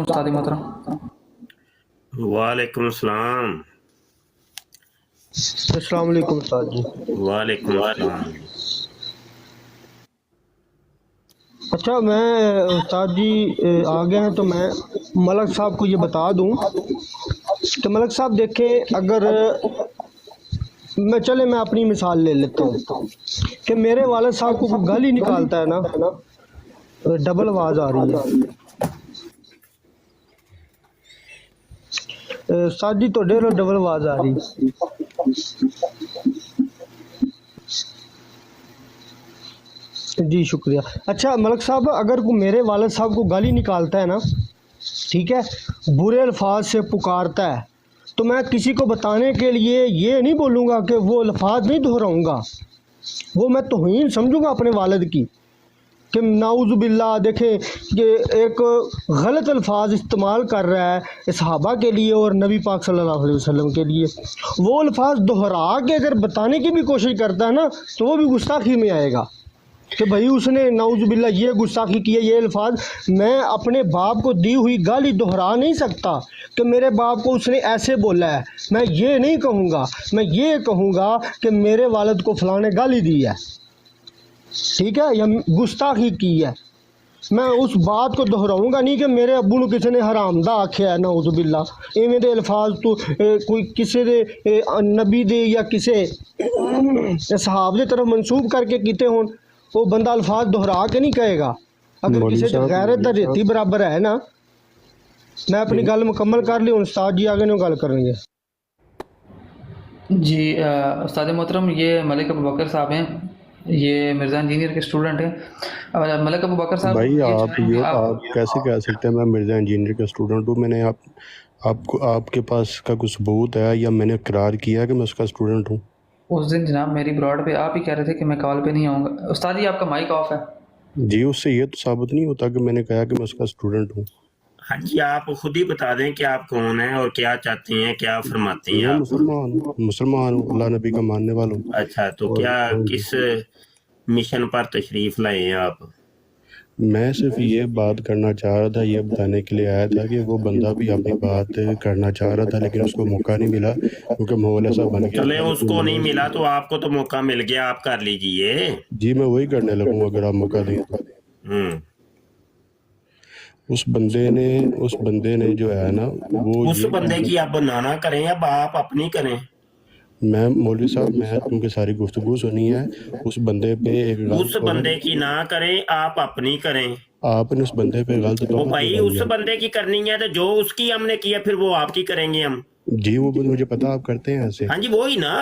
उस्ताद मोहतरम। वालेकुम सलाम। अस्सलाम वालेकुम उस्ताद जी। वालेकुम सलाम। अच्छा मैं उस्ताद जी आ गए हैं तो मैं मलक साहब को ये बता दूं कि मलक साहब देखें, अगर मैं अपनी मिसाल ले लेता हूँ कि मेरे वालिद साहब को कोई गाली निकालता है ना, डबल आवाज़ आ रही है। उस्ताद जी तो डेढ़ डबल आवाज़ आ रही। जी शुक्रिया। अच्छा मलक साहब, अगर कोई मेरे वालिद साहब को गाली निकालता है ना, ठीक है, बुरे अल्फाज से पुकारता है, तो मैं किसी को बताने के लिए ये नहीं बोलूँगा कि वो अल्फाज नहीं दोहराऊँगा, वो मैं तौहीन समझूँगा अपने वालिद की कि नाउज़ु बिल्लाह। देखें कि एक गलत अल्फाज इस्तेमाल कर रहा है सहाबा के लिए और नबी पाक सल्लल्लाहु अलैहि वसल्लम के लिए, वो अल्फाज दोहरा के अगर बताने की भी कोशिश करता है ना, तो वो भी गुस्ताखी में आएगा कि भाई उसने नाउज़ु बिल्लाह ये गुस्ताखी की है। ये अल्फाज मैं अपने बाप को दी हुई गाली दोहरा नहीं सकता कि मेरे बाप को उसने ऐसे बोला है। मैं ये नहीं कहूँगा, मैं ये कहूँगा कि मेरे वालिद को फलां ने गाली दी है, ठीक है, या गुस्ताखी की है। मैं उस बात को दोहराऊँगा नहीं कि मेरे अब्बू ने किसी ने हरामदा आख्या है, नाउज़ु बिल्लाह इवें दे अल्फाज तो कोई किसी दे नबी दे या किसी सहाब दे तरफ मंसूब करके कीते हों, वो बंदा अल्फाज दोहरा के नहीं कहेगा। अगर किसी की गैरत दा रेती बराबर है ना। मैं अपनी गल मुकम्मल कर ली, उस्ताद जी आगे गल करेंगे। जी उस्ताद मोहतरम, ये मलिक अबू बकर साहब हैं, ये मिर्ज़ा इंजीनियर के स्टूडेंट हैं। मलिक अबू बकर साहब भाई आप कैसे कह सकते हैं मैं मिर्ज़ा इंजीनियर का स्टूडेंट हूँ? मैंने आपको आपके पास का कुछ सबूत है या मैंने इकरार किया कि मैं उसका स्टूडेंट हूँ? उस दिन जनाब मेरी ब्रॉड पे आप ही कह रहे थे कि मैं कॉल पे नहीं आऊँगा। उस्ताद जी आपका माइक ऑफ है। जी, उससे ये तो साबित नहीं होता कि मैंने कहा कि मैं उसका स्टूडेंट हूँ। हाँ जी, आप खुद ही बता दें कि आप कौन हैं और क्या चाहते हैं, क्या फरमाते हैं मैं आप? मुसलमान हूँ, अल्लाह नबी का मानने वाला हूँ। अच्छा, तो क्या किस मिशन पर तशरीफ लाए हैं आप? मैं सिर्फ ये बात करना चाह रहा था, ये बताने के लिए आया था कि वो बंदा भी अपनी बात करना चाह रहा था लेकिन उसको मौका नहीं मिला क्योंकि माहौल ऐसा बन गया। चले, उसको नहीं मिला तो आपको तो मौका मिल गया, आप कर लीजिए। जी मैं वही करने लगूंगा अगर आप मौका दें तो। उस बंदे ने जो है ना, वो उस बंदे की आप ना करें या आप अपनी करें? मैं मौलवी साहब, मैं क्योंकि सारी गुफ्तगू सुनी है, उस बंदे पे उस बंदे की ना करें, आप अपनी करें। आपने उस बंदे पे गलत तो भाई उस बंदे की करनी है तो जो उसकी हमने किया फिर वो आपकी करेंगे हम। जी वो मुझे पता आप करते हैं ऐसे। हाँ जी, वो ही ना,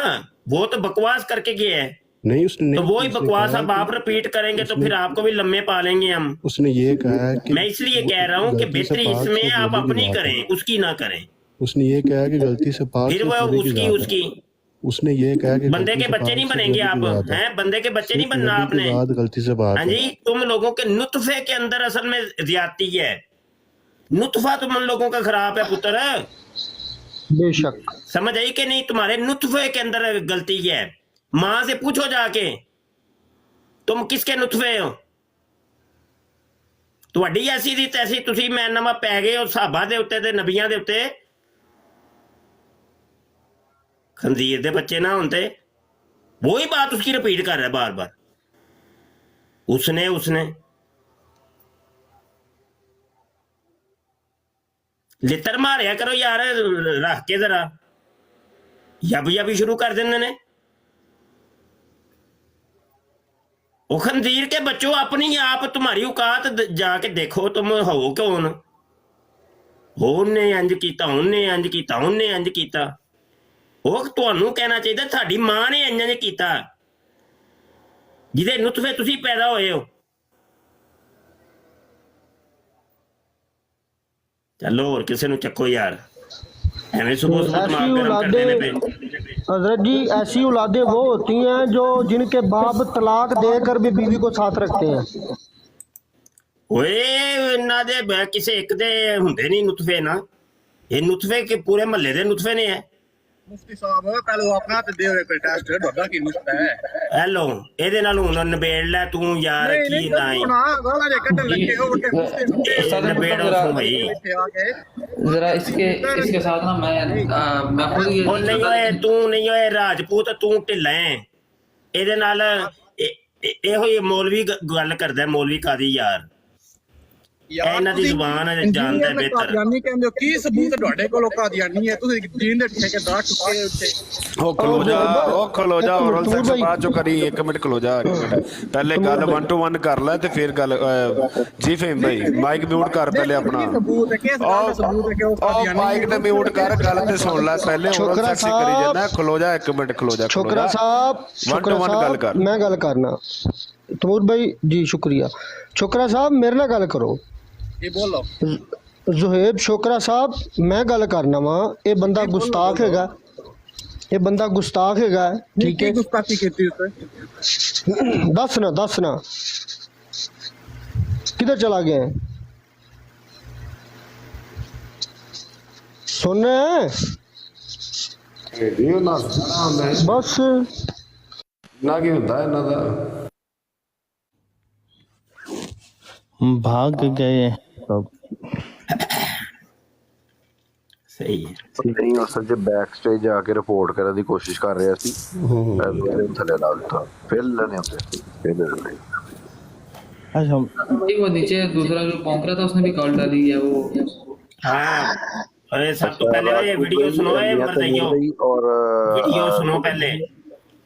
वो तो बकवास करके गया है। नहीं उसने तो वो ही बकवास अब आप रिपीट करेंगे तो फिर आपको भी लम्बे पालेंगे हम। उसने ये कहा है कि मैं इसलिए कह रहा हूँ कि बेहतरी इसमें आप अपनी करें, उसकी ना करें। उसने ये कहा कि गलती से पाक फिर वो उसकी उसने ये कहा कि बंदे के बच्चे नहीं बनेंगे आप, हैं? बंदे के बच्चे नहीं बनना आपने। गलती से बात। हाँ जी, तुम लोगों के नुत्फे के अंदर असल में ज्यादती है। नुत्फा तुम लोगों का खराब है पुत्र। बेशक समझ आई कि नहीं? तुम्हारे नुत्फे के अंदर गलती है। माँ से पूछो जाके तुम किसके नुत्फे हो। ਤੁਹਾਡੀ ਐਸੀ ਦੀ ਤੈਸੀ ਤੁਸੀਂ ਮੈਂ ਨਵਾਂ ਪੈ ਗਏ ਹੋ ਸਾਹਬਾ ਦੇ ਉੱਤੇ ਤੇ ਨਬੀਆਂ ਦੇ ਉੱਤੇ। खंजीर दे बच्चे ना होते। वही बात उसकी रिपीट कर रहा है बार बार। उसने लितर मारिया करो यार, रख के जरा यब शुरू कर देंगे ने। वो खंजीर के बच्चों, अपनी आप तुम्हारी औकात जाके देखो, तुम हो कौन? उन्हें इंज किया, उन्हें इंज किया, उन्हें इंज किया। ਉਹ ਤੁਹਾਨੂੰ ਕਹਿਣਾ ਚਾਹੀਦਾ ਸਾਡੀ ਮਾਂ ਨੇ ਇੰਜ ਕੀਤਾ ਜਿਹਦੇ ਨੁਤਫੇ ਤੁਸੀਂ ਪੈਦਾ ਹੋਏ ਹੋ। ਚਲੋ ਹੋਰ ਕਿਸੇ ਨੂੰ ਚੱਕੋ ਯਾਰ, ਐਵੇਂ ਸੁਬह दिमाग गरम कर देने पे। हजरत जी ऐसी औलादें वो होती हैं जो जिनके बाप तलाक देकर भी बीवी को साथ रखते हैं। ਓਏ ਇਹਨਾਂ ਦੇ ਕਿਸੇ ਇੱਕ ਦੇ ਹੁੰਦੇ ਨਹੀਂ ਨੁਤਫੇ ਨਾ, ਇਹ ਨੁਤਫੇ ਕਿ ਪੂਰੇ ਮਹੱਲੇ ਦੇ ਨੁਤਫੇ ਨੇ ਹੈ। ਮੁਫਤੀ ਸਾਹਿਬ ਪਹਿਲਾਂ ਆਪਣਾ ਤੇ ਦਿਓ ਇੱਕ ਟੈਸਟ ਤੁਹਾਡਾ ਕੀ ਨੁਕਤਾ ਹੈ ਹੈਲੋ ਇਹਦੇ ਨਾਲ ਹੁਣ ਨਿਬੇੜ ਲੈ ਤੂੰ ਯਾਰ ਕੀ ਨਾ ਹੀ ਨਾ ਗਾਲਾਂ ਦੇ ਕੱਢਣ ਲੱਗੇ ਹੋ ਕਿ ਮੁਫਤੀ ਨਿਬੇੜ ਉਸ ਭਾਈ ਇੱਥੇ ਆ ਕੇ ज़रा इसके साथ ना मैं खुद ये ਉਹ ਨਹੀਂ ਓਏ ਤੂੰ ਨਹੀਂ ਓਏ ਰਾਜਪੂਤ ਤੂੰ ਢਿੱਲਾ ਹੈ ਇਹਦੇ ਨਾਲ ਇਹੋ ਹੀ ਮੌਲਵੀ ਗੱਲ ਕਰਦਾ ਮੌਲਵੀ ਕਾਦੀ ਯਾਰ ਇਹਨਾਂ ਦੀ ਜ਼ੁਬਾਨ ਜਾਣਦਾ ਬਿਹਤਰ ਕਾਦੀਆਨੀ ਕਹਿੰਦੇ ਹੋ ਕੀ ਸਬੂਤ ਹੈ ਤੁਹਾਡੇ ਕੋਲ ਕਾਦੀਆਨੀ ਹੈ ਤੁਸੀਂ ਜੀਨ ਦੇ ਠੇਕੇਦਾਰ ਚੁੱਕੇ ਉੱਤੇ ਉਹ ਖਲੋ ਜਾ ਔਰਲ ਸੈਕਸ ਬਾਅਦ ਚੋਂ ਕਰੀ 1 ਮਿੰਟ ਖਲੋ ਜਾ ਪਹਿਲੇ ਗੱਲ 1 to 1 ਕਰ ਲੈ ਤੇ ਫਿਰ ਗੱਲ ਜੀ ਫੇਮ ਭਾਈ ਮਾਈਕ ਮਿਊਟ ਕਰ ਪਹਿਲੇ ਆਪਣਾ ਸਬੂਤ ਹੈ ਕਿਸ ਗੱਲ ਦਾ ਸਬੂਤ ਹੈ ਕਿ ਉਹ ਕਾਦੀਆਨੀ ਮਾਈਕ ਤੇ ਮਿਊਟ ਕਰ ਗੱਲ ਤੇ ਸੁਣ ਲੈ ਪਹਿਲੇ ਔਰਲ ਸੈਕਸ ਕਰੀ ਜਾਂਦਾ ਖਲੋ ਜਾ 1 ਮਿੰਟ ਖਲੋ ਜਾ छोकरा साहब 1 to 1 ਗੱਲ ਕਰ मैं गल करना तमूर भाई जी शुक्रिया छोकरा साहब मेरे नाल गल करो ਇਹ ਬੋਲੋ ਜ਼ੁਹੈਬ ਸ਼ੋਕਰਾ ਸਾਹਿਬ ਮੈਂ ਗੱਲ ਕਰਨਾ ਵਾ ਇਹ ਬੰਦਾ ਗੁਸਤਾਖ ਹੈਗਾ ਇਹ ਬੰਦਾ ਗੁਸਤਾਖ ਹੈਗਾ ਠੀਕ ਹੈ ਗੁਸਤਾਖੀ ਕੀਤੀ ਉਸੇ ਦੱਸ ਨਾ ਕਿੱਧਰ ਚਲਾ ਗਿਆ ਹੈ? ਸੁਣ ਇਹ ਨਾ ਬਸ ਨਾ ਕੀ ਹੁੰਦਾ ਇਹਨਾਂ ਦਾ भाग गए सब ਸਹੀ ਹੈ ਨਹੀਂ ਅਸਲ 'ਚ ਬੈਕ ਸਟੇਜ ਜਾ ਕੇ ਰਿਪੋਰਟ ਕਰਨ ਦੀ ਕੋਸ਼ਿਸ਼ ਕਰ ਰਿਹਾ ਸੀ ਥੱਲੇ ਲਾ ਦਿੱਤਾ ਫਿਰ ਲੈਣੇ ਹੁੰਦੇ ਫਿਰ ਲੈਣੇ अच्छा वो नीचे दूसरा जो पहुंच रहा था उसने भी कॉल डाली है वो हाँ अरे सब तो पहले ये वीडियो सुनो मरदइयो और वीडियो सुनो पहले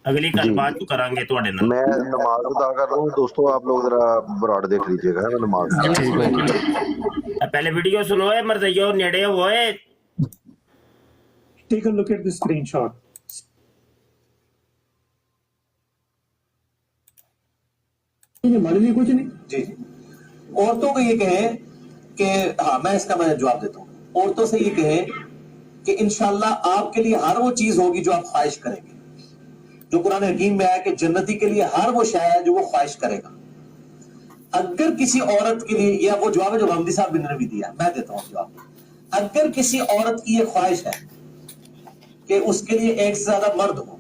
अगली कल बात तो करांगे ਤੁਹਾਡੇ ਨਾਲ मैं नमाज अदा कर रहा हूँ दोस्तों आप लोग जरा बराड़ देख लीजिएगा मैं नमाज पहले वीडियो सुनो है मरदइयो नेड़े होए Take a look at the screenshot. हमारे लिए कुछ नहीं जी औरतों को ये कहें कि हाँ मैं जवाब देता हूँ औरतों से ये कहें कि इंशाल्लाह आपके लिए हर वो चीज होगी जो आप ख्वाहिश करेंगे जो कुरान हकीम में आया कि जन्नती के लिए हर वो शय है जो वो ख्वाहिश करेगा अगर किसी औरत के लिए या वो जवाब है जो हमदी साहब ने भी दिया मैं देता हूँ जवाब अगर किसी औरत की ये ख्वाहिश है कि उसके लिए एक से ज्यादा मर्द हो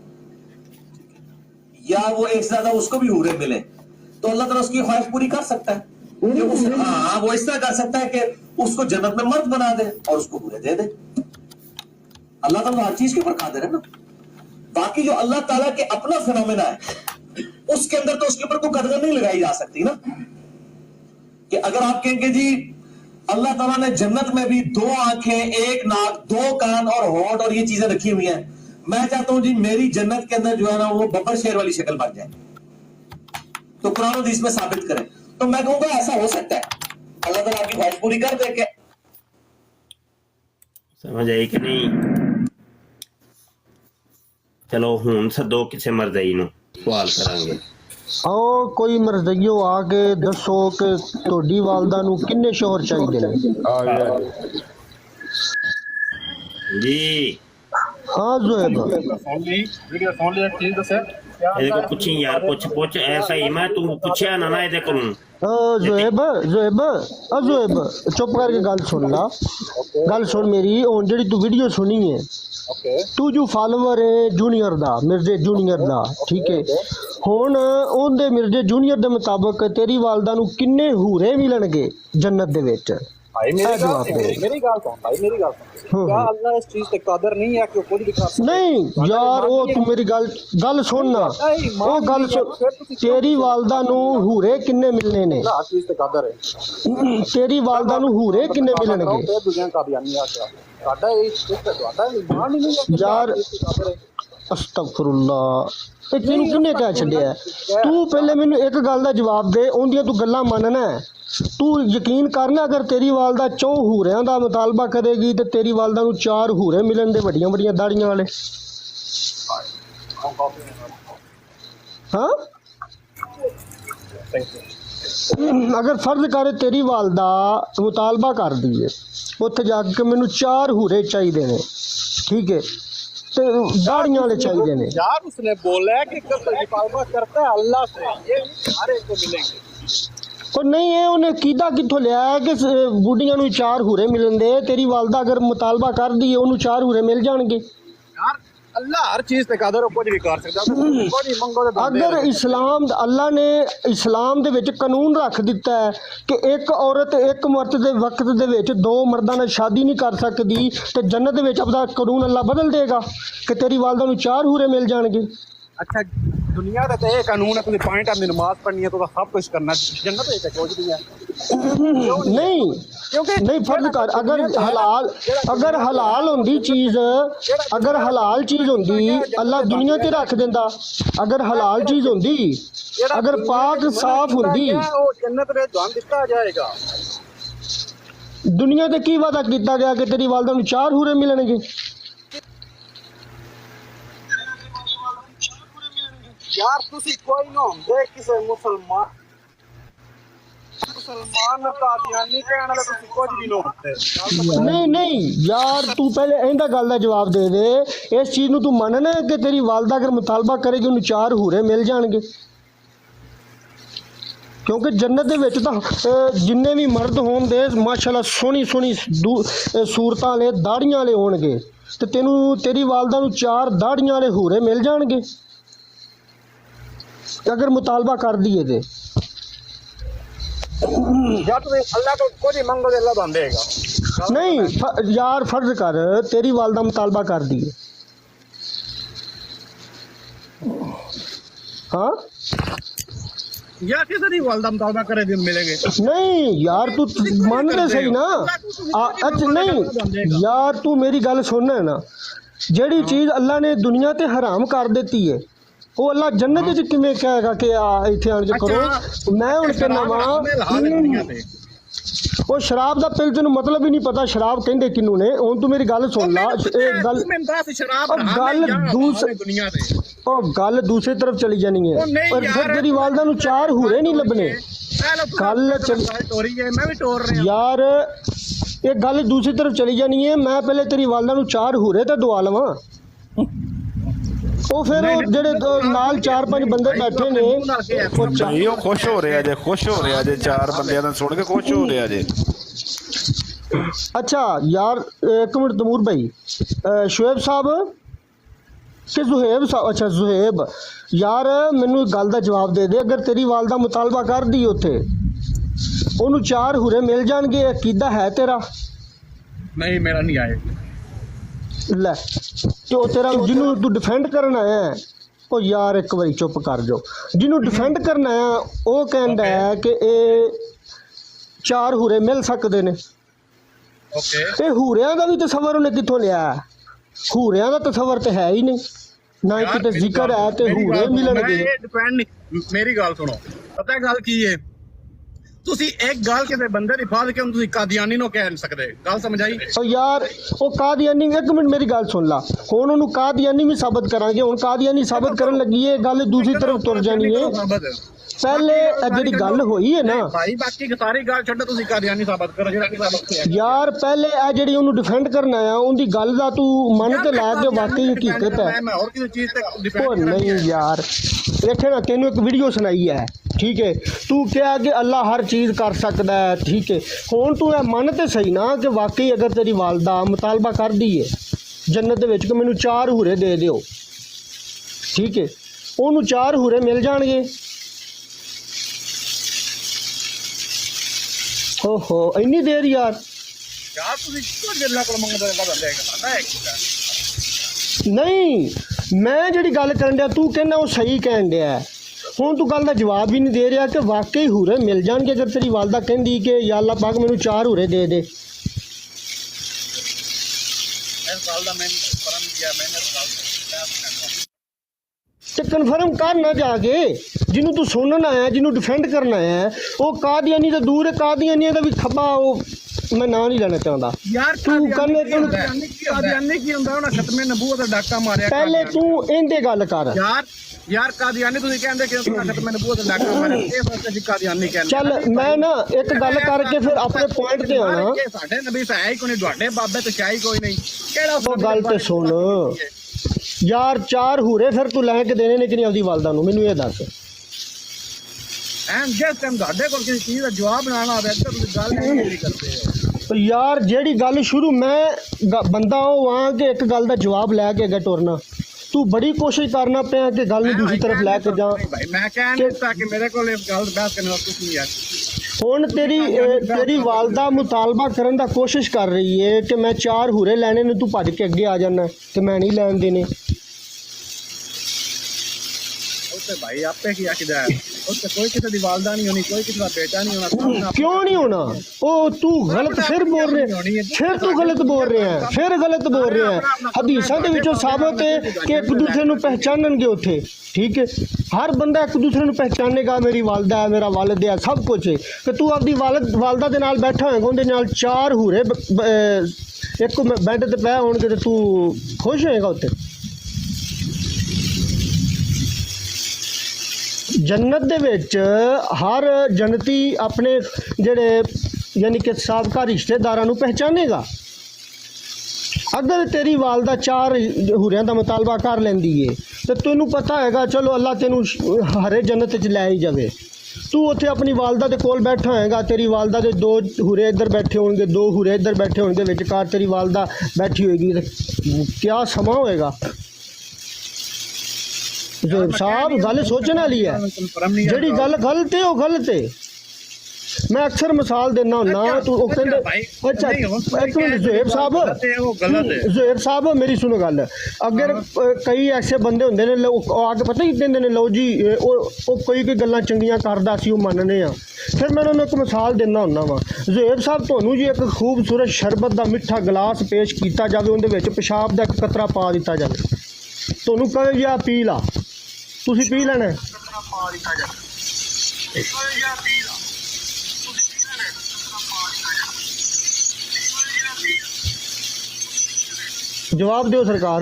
या वो एक से ज्यादा उसको भी हूरे मिले तो अल्लाह ताला उसकी ख्वाहिश पूरी कर सकता है हाँ वो इस तरह कर सकता है कि उसको जन्नत में मर्द बना दे और उसको हूरे दे दे अल्लाह ताला हर चीज के ऊपर कादिर है ना बाकी जो अल्लाह ताला के अपना फिनोमेना है उसके अंदर तो उसके ऊपर कोई कदर नहीं लगाई जा सकती ना कि अगर आप कहेंगे जी अल्लाह ताला ने जन्नत में भी 2 आंखें 1 नाक 2 कान और होंठ और ये चीजें रखी हुई हैं मैं चाहता हूं जी मेरी जन्नत के अंदर जो है ना वो बब्बर शेर वाली शक्ल बन जाए तो कुरान और हदीस में साबित करें तो मैं कहूंगा ऐसा हो सकता है अल्लाह ताला आपकी ख्वाहिश पूरी कर दे के समझ आई कि नहीं चलो हुन सदो किसे मरदई नु सवाल करांगे आओ कोई मर्दइयो आके दसो कि ਤੁਹਾਡੀ ਵਾਲਦਾ ਨੂੰ ਕਿੰਨੇ ਸ਼ੋਹਰ ਚਾਹੀਦੇ ਨੇ जी हाँ ज़ुहैब वीडियो सुन लिया चीज दसे ਇਹਦੇ ਕੋ ਪੁੱਛੀ ਯਾਰ ਪੁੱਛ ਐਸਾ ਹੀ ਮੈਂ ਤੂੰ ਪੁੱਛਿਆ ਨਾ ਇਹਦੇ ਕੋਲੋਂ ज़ुहैब चुप करके गल सुन ला गल सुन मेरी हुन जेह्ड़ी तू वीडियो सुनी है तू जो फॉलोवर है जूनियर दा मिर्जे जूनियर दा ठीक है हुन ओंदे मिर्जे जूनियर दे मुताबिक तेरी वालदा नू किन्ने हूरे मिलणगे जन्नत दे विच भाई मेरी गल सुन भाई मेरी गल सुन क्या अल्लाह इस चीज पे कादर नहीं है कि वो खुद दिखा नहीं यार ओ तू मेरी गल सुन ना ओ गल सुन तेरी वालदा नू हूरे किन्ने मिलने ने हर चीज पे कादर है तेरी वालदा नू हूरे किन्ने मिलणगे फिर दुनिया का भी आनी आ साडा ईमान ही नहीं है यार अस्तगफुरुल्लाह तेनू किन्ने कह छड्डिया तू पहले मैनू एक गल दा जवाब दे ओंदियां तू गल्लां मनना तू यकीन करना अगर तेरी वालदा 4 हूरियां दा मुतालबा करेगी तो तेरी वालदा नू 4 हूरे मिलन दे वड्डियां वड्डियां दाड़ियां वाले हाँ अगर फर्ज करे तेरी वालदा मुतालबा कर दिए उत्थे जाके मैनू 4 हूरे चाहिए ने ठीक है तो दाड़ियां वाले चाहिए ने यार उसने बोला है कि मुतालबा करता है अल्लाह से ये हर एक को मिलेंगे और नहीं है उन्हें कीदा किथों लिया है कि बुढ़ियां नू 4 हूरे मिलन दे तेरी वालदा अगर मुतालबा कर दी ओनू 4 हूरे मिल जाणगे यार ਅੱਲਾ ਹਰ ਚੀਜ਼ ਤੇ ਕਾਦਰ, ਕੁਝ ਵੀ ਕਰ ਸਕਦਾ, ਕੁਝ ਵੀ ਮੰਗੋ ਤੇ ਦਿੰਦੇ ਅਗਰ ਇਸਲਾਮ ਅੱਲਾ ਨੇ ਇਸਲਾਮ ਦੇ ਵਿੱਚ ਕਾਨੂੰਨ ਰੱਖ ਦਿੱਤਾ ਹੈ ਕਿ ਇੱਕ ਔਰਤ ਇੱਕ ਮਰਦ ਦੇ ਵਕਤ ਦੇ ਵਿੱਚ ਦੋ ਮਰਦਾਂ ਨਾਲ ਸ਼ਾਦੀ ਨਹੀਂ ਕਰ ਸਕਦੀ, ਤੇ ਜੰਨਤ ਦੇ ਵਿੱਚ ਆਪਦਾ ਕਾਨੂੰਨ ਅੱਲਾ ਬਦਲ ਦੇਗਾ ਕਿ ਤੇਰੀ ਵਾਲਦਾ ਨੂੰ 4 ਹੂਰੇ ਮਿਲ ਜਾਣਗੇ। ਅੱਛਾ ਦੁਨੀਆ ਦਾ ਤੇ ਇਹ ਕਾਨੂੰਨ ਹੈ, ਤੁਸੀਂ 5 ਟਾਈਮ ਦੀ ਨਮਾਜ਼ ਪੜ੍ਹਨੀ ਹੈ ਤਾਂ ਸਭ ਕੁਝ ਕਰਨਾ, ਜੰਨਤ ਵਿੱਚ ਕੁਝ ਨਹੀਂ ਹੈ। ਨਹੀਂ ਨਹੀਂ ਫਰਜ਼ ਕਰ, ਅਗਰ ਹਲਾਲ ਹੁੰਦੀ ਚੀਜ਼, ਅਗਰ ਹਲਾਲ ਚੀਜ਼ ਹੁੰਦੀ ਅੱਲਾ ਦੁਨੀਆ ਤੇ ਰੱਖ ਦਿੰਦਾ। ਅਗਰ ਹਲਾਲ ਚੀਜ਼ ਹੁੰਦੀ, ਅਗਰ ਪਾਕ ਸਾਫ਼ ਹੁੰਦੀ, ਉਹ ਜੰਨਤ ਵਿੱਚ ਤੁਹਾਨੂੰ ਦਿੱਤਾ ਜਾਏਗਾ। ਦੁਨੀਆ ਤੇ ਕੀ ਵਾਅਦਾ ਕੀਤਾ ਗਿਆ ਕਿ ਤੇਰੀ ਵਾਲਦਾ ਨੂੰ 4 ਹੂਰੇ ਮਿਲਣਗੇ? ਯਾਰ ਤੁਸੀਂ ਕੋਈ ਨਾ ਹੁੰਦੇ ਕਿਸੇ ਮੁਸਲਮਾਨ ਕਾਦੀਆਨੀ ਕਹਿਣ ਵਾਲੇ, ਤੁਸੀਂ ਕੁਝ ਵੀ ਨਾ ਹੁੰਦੇ। ਨਹੀਂ ਯਾਰ ਤੂੰ ਪਹਿਲੇ ਇਹਦਾ ਗੱਲ ਦਾ ਜਵਾਬ ਦੇ ਦੇ। ਇਸ ਚੀਜ਼ ਨੂੰ ਤੂੰ ਮੰਨਣਾ ਕਿ ਤੇਰੀ ਵਾਲਦਾ ਅਗਰ ਮੁਤਾਲਬਾ ਕਰੇਗੀ ਉਹਨੂੰ 4 ਹੂਰੇ ਮਿਲ ਜਾਣਗੇ? ਕਿਉਂਕਿ ਜੰਨਤ ਦੇ ਵਿੱਚ ਤਾਂ ਜਿੰਨੇ ਵੀ ਮਰਦ ਹੋਣਗੇ ਮਾਸ਼ਾਅੱਲਾ ਸੋਹਣੀ ਸੂਰਤਾਂ ਵਾਲੇ ਦਾੜੀਆਂ ਵਾਲੇ ਹੋਣਗੇ, ਤੇ ਤੇਰੀ ਵਾਲਦਾ ਨੂੰ 4 ਦਾੜੀਆਂ ਵਾਲੇ ਹੂਰੇ ਮਿਲ ਜਾਣਗੇ ਅਗਰ ਮੁਤਾਲਬਾ ਕਰ ਦਈਏ ਤੇ। ਜਦ ਤੁਸੀਂ ਅੱਲਾ ਤੋਂ ਕੁਝ ਹੀ ਮੰਗੋ ਤੇ ਅੱਲਾ ਤੁਹਾਨੂੰ ਦੇਗਾ। ਨਹੀਂ ਯਾਰ ਫਰਜ਼ ਕਰ ਤੇਰੀ ਵਾਲਦਾ ਮੁਤਾਲਬਾ ਕਰ ਦਈਏ, हाँ या किसी नहीं वालदा मुतालबा करे दिन मिलेंगे। नहीं यार तू मान ले सही ना। अच्छा नहीं यार तू मेरी गल सुनना है ना, जेड़ी चीज अल्लाह ने दुनिया ते हराम कर देती है वो अल्लाह जन्नत च किवें कहेगा कि इत्थे आण के करो। मैं हुण कहना वा वो शराब दा पिल तेनू मतलब ही नहीं पता शराब कहंदे किनू ने। हुण तू मेरी गल सुन ला, गल दूसरी तरफ चली जानी है पर फिर तेरी वालदा नू 4 हूरे नहीं लभने। गल यार ये गल दूसरी तरफ चली जानी है। मैं पहले तेरी वालदा नू 4 हूरे ते दुआ लवां, ਉਹ ਫਿਰ ਉਹ ਜਿਹੜੇ ਨਾਲ 4-5 ਬੰਦੇ ਬੈਠੇ ਨੇ ਉਹ ਖੁਸ਼ ਹੋ ਰਿਹਾ ਜੇ, ਖੁਸ਼ ਹੋ ਰਿਹਾ ਜੇ, 4 ਬੰਦਿਆਂ ਦਾ ਸੁਣ ਕੇ ਖੁਸ਼ ਹੋ ਰਿਹਾ ਜੇ। अच्छा यार एक मिनट तमूर भाई, शुएब साहब कि जुहेब साहब, अच्छा जुहेब यार मैनू गल का जवाब दे दे। अगर तेरी वालदा मुतालबा कर दी उत्थे ओनू 4 हुरे मिल जाणगे, अकीदा है तेरा? नहीं मेरा नहीं आए ले तो तेरा जिन्हों तू डिफेंड करना है ओ यार एक बारी चुप कर जाओ। जिन्हों डिफेंड करना है वो कहता है कि ये 4 हुरे मिल सकते ने। ये हूरियां का भी तस्वर उन्हें कितों लिया? हूरियां का तस्वर तो है ही नहीं, ना ही किते जिक्र है ते हूरे मिलणगे। डिपेंड नहीं, मेरी गल सुनो, पता है गल की है? ਤੁਸੀਂ ਇੱਕ ਗੱਲ ਕਿਸੇ ਬੰਦੇ ਦੀ ਫਾਦ ਕੇ ਤੁਸੀਂ ਕਾਦੀਆਨੀ ਨੂੰ ਕਹਿ ਨਹੀਂ ਸਕਦੇ। ਗੱਲ ਸਮਝ ਆਈ? ਓ ਯਾਰ ਉਹ ਕਾਦੀਆਨੀ, ਇੱਕ ਮਿੰਟ ਮੇਰੀ ਗੱਲ ਸੁਣ ਲਾ। ਹੁਣ ਉਹਨੂੰ ਕਾਦੀਆਨੀ ਵੀ ਸਾਬਤ ਕਰਾਂਗੇ। ਹੁਣ ਕਾਦੀਆਨੀ ਸਾਬਤ ਕਰਨ ਲੱਗੀ ਹੈ, ਗੱਲ ਦੂਸਰੀ ਤਰਫ ਤੁਰ ਜਾਣੀ ਹੈ। ਪਹਿਲੇ ਜਿਹੜੀ ਗੱਲ ਹੋਈ ਹੈ ਨਾ ਭਾਈ, ਬਾਕੀ ਸਾਰੀ ਗੱਲ ਛੱਡੋ, ਤੁਸੀਂ ਕਾਦੀਆਨੀ ਸਾਬਤ ਕਰੋ ਜਿਹੜਾ ਕਿ ਯਾਰ ਪਹਿਲੇ ਇਹ ਜਿਹੜੀ ਉਹਨੂੰ ਡਿਫੈਂਡ ਕਰਨਾ ਆ ਉਹਦੀ ਗੱਲ ਦਾ ਤੂੰ ਮੰਨ ਕੇ ਲੈ ਕੇ ਵਾਕਈ ਹਕੀਕਤ ਹੈ। ਮੈਂ ਹੋਰ ਕਿਸੇ ਚੀਜ਼ ਤੇ ਉਹ ਡਿਫੈਂਡ ਨਹੀਂ ਯਾਰ ਇੱਥੇ ਨਾ ਤੈਨੂੰ ਇੱਕ ਵੀਡੀਓ ਸੁਣਾਈ ਹੈ, ठीक है? तू क्या कि अल्लाह हर चीज़ कर सकता है, ठीक है? हुण तू यह मन तो सही ना कि वाकई अगर तेरी वालदा मुतालबा कर दी है जन्नत दे विच कि मैनू 4 हूरे दे दिओ, ठीक है? उन्होंने 4 हूरे मिल जाणगे। ओहो इन्नी देर यार नहीं, मैं जिहड़ी गल करन दिया तू कहना वो सही कहन दिया है। ਹੁਣ ਤੂੰ ਗੱਲ ਦਾ ਜਵਾਬ ਵੀ ਨਹੀਂ ਦੇ ਰਿਹਾ ਕਿ ਵਾਕਈ ਹੂਰੇ ਮਿਲ ਜਾਣਗੇ ਅਗਰ ਤੇਰੀ ਵਾਲਦਾ ਕਹਿੰਦੀ ਕਿ ਯਾ ਅੱਲਾ ਪਾਕ ਮੈਨੂੰ 4 ਹੂਰੇ ਦੇ ਦੇ। ਤੇ ਕਨਫਰਮ ਕਰ ਨਾ ਜਾ ਕੇ, ਜਿਹਨੂੰ ਤੂੰ ਸੁਣਨ ਆਇਆ, ਜਿਹਨੂੰ ਡਿਫੈਂਡ ਕਰਨਾ ਆਇਆ, ਉਹ ਕਾਦੀਆਨੀ ਤਾਂ ਦੂਰ ਹੈ, ਕਾਦੀਆਨੀਆਂ ਦਾ ਵੀ ਖੱਬਾ ਉਹ मैं ना नहीं लेना चाहता यार। तू करने कादियानी की हुंदा ना खत्मे नबूवत दा डाका मारिया। पहले तू इंदे गल कर यार कादियानी तुसी कहंदे कि खत्मे नबूवत दा डाका मारिया, ये फर्क है कादियानी कहंदे। चल मैं ना एक गल करके फिर अपने पॉइंट ते आना। साडे नबी है ही कोई, ਤੁਹਾਡੇ बाबे तो चाही कोई नहीं। केड़ा वो गल ते सुन यार, 4 हूरे फिर तू लेके देने ने कि नहीं अपनी वालदा नु, मैनू ये दस। एंड जिस टाइम ਤੁਹਾਡੇ ਕੋਲ किसी चीज दा जवाब ना आवे तो तुसी गल नहीं करदे यार जेड़ी गल शुरू मैं बंदा हो वहाँ के एक गल का जवाब लैके अगे टुरना ਤੂੰ ਬੜੀ ਕੋਸ਼ਿਸ਼ ਕਰਨਾ ਪਿਆ ਕਿ ਗੱਲ ਨੂੰ ਦੂਸਰੀ ਤਰਫ ਲੈ ਕੇ ਜਾ। ਭਾਈ ਮੈਂ ਕਹਿ ਨਹੀਂ ਦਿੱਤਾ ਕਿ ਮੇਰੇ ਕੋਲ ਇਸ ਗੱਲ ਬਹਿਸ ਕਰਨ ਦਾ ਕੁਝ ਨਹੀਂ ਹੈ। ਹੁਣ ਤੇਰੀ ਵਾਲਦਾ ਮੁਤਾਲਬਾ ਕਰਨ ਦਾ ਕੋਸ਼ਿਸ਼ ਕਰ ਰਹੀ ਹੈ ਕਿ ਮੈਂ 4 ਹੂਰੇ ਲੈਣੇ ਨੇ, ਤੂੰ ਭੱਜ ਕੇ ਅੱਗੇ ਆ ਜਾਣਾ ਕਿ ਮੈਂ ਨਹੀਂ ਲੈਣ ਦੇਣੇ। ਉੱਤੇ ਭਾਈ ਆਪੇ ਕੀ ਆਖਦਾ ਉੱਤੇ ਕੋਈ ਕਿਸੇ ਦੀ ਵਾਲਦਾ ਨਹੀਂ ਹੋਣੀ, ਕੋਈ ਕਿਸੇ ਦਾ ਬੇਟਾ ਨਹੀਂ ਹੋਣਾ। ਕਿਉਂ ਨਹੀਂ ਹੋਣਾ? ਉਹ ਤੂੰ ਗਲਤ ਫਿਰ ਬੋਲ ਰਿਹਾ, ਫਿਰ ਤੂੰ ਗਲਤ ਬੋਲ ਰਿਹਾ ਹੈ, ਫਿਰ ਗਲਤ ਬੋਲ ਰਿਹਾ ਹੈ। ਹਦੀਸਾਂ ਦੇ ਵਿੱਚੋਂ ਸਾਬਤ ਹੈ ਕਿ ਇੱਕ ਦੂਸਰੇ ਨੂੰ ਪਹਿਚਾਨਣਗੇ ਉੱਥੇ, ਠੀਕ ਹੈ। ਹਰ ਬੰਦਾ ਇੱਕ ਦੂਸਰੇ ਨੂੰ ਪਹਿਚਾਨੇਗਾ, ਮੇਰੀ ਵਾਲਦਾ ਹੈ, ਮੇਰਾ ਵਾਲਦ ਹੈ, ਸਭ ਕੁਝ ਹੈ। ਕਿ ਤੂੰ ਆਪਦੀ ਵਾਲਦਾ ਦੇ ਨਾਲ ਬੈਠਾ ਹੋਏਗਾ, ਉਹਦੇ ਨਾਲ 4 ਹੂਰੇ ਇੱਕ ਬੈੱਡ ਤੇ ਪਏ ਹੋਣਗੇ ਤੇ ਤੂੰ ਖੁਸ਼ ਹੋਏਗਾ ਉੱਥੇ? ਜੰਨਤ ਦੇ ਵਿੱਚ ਹਰ ਜਨਤੀ ਆਪਣੇ ਜਿਹੜੇ ਯਾਨੀ ਕਿ ਸਾਬਕਾ ਰਿਸ਼ਤੇਦਾਰਾਂ ਨੂੰ ਪਹਿਚਾਨੇਗਾ। ਅਗਰ ਤੇਰੀ ਵਾਲਦਾ 4 ਹੂਰਿਆਂ ਦਾ ਮੁਤਾਲਬਾ ਕਰ ਲੈਂਦੀ ਏ ਤੇ ਤੈਨੂੰ ਪਤਾ ਹੈਗਾ ਚਲੋ ਅੱਲਾ ਤੈਨੂੰ ਹਰੇ ਜੰਨਤ 'ਚ ਲੈ ਹੀ ਜਾਵੇ, ਤੂੰ ਉੱਥੇ ਆਪਣੀ ਵਾਲਦਾ ਦੇ ਕੋਲ ਬੈਠਾ ਹੋਏਗਾ, ਤੇਰੀ ਵਾਲਦਾ ਦੇ 2 ਹੂਰੇ ਇੱਧਰ ਬੈਠੇ ਹੋਣਗੇ, 2 ਹੂਰੇ ਇੱਧਰ ਬੈਠੇ ਹੋਣਗੇ, ਵਿਚਕਾਰ ਤੇਰੀ ਵਾਲਦਾ ਬੈਠੀ ਹੋਏਗੀ, ਤੇ ਕਿਆ ਸਮਾਂ ਹੋਏਗਾ। ਸਾਹਿਬ ਗੱਲ ਸੋਚਣ ਵਾਲੀ ਹੈ, ਜਿਹੜੀ ਗੱਲ ਗਲਤ ਹੈ ਉਹ ਗਲਤ ਹੈ। ਮੈਂ ਅਕਸਰ ਮਿਸਾਲ ਦੇਣਾ ਹੁੰਦਾ, ਤੂੰ ਉਹ ਕਹਿੰਦੇ ਅੱਛਾ ਇੱਕ ਮਿੰਟ ਜ਼ੁਹੇਬ ਸਾਹਿਬ ਮੇਰੀ ਸੁਣੋ ਗੱਲ। ਅਗਰ ਕਈ ਐਸੇ ਬੰਦੇ ਹੁੰਦੇ ਨੇ ਉਹ ਆ ਕੇ ਪਤਾ ਹੀ ਦਿੰਦੇ ਨੇ ਲਓ ਜੀ ਉਹ ਕੋਈ ਗੱਲਾਂ ਚੰਗੀਆਂ ਕਰਦਾ ਸੀ ਉਹ ਮੰਨਨੇ ਆ, ਫਿਰ ਮੈਂ ਉਹਨਾਂ ਨੂੰ ਇੱਕ ਮਿਸਾਲ ਦਿੰਦਾ ਹੁੰਦਾ ਵਾਂ। ਜ਼ੁਹੇਬ ਸਾਹਿਬ ਤੁਹਾਨੂੰ ਜੀ ਇੱਕ ਖੂਬਸੂਰਤ ਸ਼ਰਬਤ ਦਾ ਮਿੱਠਾ ਗਲਾਸ ਪੇਸ਼ ਕੀਤਾ ਜਾਵੇ, ਉਹਦੇ ਵਿੱਚ ਪਿਸ਼ਾਬ ਦਾ ਇੱਕ ਕਤਰਾ ਪਾ ਦਿੱਤਾ ਜਾਵੇ, ਤੁਹਾਨੂੰ ਕਹੇ ਜੀ ਆ ਪੀ ਲਾ, ਤੁਸੀਂ ਪੀ ਲੈਣਾ? ਜਵਾਬ ਦਿਓ ਸਰਕਾਰ।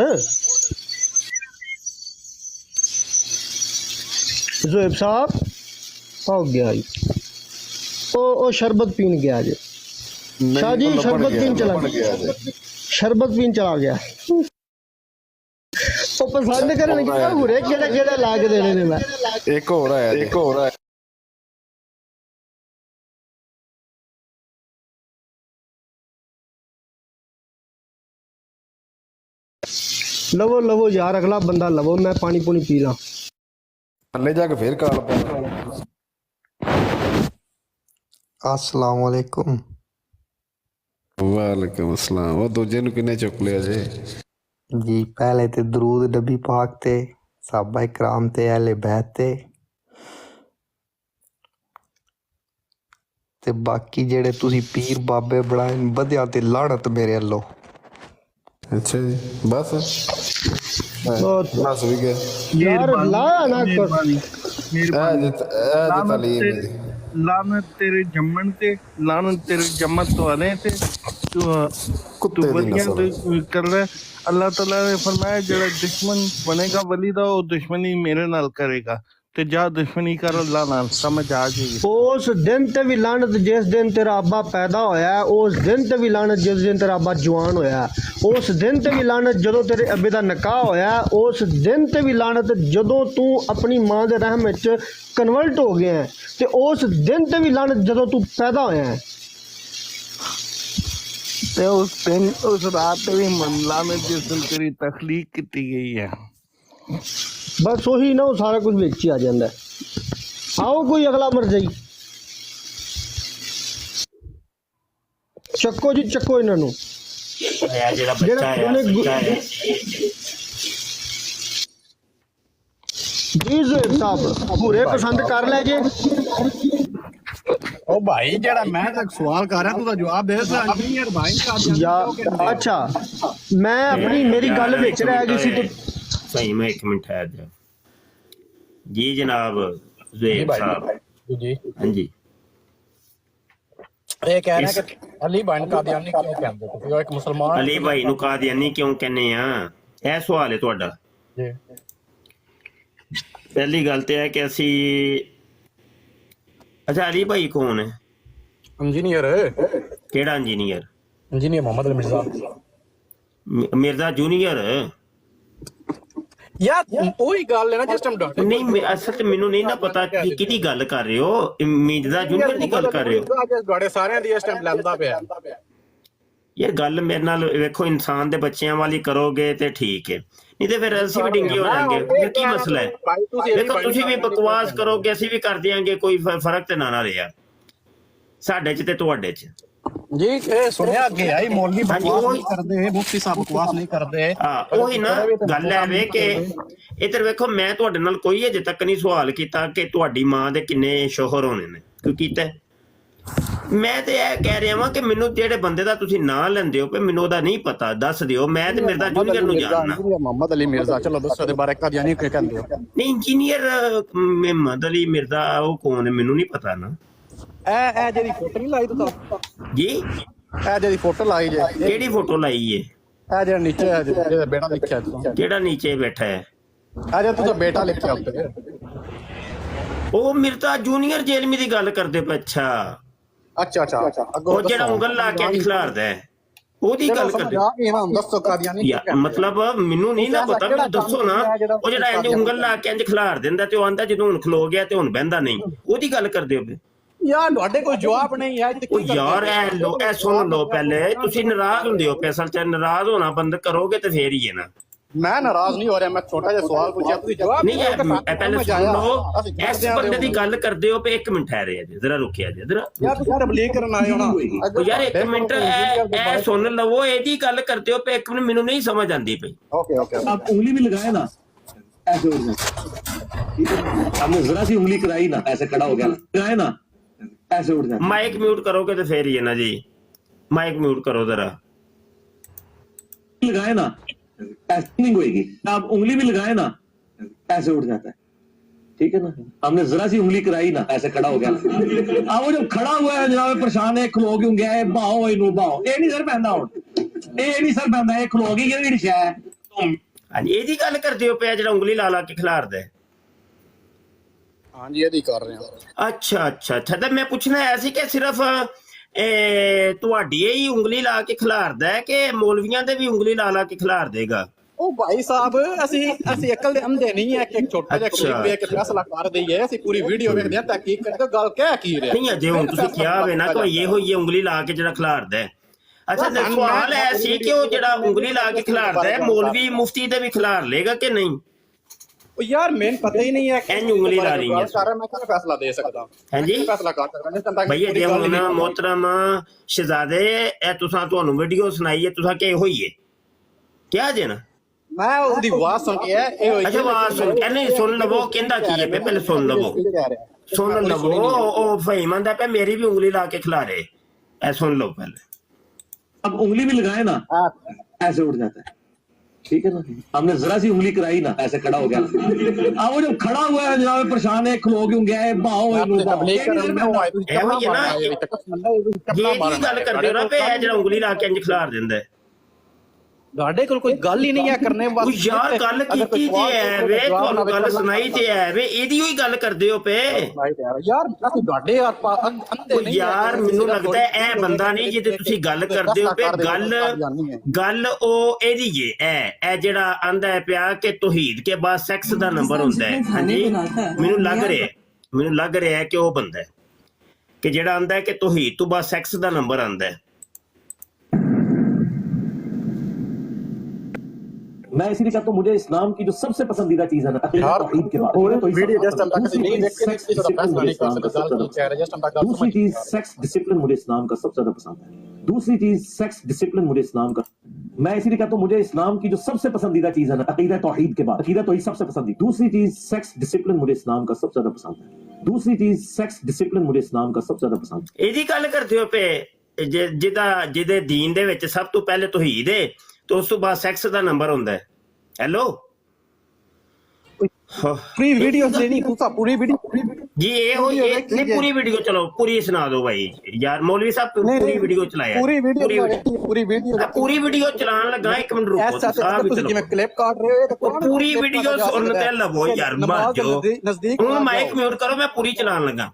ਜ਼ੁਹੇਬ ਸਾਹਿਬ ਹੋ ਗਿਆ ਜੀ, ਉਹ ਸ਼ਰਬਤ ਪੀਣ ਗਿਆ ਜੀ। ਸ਼ਾਹ ਜੀ ਸ਼ਰਬਤ ਪੀਣ ਚਲਾ ਗਿਆ, ਸ਼ਰਬਤ ਪੀਣ ਚਲਾ ਗਿਆ। ਉਹ ਪਸੰਦ ਕਰਨਗੇ ਹੁਰੇ ਕਿਹੜੇ ਲਾ ਕੇ ਦੇਣੇ ਨੇ। ਮੈਂ ਇੱਕ ਹੋਰ ਆਇਆ ਲਵੋ ਯਾਰ, ਅਗਲਾ ਬੰਦਾ ਲਵੋ, ਮੈਂ ਪਾਣੀ ਪੂਣੀ ਪੀ ਲਾਂ। ਥੱਲੇ ਜਾ ਕੇ ਫੇਰ ਕਾਲ ਪੈ। अस्सलाम वालेकुम। ਵਾਲੇਕੁਮ ਅਸਲਾਮ। ਉਹ ਦੂਜੇ ਨੂੰ ਕਿੰਨੇ ਚੁੱਕ ਲਿਆ ਜੇ? जी पहले तो दरूद नबी पाक ते साहबा इकराम ते अहले बैत ते बाकी जेड़े तुसी पीर बाबे बनाए न बधिया ते लानत मेरे अल्लों। अच्छा जी बस बस भी गया यार ला ना कर लानत तेरे जम्मन ते, लानत तेरे जम्मत तो आने ते तू वलियां कर रहा। अल्लाह ताला ने फरमाया जेड़ा दुश्मन बनेगा वली दा वो दुश्मनी मेरे नाल करेगा ते जा दुश्मनी कर अल्लाह नाल, समझ आ जाएगी। उस दिन ते भी लानत जिस दिन तेरा अब्बा पैदा होया है, उस दिन ते भी लानत जिस दिन तेरा अब्बा जवान होया है, उस दिन ते भी लानत जदों तेरे अब्बे दा निकाह होया है, उस दिन ते भी लानत जदों तू अपनी मां दे रहम विच कन्वर्ट हो गया है, ते उस दिन ते भी लानत जदों तू पैदा होया है। ते उस दिन उस रात भी लानत जिस दिन तेरी तखलीक की गई है। बस वही ना, सारा कुछ विच ही आ जाता है। आओ कोई अगला मर जाई, ਚੱਕੋ ਜੀ ਚੱਕੋ ਇਹਨਾਂ ਨੂੰ। ਜਿਹੜਾ ਬੱਚਾ ਹੈ ਜੀ ਜ਼ੁਹੇਬ ਸਾਹਿਬ ਪੂਰੇ ਪਸੰਦ ਕਰ ਲੈ ਜੇ। ਉਹ ਭਾਈ ਜਿਹੜਾ ਮੈਂ ਤੱਕ ਸਵਾਲ ਕਰ ਰਿਹਾ ਤੂੰ ਤਾਂ ਜਵਾਬ ਦੇ ਦਿੱਤਾ। ਇੰਜੀਨੀਅਰ ਭਾਈ ਜਾਂ ਅੱਛਾ ਮੈਂ ਆਪਣੀ ਮੇਰੀ ਗੱਲ ਵਿੱਚ ਰਹਿ ਗਈ ਸੀ। ਸਹੀ ਮੈਂ ਇੱਕ ਮਿੰਟ ਠਹਿਰ ਜਾ ਜੀ ਜਨਾਬ ਜ਼ੁਹੇਬ ਸਾਹਿਬ जी ਹਾਂਜੀ ये कह रहे हैं कि अली भाई कादियानी क्यों कहते हो क्योंकि एक मुसलमान ਅਲੀ ਭਾਈ ਨੂੰ ਕਾਦੀਆਨੀ ਕਿਉਂ ਕਹਿੰਦੇ ਆ? ਇਹ ਸਵਾਲ ਹੈ ਤੁਹਾਡਾ। जी ਪਹਿਲੀ ਗੱਲ ਤੇ ਹੈ ਕਿ ਅਸੀਂ ਅੱਛਾ ਅਲੀ ਭਾਈ ਕੌਣ ਹੈ? इंजीनियर ਕਿਹੜਾ engineer? Engineer Mohammad Ali Mirza Mirza junior? यार वही गल है ना जिस टाइम डॉक्टर ਨਹੀਂ ਅਸਲ ਤੇ ਮੈਨੂੰ ਨਹੀਂ ਨਾ ਪਤਾ ਕਿ ਕਿਹਦੀ ਗੱਲ ਕਰ ਰਹੇ ਹੋ। ਮਿਰਜ਼ਾ ਜੂਨੀਅਰ ਦੀ ਗੱਲ ਕਰ ਰਹੇ ਹੋ? ਤੁਹਾਡੇ ਸਾਰਿਆਂ ਦੀ ਇਸ ਟਾਈਮ ਲੈਂਦਾ ਪਿਆ ਯਾਰ ਗੱਲ ਮੇਰੇ ਨਾਲ ਵੇਖੋ, ਇਨਸਾਨ ਦੇ ਬੱਚਿਆਂ ਵਾਲੀ ਕਰੋਗੇ ਤੇ ਠੀਕ ਹੈ, ਨਹੀਂ ਤੇ ਫਿਰ ਅਸੀਂ ਵੀ ਡਿੰਗੇ ਹੋ ਜਾਾਂਗੇ, ਫਿਰ ਕੀ ਮਸਲਾ ਹੈ? ਵੇਖੋ ਤੁਸੀਂ ਵੀ ਬਕਵਾਸ ਕਰੋਗੇ, ਅਸੀਂ ਵੀ ਕਰ ਦਿਆਂਗੇ, ਕੋਈ ਫਰਕ ਤੇ ਨਾ ਰਿਹਾ ਸਾਡੇ ਚ ਤੇ ਤੁਹਾਡੇ ਚ। ਜੀ ਇਹ ਸੁਣਿਆ ਅੱਗੇ ਆਈ ਮੌਲਵੀ ਬਕਵਾਸ ਨਹੀਂ ਕਰਦੇ, ਮੁਫਤੀ ਸਾਹਿਬ ਬਕਵਾਸ ਨਹੀਂ ਕਰਦੇ। ਹਾਂ ਉਹੀ ਨਾ ਗੱਲ ਹੈ ਵੇ ਕਿ ਇੱਧਰ ਵੇਖੋ, ਮੈਂ ਤੁਹਾਡੇ ਨਾਲ ਕੋਈ ਅਜੇ ਤੱਕ ਨਹੀਂ ਸਵਾਲ ਕੀਤਾ ਕਿ ਤੁਹਾਡੀ ਮਾਂ ਦੇ ਕਿੰਨੇ ਸ਼ੋਹਰ ਹੋਣੇ ਨੇ, ਕਿਉਂ ਕੀਤਾ? ਮੈਂ ਤੇ ਇਹ ਕਹਿ ਰਿਹਾ ਵਾਂ ਕਿ ਮੈਨੂੰ ਜਿਹੜੇ ਬੰਦੇ ਦਾ ਤੁਸੀਂ ਨਾਂ ਲੈਂਦੇ ਹੋ ਪਏ, ਮੈਨੂੰ ਉਹਦਾ ਨਹੀਂ ਪਤਾ, ਦੱਸ ਦਿਓ। ਮੈਂ ਤੇ ਮਿਰਜ਼ਾ ਜੂਨੀਅਰ ਨੂੰ ਜਾਣਦਾ। ਮੁਹੰਮਦ ਅਲੀ ਮਿਰਜ਼ਾ, ਚਲੋ ਦੱਸੋ ਦੇ ਬਾਰੇ ਕਾਦੀਆਨੀ ਕੀ ਕਹਿੰਦੇ ਹੋ? ਨਹੀਂ, ਇੰਜੀਨੀਅਰ ਮੁਹੰਮਦ ਅਲੀ ਮਿਰਜ਼ਾ ਉਹ ਕੌਣ ਹੈ ਮੈਨੂੰ ਨਹੀਂ ਪਤਾ ਨਾ। ਇਹ ਜਿਹੜੀ ਫੋਟੋ ਨਹੀਂ ਲਾਈ ਤੂੰ ਜੀ? ਇਹ ਜਿਹੜੀ ਫੋਟੋ ਲਾਈ ਜੇ, ਕਿਹੜੀ ਫੋਟੋ ਲਾਈ ਏ? ਇਹ ਜਿਹੜਾ ਨੀਚੇ ਹੈ ਜਿਹਦਾ ਬੇਟਾ ਲਿਖਿਆ ਤੂੰ, ਕਿਹੜਾ ਨੀਚੇ ਬੈਠਾ ਹੈ? ਇਹ ਜਿਹੜਾ ਤੂੰ ਬੇਟਾ ਲਿਖਿਆ ਉੱਤੇ, ਉਹ ਮਿਰਜ਼ਾ ਜੂਨੀਅਰ ਜੇਲਮੀ ਦੀ ਗੱਲ ਕਰਦੇ ਪਏ? ਅੱਛਾ ਅੱਛਾ ਉਹ ਜਿਹੜਾ ਉਂਗਲ ਲਾ ਕੇ ਖਿਲਾਰਦਾ ਹੈ ਉਹਦੀ ਗੱਲ ਕਰਦੇ? ਦੱਸੋ ਕਾਦੀਆਨੀ ਮਤਲਬ ਮੈਨੂੰ ਨਹੀਂ ਨਾ ਪਤਾ, ਮੈਨੂੰ ਦੱਸੋ ਨਾ। ਉਹ ਜਿਹੜਾ ਇੰਜ ਉਂਗਲ ਲਾ ਕੇ ਇੰਜ ਖਿਲਾਰ ਦਿੰਦਾ ਤੇ ਉਹ ਆਂਦਾ ਜਦੋਂ ਹੁਣ ਖਲੋ ਗਿਆ ਤੇ ਹੁਣ ਬਹਿੰਦਾ ਨਹੀਂ, ਉਹਦੀ ਗੱਲ ਕਰਦੇ ਹੋ? ਯਾਰ ਤੁਹਾਡੇ ਕੋਈ ਜਵਾਬ ਨਹੀਂ ਹੈ। ਉਹ ਯਾਰ ਇਹ ਸੁਣ ਲਓ, ਪਹਿਲੇ ਤੁਸੀਂ ਨਾਰਾਜ਼ ਹੁੰਦੇ ਹੋ ਪਏ, ਅਸਲ ਚ ਨਾਰਾਜ਼ ਹੋਣਾ ਬੰਦ ਕਰੋਗੇ ਤੇ ਫੇਰ ਹੀ ਹੈ ਨਾ। ਮੈਂ ਨਾਰਾਜ਼ ਨਹੀਂ ਹੋ ਰਿਹਾ, ਮੈਂ ਛੋਟਾ ਜਿਹਾ ਸਵਾਲ ਪੁੱਛਿਆ, ਤੁਸੀਂ ਜਵਾਬ ਨਹੀਂ। ਪਹਿਲੇ ਸੁਣ ਲਓ, ਇਸ ਬੰਦੇ ਦੀ ਗੱਲ ਕਰਦੇ ਹੋ ਪਏ, ਇੱਕ ਮਿੰਟ ਠਹਿਰੇ ਜੀ ਜ਼ਰਾ, ਰੁਕਿਆ ਜੀ ਜ਼ਰਾ ਯਾਰ, ਤੁਸੀਂ ਤਬਲੀਗ ਕਰਨ ਆਏ ਹੋ ਨਾ ਯਾਰ, ਇੱਕ ਮਿੰਟ ਇਹ ਸੁਣ ਲਵੋ, ਇਹਦੀ ਗੱਲ ਕਰਦੇ ਹੋ ਪਏ, ਇੱਕ ਮਿੰਟ, ਮੈਨੂੰ ਨਹੀਂ ਸਮਝ ਆਂਦੀ ਪਈ। ओके आप उंगली भी लगाए ना ऐसे उठ जाए, हमने जरा सी उंगली कराई ना ऐसे खड़ा हो गया, लगाए ना ऐसे उठ जाए। माइक म्यूट करोगे तो फिर ही है ना जी, माइक म्यूट करो जरा। लगाए ना ऐसे नहीं होएगी, आप उंगली भी लगाए ना ऐसे उठ जाता है, ठीक है ना। हमने जरा सी उंगली कराई ना ऐसे खड़ा हो गया, अब वो जब खड़ा हुआ है जनाब परेशान है, खलो क्यों गया है, बाहो इनू बाहो, ये नहीं सर पैंदा हुन, ये नहीं सर पैंदा, ये खलो गई केड़ी शै है। हाँ जी, ਇਹਦੀ ਗੱਲ ਕਰਦੇ ਹੋ ਪਿਆ ਜਿਹੜਾ ਉਂਗਲੀ ਲਾ ਲਾ ਕੇ ਖਿਲਾਰਦਾ? हाँ जी, ਇਹਦੀ ਕਰ ਰਹੇ ਹਾਂ। ਅੱਛਾ ਤਾਂ ਮੈਂ ਪੁੱਛਣਾ ਆਇਆ ਸੀ ਕਿ ਸਿਰਫ ਤੁਹਾਡੀ ਹੀ ਉਂਗਲੀ ਲਾ ਕੇ ਖਿਲਾਰਦਾ ਹੈ ਕਿ ਮੌਲਵੀਆਂ ਦੇ ਵੀ ਉਂਗਲੀ ਲਾ ਲਾ ਕੇ ਖਿਲਾਰ ਦੇਗਾ? ਉਹ ਭਾਈ ਸਾਹਿਬ, ਅਸੀਂ ਅਕਲ ਦੇ ਅੰਧੇ ਨਹੀਂ ਹੈ ਕਿ ਛੋਟਾ ਜਿਹਾ ਕਲਿੱਪ ਵੇਖ ਕੇ ਫੈਸਲਾ ਕਰ ਦਈਏ। ਅਸੀਂ ਪੂਰੀ ਵੀਡੀਓ ਵੇਖਦੇ ਹਾਂ, ਤਹਿਕੀਕ ਕਰਦੇ, ਗੱਲ ਕਹਿ ਕੀ ਰਿਹਾ। ਨਹੀਂ, ਅਜੇ ਹੁਣ ਤੁਸੀਂ ਕਿਹਾ ਹੋਵੇ ਨਾ ਕਿ ਇਹੋ ਹੀ ਉਂਗਲੀ ਲਾ ਕੇ ਜਿਹੜਾ ਖਿਲਾਰਦਾ ਹੈ। ਅੱਛਾ, ਤੇ ਸਵਾਲ ਹੈ ਸੀ ਕਿ ਉਹ ਜਿਹੜਾ ਉਂਗਲੀ ਲਾ ਕੇ ਖਿਲਾਰਦਾ ਹੈ, ਮੌਲਵੀ ਮੁਫਤੀ ਦੇ ਵੀ ਖਿਲਾਰ ਲੇਗਾ ਕਿ ਨਹੀਂ? ਯਾਰ ਮੈਨੂੰ ਪਤਾ ਹੀ ਨਹੀਂ ਹੈ ਕਿ ਉਂਗਲੀ ਲਾ ਰਹੀ ਹੈ, ਮੈਂ ਕਿਹੜਾ ਫੈਸਲਾ ਦੇ ਸਕਦਾ? ਹਾਂਜੀ, ਫੈਸਲਾ ਕਰ ਸਕਦਾ ਭਈਆ ਜੇ ਹੁਣ ਮੋਹਤਰਮ ਸ਼ਹਜ਼ਾਦੇ, ਇਹ ਤੁਹਾਨੂੰ ਵੀਡੀਓ ਸੁਣਾਈ ਹੈ, ਤੁਸੀਂ ਕਿ ਇਹੋ ਹੀ ਹੈ ਕਿਹਾ ਜੇ ਨਾ? ਮੈਂ ਉਹਦੀ ਆਵਾਜ਼ ਸੁਣ ਕੇ ਅੱਛਾ, ਆਵਾਜ਼ ਸੁਣ ਕੇ ਨਹੀਂ, ਸੁਣ ਲਵੋ ਕਹਿੰਦਾ ਕੀ ਹੈ, ਪਹਿਲੇ ਸੁਣ ਲਵੋ। ਉਹ ਫਹੀਮਾਂ ਦਾ ਪਿਆ ਮੇਰੀ ਵੀ ਉਂਗਲੀ ਲਾ ਕੇ ਖਿਲਾਰੇ, ਇਹ ਸੁਣ ਲਓ ਪਹਿਲੇ। अब उंगली भी लगाए ना ऐसे उठ जाता है, ठीक है ना। हमने जरा सी उंगली कराई ना ऐसे खड़ा हो गया, अब वो जब खड़ा हुआ है जनाब परेशान है, खलो क्यों गया है, बाहो इनू बाहो, ये गल करदे हो ना पे ਜਿਹੜਾ ਉਂਗਲੀ ਲਾ ਕੇ ਇੰਜ ਖਿਲਾਰ ਦਿੰਦਾ ਹੈ। ਤੁਹਾਡੇ ਕੋਲ ਕੋਈ ਗੱਲ ਹੀ ਨਹੀਂ ਹੈ ਕਰਨੇ ਵਾਸਤੇ। ਉਹ ਯਾਰ ਗੱਲ ਕੀਤੀ ਤੇ ਹੈ ਵੇ, ਤੁਹਾਨੂੰ ਗੱਲ ਸੁਣਾਈ ਤੇ ਹੈ ਵੇ, ਇਹਦੀ ਹੀ ਗੱਲ ਕਰਦੇ ਹੋ ਪਏ। ਯਾਰ ਅਸੀਂ ਤੁਹਾਡੇ ਅੰਧੇ ਨਹੀਂ ਯਾਰ, ਮੈਨੂੰ ਲੱਗਦਾ ਇਹ ਬੰਦਾ ਨਹੀਂ ਜਿਹਦੇ ਤੁਸੀਂ ਗੱਲ ਕਰਦੇ ਹੋ ਪਏ, ਗੱਲ ਉਹ ਇਹਦੀ ਏ। ਇਹ ਜਿਹੜਾ ਆਂਦਾ ਹੈ ਪਿਆ ਕਿ ਤੌਹੀਦ ਕੇ ਬਾਅਦ ਸੈਕਸ ਦਾ ਨੰਬਰ ਹੁੰਦਾ ਹੈ। ਹਾਂਜੀ, ਮੈਨੂੰ ਲੱਗ ਰਿਹਾ ਕਿ ਉਹ ਬੰਦਾ ਹੈ ਕਿ ਜਿਹੜਾ ਆਂਦਾ ਹੈ ਕਿ ਤੌਹੀਦ ਤੋਂ ਬਾਅਦ ਸੈਕਸ ਦਾ ਨੰਬਰ ਆਂਦਾ ਹੈ। मैं इसीलिए कहता हूँ, मुझे इस्लाम की जो सबसे पसंदीदा चीज है ना तौहीद के बाद, दूसरी चीज सेक्स डिसिप्लिन मुझे इस्लाम का सबसे ज्यादा पसंद है। दूसरी चीज सेक्स डिसिप्लिन मुझे इस्लाम का, मैं इसीलिए कहता हूँ, मुझे इस्लाम की जो सबसे पसंदीदा चीज है ना अकीदा तौहीद के बाद, अकीदा तौहीद सबसे पसंदीदा। दूसरी चीज सेक्स डिसिप्लिन मुझे इस्लाम का सबसे ज्यादा पसंद है। दूसरी चीज सेक्स डिसिप्लिन मुझे इस्लाम का सबसे ज्यादा पसंद है। ਇਹਦੀ ਗੱਲ ਕਰਦੇ ਹੋ ਪਏ ਜਿਹਦੇ ਦੀਨ ਦੇ ਵਿੱਚ ਸਭ ਤੋਂ ਪਹਿਲੇ ਤੌਹੀਦ ਹੈ ਤੇ ਉਸ ਤੋਂ ਬਾਅਦ ਸੈਕਸ ਦਾ ਨੰਬਰ ਹੁੰਦਾ ਹੈ। ਹੈਲੋ, पूरी वीडियो नहीं, पूरी वीडियो जी ये हो ये नहीं, पूरी वीडियो चलो, पूरी सुना दो भाई यार। मौलवी साहब पूरी वीडियो चलाया, पूरी वीडियो चलान लगा, एक मिनट रुको, क्लिप काट रहे हो, पूरी वीडियो सुनते लवो यार, हूं माइक म्यूट करो, मैं पूरी चलान लगा।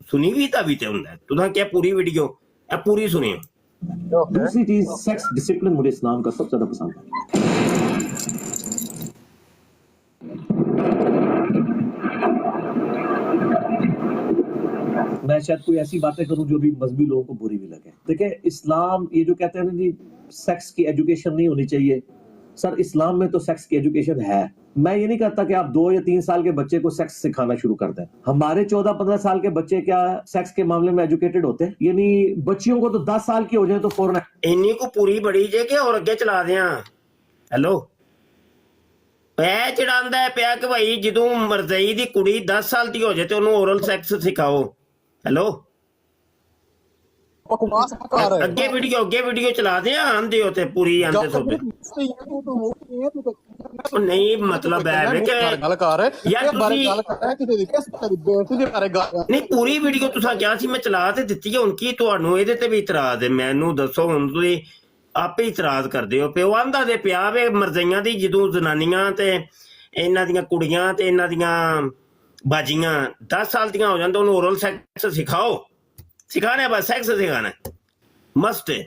सुनी भी तभी ते हुंदा है, तुहां क्या पूरी वीडियो पूरी सुनियो। दूसरी चीज सेक्स डिसिप्लिन मुझे इस्लाम का सबसे ज्यादा पसंद है। मैं शायद कोई ऐसी बातें करूं जो भी मजहबी लोगों को बुरी भी लगे। देखिए इस्लाम ये जो कहते हैं ना जी सेक्स की एजुकेशन नहीं होनी चाहिए, सर इस्लाम में तो सेक्स की एजुकेशन है। मैं ये नहीं कहता कि आप 2 या 3 साल के बच्चे को सेक्स सिखाना शुरू कर दें। हमारे 14-15 साल के बच्चे क्या सेक्स के मामले में एजुकेटेड होते हैं? यानी बच्चियों को तो 10 साल की हो जाए तो फौरन ਇੰਨੀ ਕੋ ਪੂਰੀ ਬੜੀ ਜੇ ਕਿ ਹੋਰ ਅੱਗੇ ਚਲਾ ਦਿਆਂ। ਹੈਲੋ ਪੈ ਚੜਾਂਦਾ ਹੈ ਪਿਆ ਕਿ ਭਾਈ ਜਦੋਂ ਮਰਜ਼ਈ ਦੀ ਕੁੜੀ 10 ਸਾਲ ਦੀ ਹੋ ਜਾਏ ਤੇ ਉਹਨੂੰ ਓਰਲ ਸੈਕਸ ਸਿਖਾਓ। ਹੈਲੋ ਬਕਵਾਸ ਕਰ ਅੱਗੇ ਵੀਡੀਓ ਚਲਾ ਦਿਆਂ ਆਂਦੇ ਹੋ ਤੇ ਪੂਰੀ ਆਂਦੇ ਸੋਦੇ ਨਹੀਂ ਮਤਲਬ ਹੈ ਵੇ ਕਿ ਗੱਲ ਕਰ ਯਾਰ ਬਾਰੇ ਤੁਸੀਂ ਗੱਲ ਕਰ ਕਿਸੇ ਦੀ ਕਿਸ ਤੇਰੀ ਬੇਟੀ ਦੇ ਬਾਰੇ ਗੱਲ ਨਹੀਂ ਪੂਰੀ ਵੀਡੀਓ ਤੁਸੀਂ ਕਿਹਾ ਸੀ ਮੈਂ ਚਲਾ ਤੇ ਦਿੱਤੀ ਹੈ। ਹੁਣ ਕੀ ਤੁਹਾਨੂੰ ਇਹਦੇ ਤੇ ਵੀ ਇਤਰਾਜ਼ ਹੈ? ਮੈਨੂੰ ਦੱਸੋ ਹੁਣ ਤੁਸੀਂ ਆਪੇ ਇਤਰਾਜ਼ ਕਰਦੇ ਹੋ। ਪਿਓ ਆਂਦਾ ਦੇ ਪਿਆ ਵੇ ਮਰਜ਼ਈਆਂ ਦੀ ਜਦੋਂ ਜ਼ਨਾਨੀਆਂ ਤੇ ਇਹਨਾਂ ਦੀਆਂ ਕੁੜੀਆਂ ਤੇ ਇਹਨਾਂ ਦੀਆਂ ਬਾਜੀਆਂ 10 ਸਾਲ ਦੀਆਂ ਹੋ ਜਾਣ ਤਾਂ ਉਹਨੂੰ ਓਰਲ ਸੈਕਸ ਸਿਖਾਓ। ਸਿਖਾਣਾ ਬਸ ਸੈਕਸ ਸਿਖਾਣਾ ਮਸਟ ਹੈ।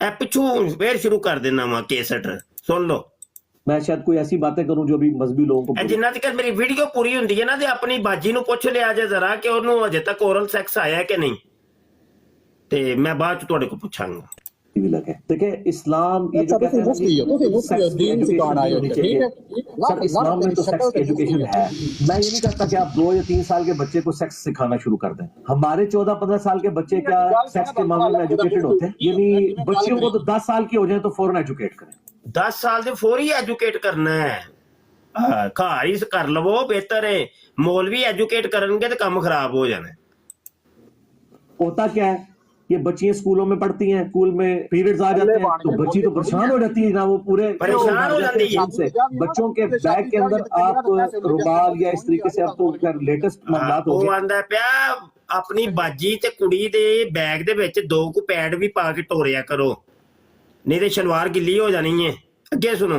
ਇਹ ਪਿੱਛੋਂ ਫੇਰ ਸ਼ੁਰੂ ਕਰ ਦੇਣਾ ਵਾ ਕੇਸਟ ਸੁਣ ਲਓ। मैं शायद कोई ऐसी बातें करूं जो भी मजहबी लोगों को बुरी ਜਿੰਨਾ ਤੱਕ ਮੇਰੀ ਵੀਡੀਓ ਪੂਰੀ ਹੁੰਦੀ ਹੈ ਨਾ ਤੇ ਆਪਣੀ ਬਾਜੀ ਨੂੰ ਪੁੱਛ ਲਿਆ ਜੇ ਜ਼ਰਾ ਕਿ ਉਹਨੂੰ ਅਜੇ ਤੱਕ ਓਰਲ ਸੈਕਸ ਆਇਆ ਕਿ ਨਹੀਂ, ਤੇ ਮੈਂ ਬਾਅਦ ਚ ਤੁਹਾਡੇ ਕੋਲ ਪੁੱਛਾਂਗਾ। भी लगे। देखिए इस्लाम ये जो कहते हैं सर इस्लाम में तो सेक्स की एजुकेशन है। मैं ये नहीं कहता कि आप 2 या 3 साल के बच्चे को सेक्स सिखाना शुरू कर दें। हमारे 14-15 साल के बच्चे क्या सेक्स के मामले में एजुकेटेड होते हैं? यानी बच्चियों को तो 10 साल की हो जाए तो फौरन एजुकेट करें। 10 ਸਾਲ ਦੇ ਫੌਰੀ ਐਜੂਕੇਟ ਕਰਨਾ ਹੈ। ਘਰ ਹੀ ਕਰ ਲਵੋ ਬਿਹਤਰ ਹੈ। ਮੌਲਵੀ ਐਜੂਕੇਟ ਕਰਨਗੇ ਤੇ ਕੰਮ ਖਰਾਬ ਹੋ ਜਾਣਾ। होता क्या है ये बच्चियां स्कूलों में पढ़ती हैं, स्कूल में पीरियड्स आ जाते हैं तो बच्ची तो परेशान हो जाती है ना, वो पूरे परेशान हो जाती है से। बच्चों के बैग के अंदर आप रुमाल या इस तरीके से अब तो लेटेस्ट मामला हो ਉਹ गए। ਆਂਦਾ ਪਿਆ ਆਪਣੀ ਬਾਜੀ ਤੇ ਕੁੜੀ ਦੇ ਬੈਗ ਦੇ ਵਿੱਚ 2 ਕੁ ਪੈਡ ਵੀ ਪਾ ਕੇ ਟੋਰਿਆ ਕਰੋ, नहीं तो शलवार गिल्ली हो जानी है। अगे सुनो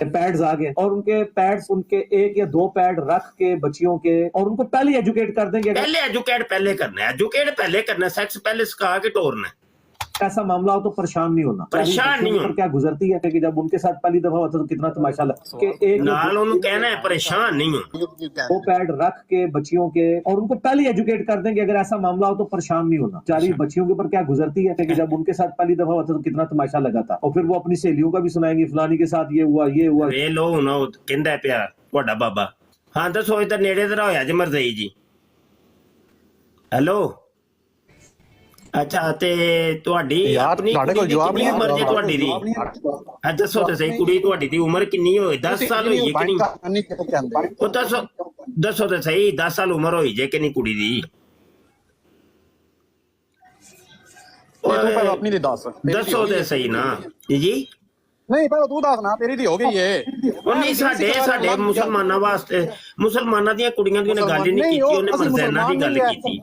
पैड्स आ गए और उनके पैड्स उनके 1 या 2 पैड रख के बच्चियों के और उनको पहले एजुकेट कर देंगे। पहले एजुकेट पहले करना है, सेक्स पहले सिखा के टोरना है। ऐसा मामला हो तो परेशान नहीं होना। परेशान नहीं होना। क्या गुजरती है कि जब उनके साथ पहली दफा होता तो कितना तमाशा लगता कि एक नाल उन्हें कहना है परेशान नहीं हो। वो पैड रख के बच्चियों के और उनको पहले एजुकेट कर देंगे। अगर ऐसा मामला हो तो परेशान नहीं होना। चारी बच्चियों के ऊपर क्या गुजरती है कि जब उनके साथ पहली दफा होता तो कितना तमाशा लगा था, और फिर वो अपनी सहेलियों का भी सुनाएंगी फलानी के साथ ये हुआ ये हुआ। वे लो ना कहंदा पिया ਤੁਹਾਡਾ ਬਾਬਾ। हाँ दसो इधर नेड़े जरा होया जे मरज़ई जी। हेलो अच्छा ते ਤੁਹਾਡੀ ਆਪਣੀ ਤੁਹਾਡੇ ਕੋਲ ਜਵਾਬ ਨਹੀਂ ਉਮਰ ਜੀ ਤੁਹਾਡੀ ਦੀ ਆ ਦੱਸੋ ਤੇ ਸਹੀ ਕੁੜੀ ਤੁਹਾਡੀ ਦੀ ਉਮਰ ਕਿੰਨੀ ਹੋਈ? 10 ਸਾਲ ਹੋਈ ਕਿ ਨਹੀਂ? ਉਹ ਦੱਸੋ ਤੇ ਸਹੀ 10 ਸਾਲ ਉਮਰ ਹੋਈ ਜੇ ਕਿ ਨਹੀਂ ਕੁੜੀ ਦੀ? ਆਪਣੀ ਦੇ ਦੱਸੋ ਤੇ ਸਹੀ ਨਾ ਜੀ। ਨਹੀਂ ਪਹਿਲਾਂ ਤੂੰ ਦੱਸ ਨਾ ਤੇਰੀ ਦੀ ਹੋ ਗਈ ਏ। ਉਹ ਨਹੀਂ ਸਾਡੇ ਮੁਸਲਮਾਨਾਂ ਵਾਸਤੇ ਮੁਸਲਮਾਨਾਂ ਦੀਆਂ ਕੁੜੀਆਂ ਦੀ ਉਹਨੇ ਗੱਲ ਹੀ ਨਹੀਂ ਕੀਤੀ। ਉਹਨੇ ਮਰਜ਼ੈਨਾ ਦੀ ਗੱਲ ਕੀਤੀ,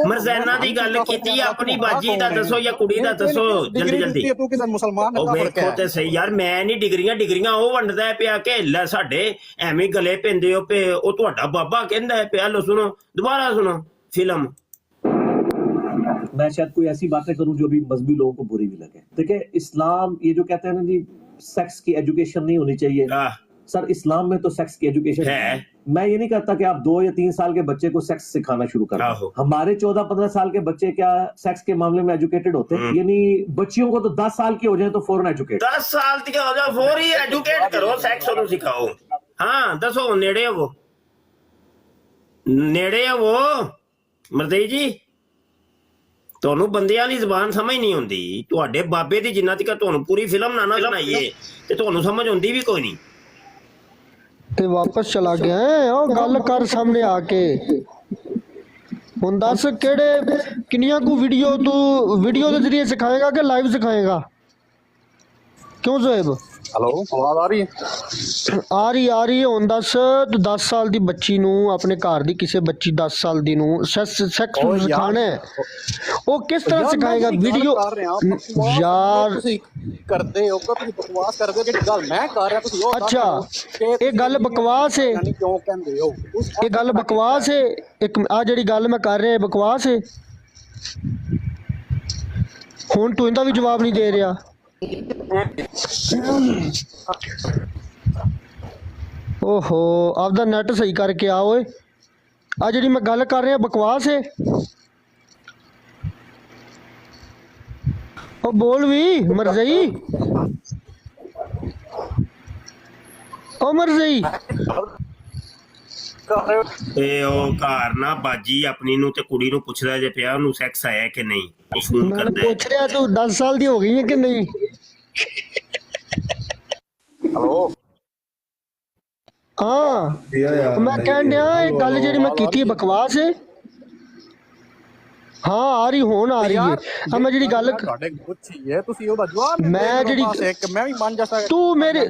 ਮਰਜ਼ੈਨਾ ਦੀ ਗੱਲ ਕੀਤੀ। ਆਪਣੀ ਬਾਜੀ ਦਾ ਦੱਸੋ ਜਾਂ ਕੁੜੀ ਦਾ ਦੱਸੋ ਜਲਦੀ। ਤੂੰ ਕਿਸੇ ਮੁਸਲਮਾਨ ਉਹ ਵੇਖੋ ਤੇ ਸਹੀ ਯਾਰ, ਮੈਂ ਨਹੀਂ ਡਿਗਰੀਆਂ ਉਹ ਵੰਡਦਾ ਪਿਆ ਕਿ ਲੈ ਸਾਡੇ ਐਵੇਂ ਗਲੇ ਪੈਂਦੇ ਹੋ ਪਏ। ਉਹ ਤੁਹਾਡਾ ਬਾਬਾ ਕਹਿੰਦਾ ਪਿਆ। ਲੋ ਸੁਣੋ ਦੁਬਾਰਾ ਸੁਣੋ ਫਿਲਮ। मैं शायद कोई ऐसी बातें करूं जो भी मजहबी लोगों को बुरी भी लगे। देखिए इस्लाम ये जो कहते हैं ना जी सेक्स की एजुकेशन नहीं होनी चाहिए, सर इस्लाम में तो सेक्स की एजुकेशन है। मैं ये नहीं कहता कि आप 2 या 3 साल के बच्चे को सेक्स सिखाना शुरू कर दें। हमारे 14-15 साल के बच्चे क्या सेक्स के मामले में एजुकेटेड होते हैं? यानी बच्चियों को तो 10 साल की हो जाए तो फौरन एजुकेट। 10 साल की हो जाए फौरी एजुकेट करो, सेक्स को सिखाओ। हाँ दसो नेड़े वो मरदई जी ਤੁਹਾਨੂੰ ਬੰਦਿਆਂ ਦੀ ਜ਼ਬਾਨ ਸਮਝ ਨਹੀਂ ਆਉਂਦੀ। ਤੁਹਾਡੇ ਬਾਬੇ ਦੀ ਜਿੰਨਾ ਤੱਕ ਤੁਹਾਨੂੰ ਪੂਰੀ ਫਿਲਮ ਨਾ ਸੁਣਾਈਏ ਤੇ ਤੁਹਾਨੂੰ ਸਮਝ ਆਉਂਦੀ ਵੀ ਕੋਈ ਨਹੀਂ। ਤੇ ਵਾਪਸ ਚਲਾ ਗਿਆ ਉਹ ਗੱਲ ਕਰ ਸਾਹਮਣੇ ਆ ਕੇ। ਹੁਣ ਦੱਸ ਕਿਹੜੇ ਕਿੰਨੀਆਂ ਕੁ ਵੀਡੀਓ ਤੂੰ ਵੀਡੀਓ ਦੇ ਜ਼ਰੀਏ ਸਿਖਾਏਗਾ ਕਿ ਲਾਈਵ ਸਿਖਾਏਗਾ? ਕਿਉਂ ਜ਼ੋਇਬ? ਹੈਲੋ ਆਵਾਜ਼ ਆ ਰਹੀ ਹੈ? ਆ ਰਹੀ ਹੈ। ਹੁਣ ਦੱਸ ਤੂੰ 10 ਸਾਲ ਦੀ ਬੱਚੀ ਨੂੰ ਆਪਣੇ ਘਰ ਦੀ ਕਿਸੇ ਬੱਚੀ 10 ਸਾਲ ਦੀ ਨੂੰ ਸੈਕਸ ਸਿਖਾਣਾ ਹੈ, ਉਹ ਕਿਸ ਤਰ੍ਹਾਂ ਸਿਖਾਏਗਾ? ਵੀਡੀਓ ਯਾਰ ਤੁਸੀਂ ਕਰਦੇ ਹੋ ਤੁਸੀਂ ਬਕਵਾਸ ਕਰਦੇ ਹੋ ਕਿ ਗੱਲ ਮੈਂ ਕਰ ਰਿਹਾ ਤੁਸੀਂ ਉਹ ਅੱਛਾ ਇਹ ਗੱਲ ਬਕਵਾਸ ਹੈ? ਕਿਉਂ ਕਹਿੰਦੇ ਹੋ ਇਹ ਗੱਲ ਬਕਵਾਸ ਹੈ? ਇੱਕ ਆ ਜਿਹੜੀ ਗੱਲ ਮੈਂ ਕਰ ਰਿਹਾ ਬਕਵਾਸ ਹੈ? ਹੁਣ ਤੂੰ ਇਹਦਾ ਵੀ ਜਵਾਬ ਨਹੀਂ ਦੇ ਰਿਹਾ। ਓਹੋ ਆਪਦਾ ਨੈਟ ਸਹੀ ਕਰਕੇ ਆ ਓਏ। ਆ ਜਿਹੜੀ ਮੈਂ ਗੱਲ ਕਰ ਰਿਹਾ ਬਕਵਾਸ ਹੈ? ਉਹ ਬੋਲ ਵੀ ਮਰਜ਼ਈ, ਉਹ ਮਰਜ਼ਈ। ਤੇ ਉਹ ਘਰ ਨਾ ਬਾਜੀ ਆਪਣੀ ਨੂੰ ਤੇ ਕੁੜੀ ਨੂੰ ਪੁੱਛਦਾ ਜੇ ਪਿਆ ਉਹਨੂੰ ਸੈਕਸ ਆਇਆ ਕਿ ਨਹੀਂ, ਉਹ ਫੋਨ ਮੈਂ ਕਰਦਾ ਹੈ। ਪੁੱਛ ਰਿਹਾ ਤੂੰ 10 ਸਾਲ ਦੀ ਹੋ ਗਈ ਹੈ ਕਿ ਨਹੀਂ? ਹਲੋ ਹਾਂ ਮੈਂ ਕਹਿਣ ਡਿਆ ਇਹ ਗੱਲ ਜਿਹੜੀ ਮੈਂ ਕੀਤੀ ਹੈ ਬਕਵਾਸ ਹੈ। ਹਾਂ ਆ ਰਹੀ ਹੁਣ ਆ ਰਹੀ ਹੈ। ਆ ਮੈਂ ਜਿਹੜੀ ਗੱਲ ਤੁਹਾਡੇ ਪੁੱਛੀ ਹੈ ਤੁਸੀਂ ਉਹਦਾ ਜਵਾਬ ਮੈਂ ਜਿਹੜੀ ਇੱਕ ਮੈਂ ਵੀ ਮੰਨ ਜਾ ਸਕਦਾ ਤੂੰ ਮੇਰੇ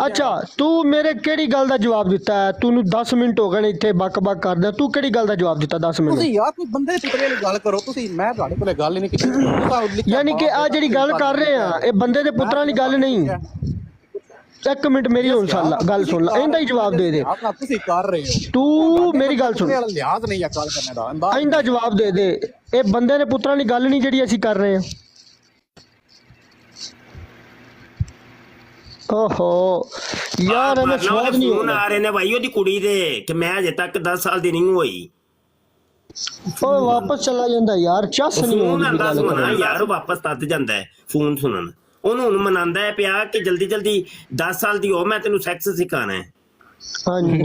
ਅੱਛਾ ਤੂੰ ਮੇਰੇ ਕਿਹੜੀ ਗੱਲ ਦਾ ਜਵਾਬ ਦਿੱਤਾ ਹੈ? ਤੈਨੂੰ 10 ਮਿੰਟ ਹੋ ਗਏ ਨੇ ਇੱਥੇ ਬੱਕ ਕਰਦਾ, ਤੂੰ ਕਿਹੜੀ ਗੱਲ ਦਾ ਜਵਾਬ ਦਿੱਤਾ 10 ਮਿੰਟ? ਤੁਸੀਂ ਯਾਰ ਕੋਈ ਬੰਦੇ ਪੁੱਤਰੇ ਵਾਲੀ ਗੱਲ ਕਰੋ ਤੁਸੀਂ, ਮੈਂ ਤੁਹਾਡੇ ਕੋਲੇ ਗੱਲ ਹੀ ਨਹੀਂ ਕੀਤੀ। ਯਾਨੀ ਕਿ ਆ ਜਿਹੜੀ ਗੱਲ ਕਰ ਰਹੇ ਆ ਇਹ ਬੰਦੇ ਦੇ ਪੁੱਤਰਾਂ ਦੀ ਗੱਲ ਨਹੀਂ। ਇੱਕ ਮਿੰਟ ਮੇਰੀ ਹੁਣ ਗੱਲ ਸੁਣ ਲੈ, ਇਹਦਾ ਹੀ ਜਵਾਬ ਦੇ ਦੇ। ਤੁਸੀਂ ਕਰ ਰਹੇ ਹੋ, ਤੂੰ ਮੇਰੀ ਗੱਲ ਸੁਣ, ਲਿਹਾਜ਼ ਨਹੀਂ ਆ ਗੱਲ ਕਰਨੇ ਦਾ, ਇਹਦਾ ਜਵਾਬ ਦੇ ਦੇ। ਇਹ ਬੰਦੇ ਦੇ ਪੁੱਤਰਾਂ ਦੀ ਗੱਲ ਨਹੀਂ ਜਿਹੜੀ ਅਸੀਂ ਕਰ ਰਹੇ ਹਾਂ। ਓਹੋ ਯਾਰ ਮੈਂ ਸਵਾਦ ਨਹੀਂ ਫੋਨ ਆ ਰਹੇ ਨੇ ਭਾਈ ਉਹਦੀ ਕੁੜੀ ਦੇ ਕਿ ਮੈਂ ਅਜੇ ਤੱਕ 10 ਸਾਲ ਦੀ ਨਹੀਂ ਹੋਈ। ਉਹ ਵਾਪਸ ਚਲਾ ਜਾਂਦਾ ਯਾਰ, ਚੱਸ ਨਹੀਂ ਹੁੰਦੀ ਯਾਰ, ਵਾਪਸ ਤੱਦ ਜਾਂਦਾ ਹੈ ਫੋਨ ਸੁਣਨ। ਉਹਨੂੰ ਹੁਣ ਮਨਾਉਂਦਾ ਹੈ ਪਿਆ ਕਿ ਜਲਦੀ ਜਲਦੀ 10 ਸਾਲ ਦੀ ਹੋ, ਮੈਂ ਤੈਨੂੰ ਸੈਕਸ ਸਿਖਾਣਾ ਹੈ। ਹਾਂਜੀ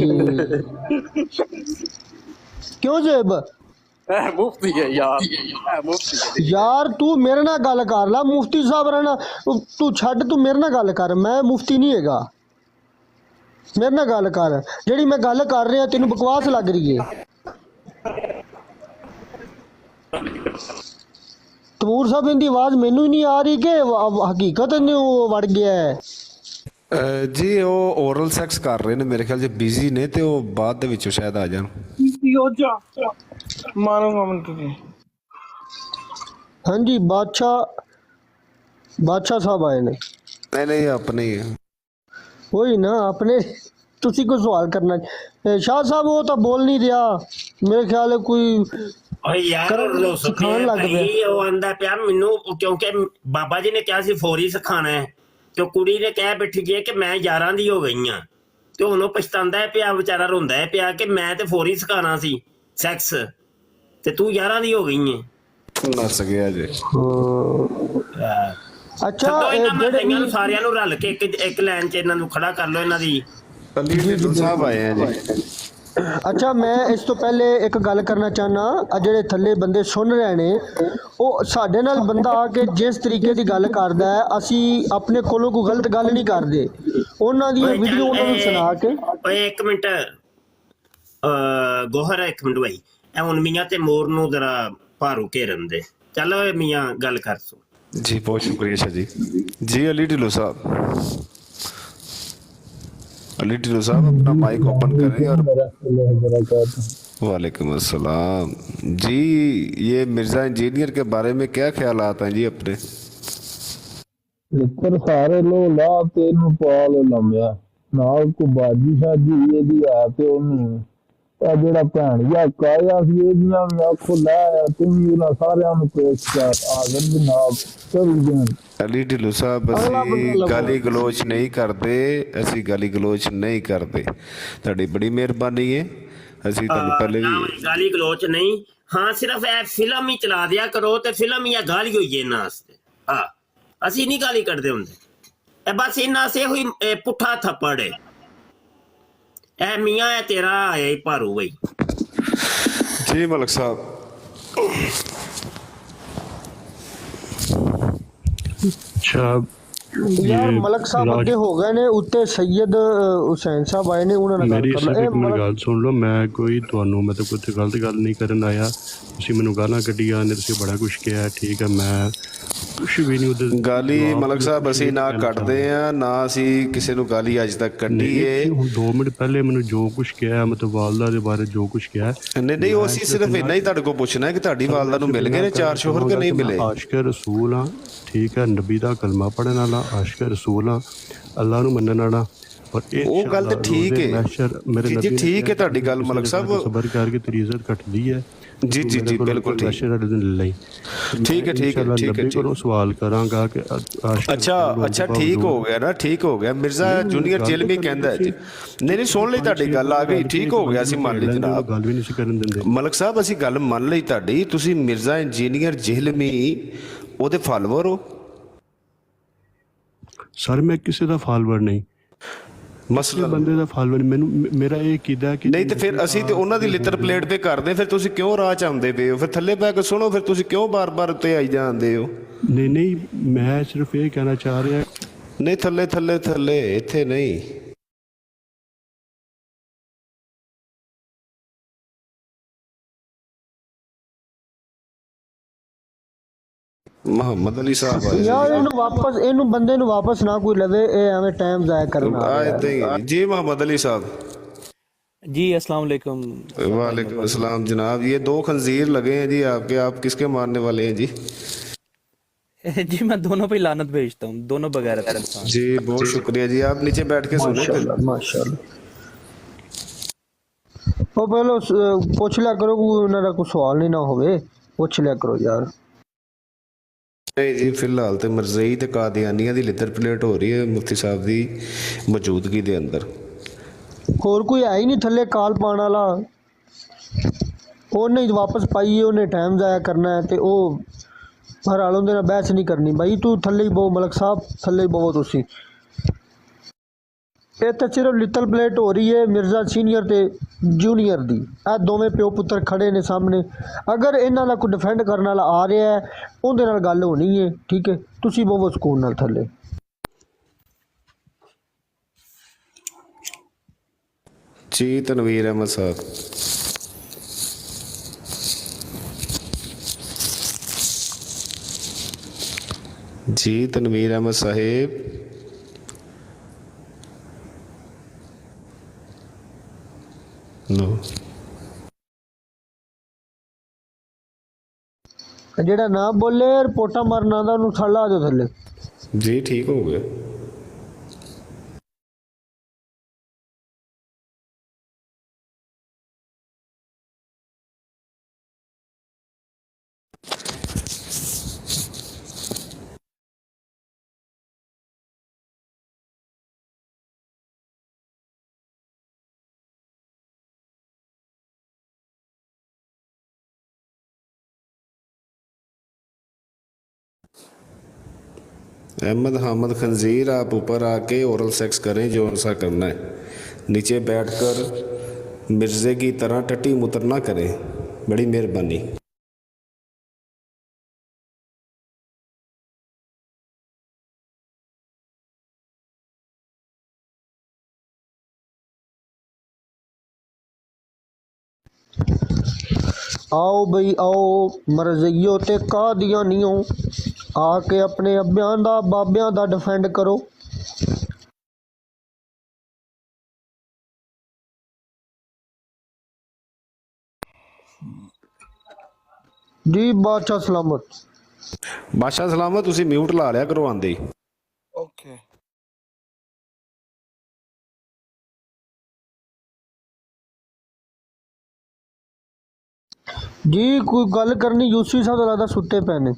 ਕਿਉਂ ਜੇਬ ਮੁਫਤੀ ਹੈ ਯਾਰ, ਮੁਫਤੀ ਹੈ ਯਾਰ। ਤੂੰ ਮੇਰੇ ਨਾਲ ਗੱਲ ਕਰ ਲੈ, ਮੁਫਤੀ ਸਾਹਿਬ ਰਹਿਣਾ ਤੂੰ ਛੱਡ, ਤੂੰ ਮੇਰੇ ਨਾਲ ਗੱਲ ਕਰ। ਮੈਂ ਮੁਫਤੀ ਨਹੀਂ ਹੈਗਾ, ਮੇਰੇ ਨਾਲ ਗੱਲ ਕਰ। ਜਿਹੜੀ ਮੈਂ ਗੱਲ ਕਰ ਰਿਹਾ ਤੈਨੂੰ ਬਕਵਾਸ ਲੱਗ ਰਹੀ ਹੈ। ਤਮੂਰ ਸਾਹਿਬ ਇਹਦੀ ਆਵਾਜ਼ ਮੈਨੂੰ ਹੀ ਨਹੀਂ ਆ ਰਹੀ ਕਿ ਹਕੀਕਤ ਨੂੰ ਵੜ ਗਿਆ ਹੈ? ਜੀ ਉਹ ਓਰਲ ਸੈਕਸ ਕਰ ਰਹੇ ਨੇ, ਮੇਰੇ ਖਿਆਲ 'ਚ ਬਿਜ਼ੀ ਨੇ ਤੇ ਉਹ ਬਾਅਦ ਦੇ ਵਿੱਚੋਂ ਸ਼ਾਇਦ ਆ ਜਾਣ। ਹਾਂਜੀ ਬਾਦਸ਼ਾਹ ਸਾਹਿਬ ਆਏ ਨੇ। ਨਹੀਂ ਆਪਣੇ ਹੀ ਹੈ। वही ना अपने तुसी को सवाल करना शाह साहब वो तो बोल नहीं रहा मेरे ख्याल है कोई ਓਏ ਯਾਰ ਸਿਖਾਉਣ ਲੱਗ ਪਿਆ। ਉਹ ਆਂਦਾ ਪਿਆ ਮੈਨੂੰ ਕਿਉਂਕਿ ਬਾਬਾ ਜੀ ਨੇ ਕਿਹਾ ਸੀ ਫੌਰੀ ਸਿਖਾਣਾ ਹੈ ਤੇ ਕੁੜੀ ਨੇ ਕਹਿ ਬੈਠੀ ਜੇ ਕਿ ਮੈਂ 11 ਦੀ ਹੋ ਗਈ ਆ ਤੇ ਹੁਣ ਉਹ ਪਛਤਾਉਂਦਾ ਹੈ ਪਿਆ, ਵਿਚਾਰਾ ਰੋਂਦਾ ਹੈ ਪਿਆ ਕਿ ਮੈਂ ਤੇ ਫੌਰੀ ਸਿਖਾਣਾ ਸੀ ਸੈਕਸ ਤੇ ਤੂੰ 11 ਦੀ ਹੋ ਗਈ ਹੈ। ਨਸ ਗਿਆ ਜੇ। ਅੱਛਾ ਇਹਨਾਂ ਨੂੰ ਸਾਰਿਆਂ ਨੂੰ ਰਲ ਕੇ ਇੱਕ ਲਾਈਨ 'ਚ ਇਹਨਾਂ ਨੂੰ ਖੜਾ ਕਰ ਲਓ। ਇਹਨਾਂ ਦੀ ਸਾਹਿਬ ਆਏ ਆ ਜੀ। अच्छा मैं इस तो पहले एक गल करना चाहना ਜਿਹੜੇ ਥੱਲੇ ਬੰਦੇ ਸੁਣ ਰਹੇ ਨੇ ਉਹ ਸਾਡੇ ਨਾਲ ਬੰਦਾ ਆ ਕੇ ਜਿਸ ਤਰੀਕੇ ਦੀ ਗੱਲ ਕਰਦਾ ਹੈ ਅਸੀਂ ਆਪਣੇ ਕੋਲੋਂ ਕੋਈ ਗਲਤ ਗੱਲ ਨਹੀਂ ਕਰਦੇ। ਉਹਨਾਂ ਦੀ ਵੀਡੀਓ ਉਹਨਾਂ ਨੂੰ ਸੁਣਾ ਕੇ ਓਏ ਇੱਕ ਮਿੰਟ ਗੋਹਰ ਇੱਕ ਮਿੰਟ ਭਾਈ ਇਹ ਹੁਣ ਮੀਆਂ ਤੇ ਮੋਰ ਨੂੰ ਜ਼ਰਾ ਭਾਰੂ ਘੇਰਨ ਦੇ। ਚੱਲ ਓਏ ਮੀਆਂ ਗੱਲ ਕਰ ਸੋ ਜੀ। ਬਹੁਤ ਸ਼ੁਕਰੀਆ ਸ਼ਾਹ ਜੀ। जी अली ढिल्लो साहब, अली ढिल्लो साहब अपना माइक ओपन करें। और वालेकुम अस्सलाम जी। ये मिर्जा इंजीनियर के बारे में क्या ख्यालात हैं जी अपने? सारे लोग ला तेन पाल लम्बिया नाल को बाजी शाजी ये दी आ ते ओनू ਆ ਜਿਹੜਾ ਭੈਣ ਜਾਂ ਕਾਇਆ ਸੀ ਇਹਦੀਆਂ ਵੀ ਆਖੋ ਲੈ ਤੁਸੀਂ ਉਹਨਾਂ ਸਾਰਿਆਂ ਨੂੰ ਪੇਸ਼ ਕਰ ਆਦਰ ਜਨਾਬ ਚਲ ਜਾਣ। ਅਲੀ ਢਿੱਲੋਂ ਸਾਹਿਬ ਅਸੀਂ ਗਾਲੀ ਗਲੋਚ ਨਹੀਂ ਕਰਦੇ, ਅਸੀਂ ਗਾਲੀ ਗਲੋਚ ਨਹੀਂ ਕਰਦੇ। ਤੁਹਾਡੀ ਬੜੀ ਮਿਹਰਬਾਨੀ ਹੈ। ਅਸੀਂ ਤੁਹਾਨੂੰ ਪਹਿਲੇ ਵੀ ਗਾਲੀ ਗਲੋਚ ਨਹੀਂ, ਹਾਂ ਸਿਰਫ ਇਹ ਫਿਲਮ ਹੀ ਚਲਾ ਦਿਆ ਕਰੋ ਤੇ ਫਿਲਮ ਹੀ ਗਾਲੀ ਹੋਈ ਹੈ ਇਹਨਾਂ ਵਾਸਤੇ। ਹਾਂ ਅਸੀਂ ਨਹੀਂ ਗਾਲੀ ਕੱਢਦੇ ਹੁੰਦੇ, ਇਹ ਬਸ ਇਹਨਾਂ ਸੇ ਹੋਈ ਪੁੱਠਾ ਥੱਪੜ ਹੈ। ਇਹ ਮੀਆਂ ਹੈ ਤੇਰਾ ਆਇਆ ਭਾਰੂ ਬਈ। ਜੀ ਮਲਕ ਸਾਹਿਬ। यार मलक साहब अगे हो गए ने उत्ते सैयद हुसैन साहब आए ने उन्होंने मेरी सिर्फ मेरी गल सुन लो। मैं कोई ਤੁਹਾਨੂੰ मतलब कोई गलत गल नहीं करन आया। ਤੁਸੀਂ ਮੈਨੂੰ ਗਾਲਾਂ ਕੱਢੀਆਂ ਨੇ, ਤੁਸੀਂ ਬੜਾ ਕੁਝ ਕਿਹਾ, ਠੀਕ ਹੈ। ਮੈਂ ਕੁਝ ਵੀ ਨਹੀਂ ਉਹਦੇ ਗਾਲੀ ਮਲਕ ਸਾਹਿਬ ਅਸੀਂ ਨਾ ਕੱਢਦੇ ਆ ਨਾ ਅਸੀਂ ਕਿਸੇ ਨੂੰ ਗਾਲੀ ਅੱਜ ਤੱਕ ਕੱਢੀ ਏ। ਹੁਣ 2 ਮਿੰਟ ਪਹਿਲੇ ਮੈਨੂੰ ਜੋ ਕੁਝ ਕਿਹਾ ਮਤਲਬ ਵਾਲਦਾ ਦੇ ਬਾਰੇ ਜੋ ਕੁਝ ਕਿਹਾ ਨਹੀਂ ਉਹ ਅਸੀਂ ਸਿਰਫ ਇੰਨਾ ਹੀ ਤੁਹਾਡੇ ਕੋਲ ਪੁੱਛਣਾ ਕਿ ਤੁਹਾਡੀ ਵਾਲਦਾ ਨੂੰ ਮਿਲ ਗਏ ਨੇ 4 ਸ਼ੋਹਰ ਕਿ ਨਹੀਂ ਮਿਲੇ। ਆਸ਼ਕ ਰਸੂਲ ਆ, ਠੀਕ ਹੈ। ਨਬੀ ਦਾ ਕਲਮਾ ਪੜਨ ਵਾਲਾ ਆਸ਼ਕ ਰਸੂਲ ਆ, ਅੱਲਾ ਨੂੰ ਮੰਨਣ ਵਾਲਾ। ਪਰ ਇਹ ਉਹ ਗੱਲ ਤੇ ਠੀਕ ਹੈ ਜੀ, ਠੀਕ ਹੈ ਤੁਹਾਡੀ ਗੱਲ ਮਲਕ ਸਾਹਿਬ। ਸਬਰ ਕਰਕੇ ਤੇਰੀ ਇੱਜ਼ਤ ਘਟਦੀ ਹੈ। ਜੀ ਜੀ ਜੀ ਬਿਲकुल ठीक है ठीक है ठीक है ठीक है। चलो सवाल करांगा कि अच्छा अच्छा ठीक हो गया ना, ठीक हो गया। मिर्जा जूनियर जेलमी कहंदा है जी। नहीं सुन ਲਈ ਤੁਹਾਡੀ ਗੱਲ ਆ ਗਈ, ਠੀਕ ਹੋ ਗਿਆ, ਅਸੀਂ ਮੰਨ ਲਈ ਜਨਾਬ। ਗੱਲ ਵੀ ਨਹੀਂ ਕਰਨ ਦਿੰਦੇ ਮਲਕ ਸਾਹਿਬ, ਅਸੀਂ ਗੱਲ ਮੰਨ ਲਈ ਤੁਹਾਡੀ। ਤੁਸੀਂ ਮਿਰਜ਼ਾ ਇੰਜੀਨੀਅਰ ਜੇਲਮੀ ਉਹਦੇ ਫਾਲੋਅਰ ਹੋ, ਸਰ ਮੈਂ ਕਿਸੇ ਦਾ ਫਾਲੋਅਰ ਨਹੀਂ, ਮਸਲਾ ਬੰਦੇ ਦਾ ਫਾਲੋਅਰ ਮੈਨੂੰ ਮੇਰਾ ਇਹ ਕਿਦਾ ਕਿ ਨਹੀਂ ਤੇ ਫਿਰ ਅਸੀਂ ਤੇ ਉਹਨਾਂ ਦੀ ਲਿੱਤਰ ਪਲੇਟ ਤੇ ਕਰਦੇ, ਫਿਰ ਤੁਸੀਂ ਕਿਉਂ ਰਾਹ ਚ ਆਉਂਦੇ ਪਏ ਹੋ? ਫਿਰ ਥੱਲੇ ਪੈ ਕੇ ਸੁਣੋ, ਫਿਰ ਤੁਸੀਂ ਕਿਉਂ ਬਾਰ-ਬਾਰ ਉੱਤੇ ਆਈ ਜਾਂਦੇ ਹੋ? ਨਹੀਂ ਮੈਂ ਸਿਰਫ ਇਹ ਕਹਿਣਾ ਚਾਹ ਰਿਹਾ, ਨਹੀਂ ਥੱਲੇ ਥੱਲੇ ਥੱਲੇ, ਇੱਥੇ ਨਹੀਂ। ਮੁਹੰਮਦ ਅਲੀ ਸਾਹਿਬ ਆਏ ਯਾਰ ਇਹਨੂੰ ਬੰਦੇ ਨੂੰ ਵਾਪਸ ਨਾ ਕੋਈ ਲਵੇ, ਇਹ ਐਵੇਂ ਟਾਈਮ ਜ਼ਾਇਆ ਕਰਨਾ ਆਏ ਜੀ। मोहम्मद अली साहब जी अस्सलाम वालेकुम। वालेकुम अस्सलाम जनाब। ये 2 खंजीर लगे हैं जी आपके, आप किसके मारने वाले हैं जी? जी मैं दोनों पे लानत भेजता हूँ, दोनों बगैर इंसान। जी बहुत शुक्रिया जी, आप नीचे बैठ के सुनो। माशाल्लाह। ਉਹ ਪਹਿਲਾਂ ਪੁੱਛ ਲਿਆ ਕਰੋ ਕੋਈ ਉਹਨਾਂ ਦਾ ਕੋਈ ਸਵਾਲ ਨਹੀਂ ਨਾ ਹੋਵੇ, ਪੁੱਛ ਲਿਆ ਕਰੋ ਯਾਰ। ਨਹੀਂ ਜੀ ਫਿਲਹਾਲ ਤੇ ਮਰਜ਼ਈ ਤੇ ਕਾਦੀਆਨੀਆਂ ਦੀ ਲਿੱਤਰ ਪਲੇਟ ਹੋ ਰਹੀ ਹੈ ਮੁਫਤੀ ਸਾਹਿਬ ਦੀ ਮੌਜੂਦਗੀ ਦੇ ਅੰਦਰ। ਹੋਰ ਕੋਈ ਹੈ ਹੀ ਨਹੀਂ ਥੱਲੇ ਕਾਲ ਪਾਉਣ ਵਾਲਾ, ਉਹਨੇ ਵਾਪਸ ਪਾਈਏ, ਉਹਨੇ ਟਾਈਮ ਜ਼ਾਇਆ ਕਰਨਾ ਹੈ ਤੇ ਉਹ ਹਰ ਹਾਲ ਉਹਦੇ ਨਾਲ ਬਹਿਸ ਨਹੀਂ ਕਰਨੀ। ਬਾਈ ਤੂੰ ਥੱਲੇ ਹੀ ਬਹੋ, ਮਲਕ ਸਾਹਿਬ ਥੱਲੇ ਹੀ ਬਹੋ ਤੁਸੀਂ। ਇਹ ਤਾਂ ਸਿਰਫ ਲਿਟਲ ਪਲੇਟ ਹੋ ਰਹੀ ਹੈ ਮਿਰਜ਼ਾ ਸੀਨੀਅਰ ਤੇ ਜੂਨੀਅਰ ਦੀ। ਇਹ ਦੋਵੇਂ ਪਿਓ ਪੁੱਤਰ ਖੜੇ ਨੇ ਸਾਹਮਣੇ, ਅਗਰ ਇਹਨਾਂ ਦਾ ਕੋਈ ਡਿਫੈਂਡ ਕਰਨ ਵਾਲਾ ਆ ਰਿਹਾ ਹੈ ਉਹਦੇ ਨਾਲ ਗੱਲ ਹੋਣੀ ਹੈ, ਠੀਕ ਹੈ? ਤੁਸੀਂ ਬਹੋ ਸਕੂਨ ਨਾਲ ਥੱਲੇ। ਜੀ ਤਨਵੀਰ ਅਹਿਮਦ ਸਾਹਿਬ। ਜੀ ਤਨਵੀਰ ਅਹਿਮਦ ਸਾਹਿਬ। नो ਜਿਹੜਾ ਨਾ ਬੋਲੇ ਰਿਪੋਰਟਾਂ ਮਾਰਨਾ ਦਾ ਉਹਨੂੰ ਥੱਲਾ ਆ ਜਾਓ ਥੱਲੇ। जी ठीक हो गया। अहमद हामद खंजीर, आप ऊपर आके ओरल सेक्स करें जो ऐसा करना है, नीचे बैठकर मिर्ज़े की तरह टट्टी मुतर ना करें, बड़ी मेहरबानी। आओ बई आओ मरज़इयो ते कादियानियो, आके अपने अब्बियां दा बाबियां दा डिफेंड करो। जी बादशाह सलामत। बादशाह सलामत, तुसी म्यूट ला लिया करो आंदे ही। ओके जी कोई गल करनी, यूसुफ साहब लगदा सुत्ते पे ने।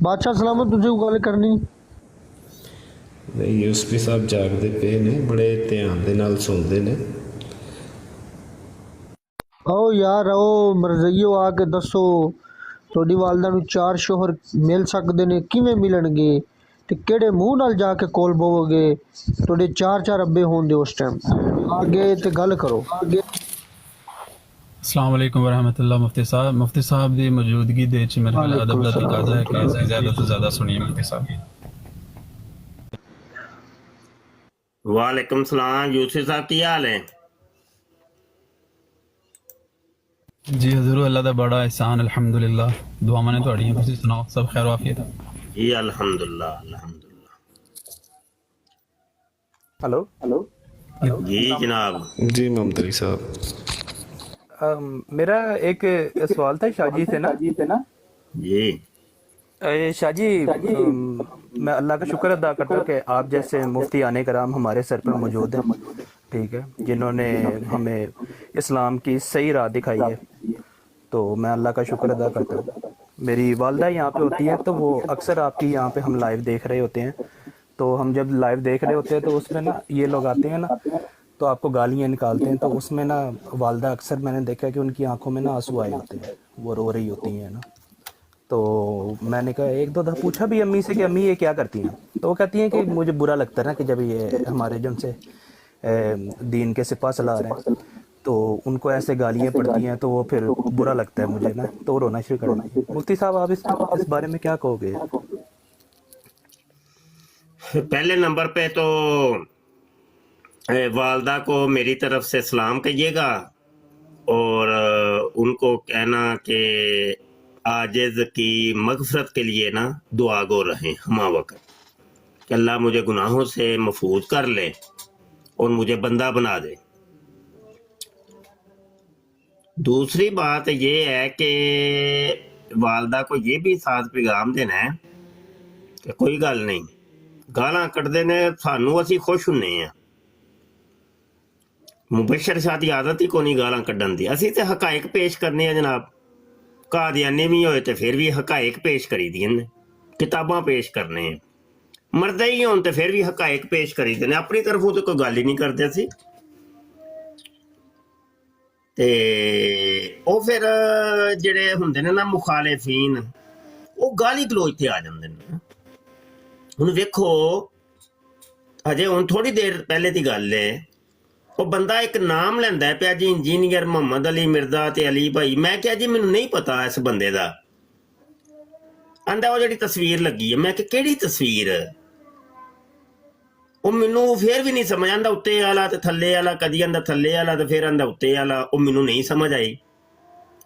बादशाह सलामत तुसी कोई गल करनी? नहीं यूसुफ साहब जागदे पे ने, बड़े ध्यान दे नाल सुनदे ने। आओ यार आओ मरज़इयो, आके दसो ਤੁਹਾਡੀ ਵਾਲਦਾ ਨੂੰ 4 ਸ਼ੋਹਰ ਮਿਲ ਸਕਦੇ ਨੇ, ਕਿਵੇਂ ਮਿਲਣਗੇ ਤੇ ਕਿਹੜੇ ਮੂੰਹ ਨਾਲ ਜਾ ਕੇ ਕੋਲ ਬਵੋਗੇ? ਤੁਹਾਡੇ 4 ਅੱਬੇ ਹੋਣਦੇ ਉਸ ਟਾਈਮ, ਅੱਗੇ ਤੇ ਗੱਲ ਕਰੋ। अस्सलाम वालेकुम वरहमतुल्लाह। मुफ्ती साहब ਦੀ ਮੌਜੂਦਗੀ ਦੇ ਵਿੱਚ ਮੇਰੇ ਨਾਲ ਅਦਬ ਦਾ ਤਕਾਜ਼ਾ ਹੈ ਕਿ ਅਸੀਂ ਜ਼ਿਆਦਾ ਤੋਂ ਜ਼ਿਆਦਾ ਸੁਣੀਏ ਮੁਫਤੀ ਸਾਹਿਬ। वालेकुम सलाम यूसुफ साहब, की हाल है? जी हजूर अल्लाह ਦਾ ਬੜਾ ihsan अल्हम्दुलिल्लाह। दुआवां ने ਤੁਹਾਡੀਆਂ, ਤੁਸੀਂ ਸੁਣਾਓ ਸਭ ਖੈਰ ਆਫੀਅਤ? जी अल्हम्दुलिल्लाह अल्हम्दुलिल्लाह। हेलो जी जनाब। जी मोहम्मद अली साहब। मेरा एक सवाल था शाहजी से ना। जी शाहजी, मैं अल्लाह का शुक्र अदा करता हूँ कि आप जैसे मुफ्ती आने कराम हमारे सर पर मौजूद हैं, ठीक है, जिन्होंने हमें इस्लाम की सही राह दिखाई है, तो मैं अल्लाह का शुक्र अदा करता हूँ। मेरी वालदा यहाँ पे होती है तो वो अक्सर आपकी यहाँ पे हम लाइव देख रहे होते हैं, तो हम जब लाइव देख रहे होते हैं तो उसमें ना ये लोग आते हैं ना तो आपको गालियाँ निकालते हैं, तो उसमें ना वालदा अक्सर मैंने देखा कि उनकी आंखों में ना आंसू आए होते हैं, वो रो रही होती हैं ना। तो मैंने कहा एक दो दफ़ा पूछा भी अम्मी से कि अम्मी ये क्या करती हैं, तो वो कहती हैं कि मुझे बुरा लगता है ना कि जब ये हमारे जो उनसे दीन के सिपा सलार हैं तो उनको ऐसे गालियाँ पड़ती हैं, तो वो फिर बुरा लगता है मुझे ना, तो वो रोना शुरू कर देती है। मुफ्ती साहब आप इस बारे में क्या कहोगे? पहले नंबर पे तो वालदा को मेरी तरफ से सलाम कहिएगा और उनको कहना कि आजिज़ की मगफरत के लिए ना दुआ गो रहें हमा वक्त, कि अल्लाह मुझे गुनाहों से महफूज कर ले और मुझे बंदा बना दे। दूसरी बात ये है कि वालदा को ये भी साथ पैगाम देना है कि कोई गल नहीं, गालां कड्डदे ने सानू असीं खुश हुन्ने आ। मुबशर शाह दी आदत ही कोनी गालां कड्डण दी, असीं ते हकायक पेश करने आ जनाब। कादियानी भी होए ते फिर भी हकायक पेश करी दी ने, किताबां पेश करने हैं। मरदे ही होन ते फिर भी हकायक पेश करी दे ने, अपनी तरफों तो कोई गल ही नहीं करदे असीं। ते ਉਹ ਫਿਰ ਜਿਹੜੇ ਹੁੰਦੇ ਨੇ ਨਾ ਮੁਖਾਲਿਫੀਨ, ਉਹ ਗਾਲੀ ਗਲੋਚ ਤੇ ਆ ਜਾਂਦੇ ਨੇ। ਹੁਣ ਵੇਖੋ ਅਜੇ ਹੁਣ ਥੋੜੀ ਦੇਰ ਪਹਿਲੇ ਦੀ ਗੱਲ ਹੈ, ਉਹ ਬੰਦਾ ਇੱਕ ਨਾਮ ਲੈਂਦਾ ਪਿਆ ਜੀ ਇੰਜੀਨੀਅਰ ਮੁਹੰਮਦ ਅਲੀ ਮਿਰਜ਼ਾ ਤੇ ਅਲੀ ਭਾਈ। ਮੈਂ ਕਿਹਾ ਜੀ ਮੈਨੂੰ ਨਹੀਂ ਪਤਾ ਇਸ ਬੰਦੇ ਦਾ। ਆਂਦਾ ਉਹ ਜਿਹੜੀ ਤਸਵੀਰ ਲੱਗੀ ਹੈ। ਮੈਂ ਕਿਹਾ ਕਿਹੜੀ ਤਸਵੀਰ? ਉਹ ਮੈਨੂੰ ਫਿਰ ਵੀ ਨਹੀਂ ਸਮਝ ਆਂਦਾ, ਉੱਤੇ ਵਾਲਾ ਤੇ ਥੱਲੇ ਵਾਲਾ, ਕਦੀ ਆਂਦਾ ਥੱਲੇ ਵਾਲਾ ਤੇ ਫਿਰ ਆਂਦਾ ਉੱਤੇ ਵਾਲਾ, ਉਹ ਮੈਨੂੰ ਨਹੀਂ ਸਮਝ ਆਈ।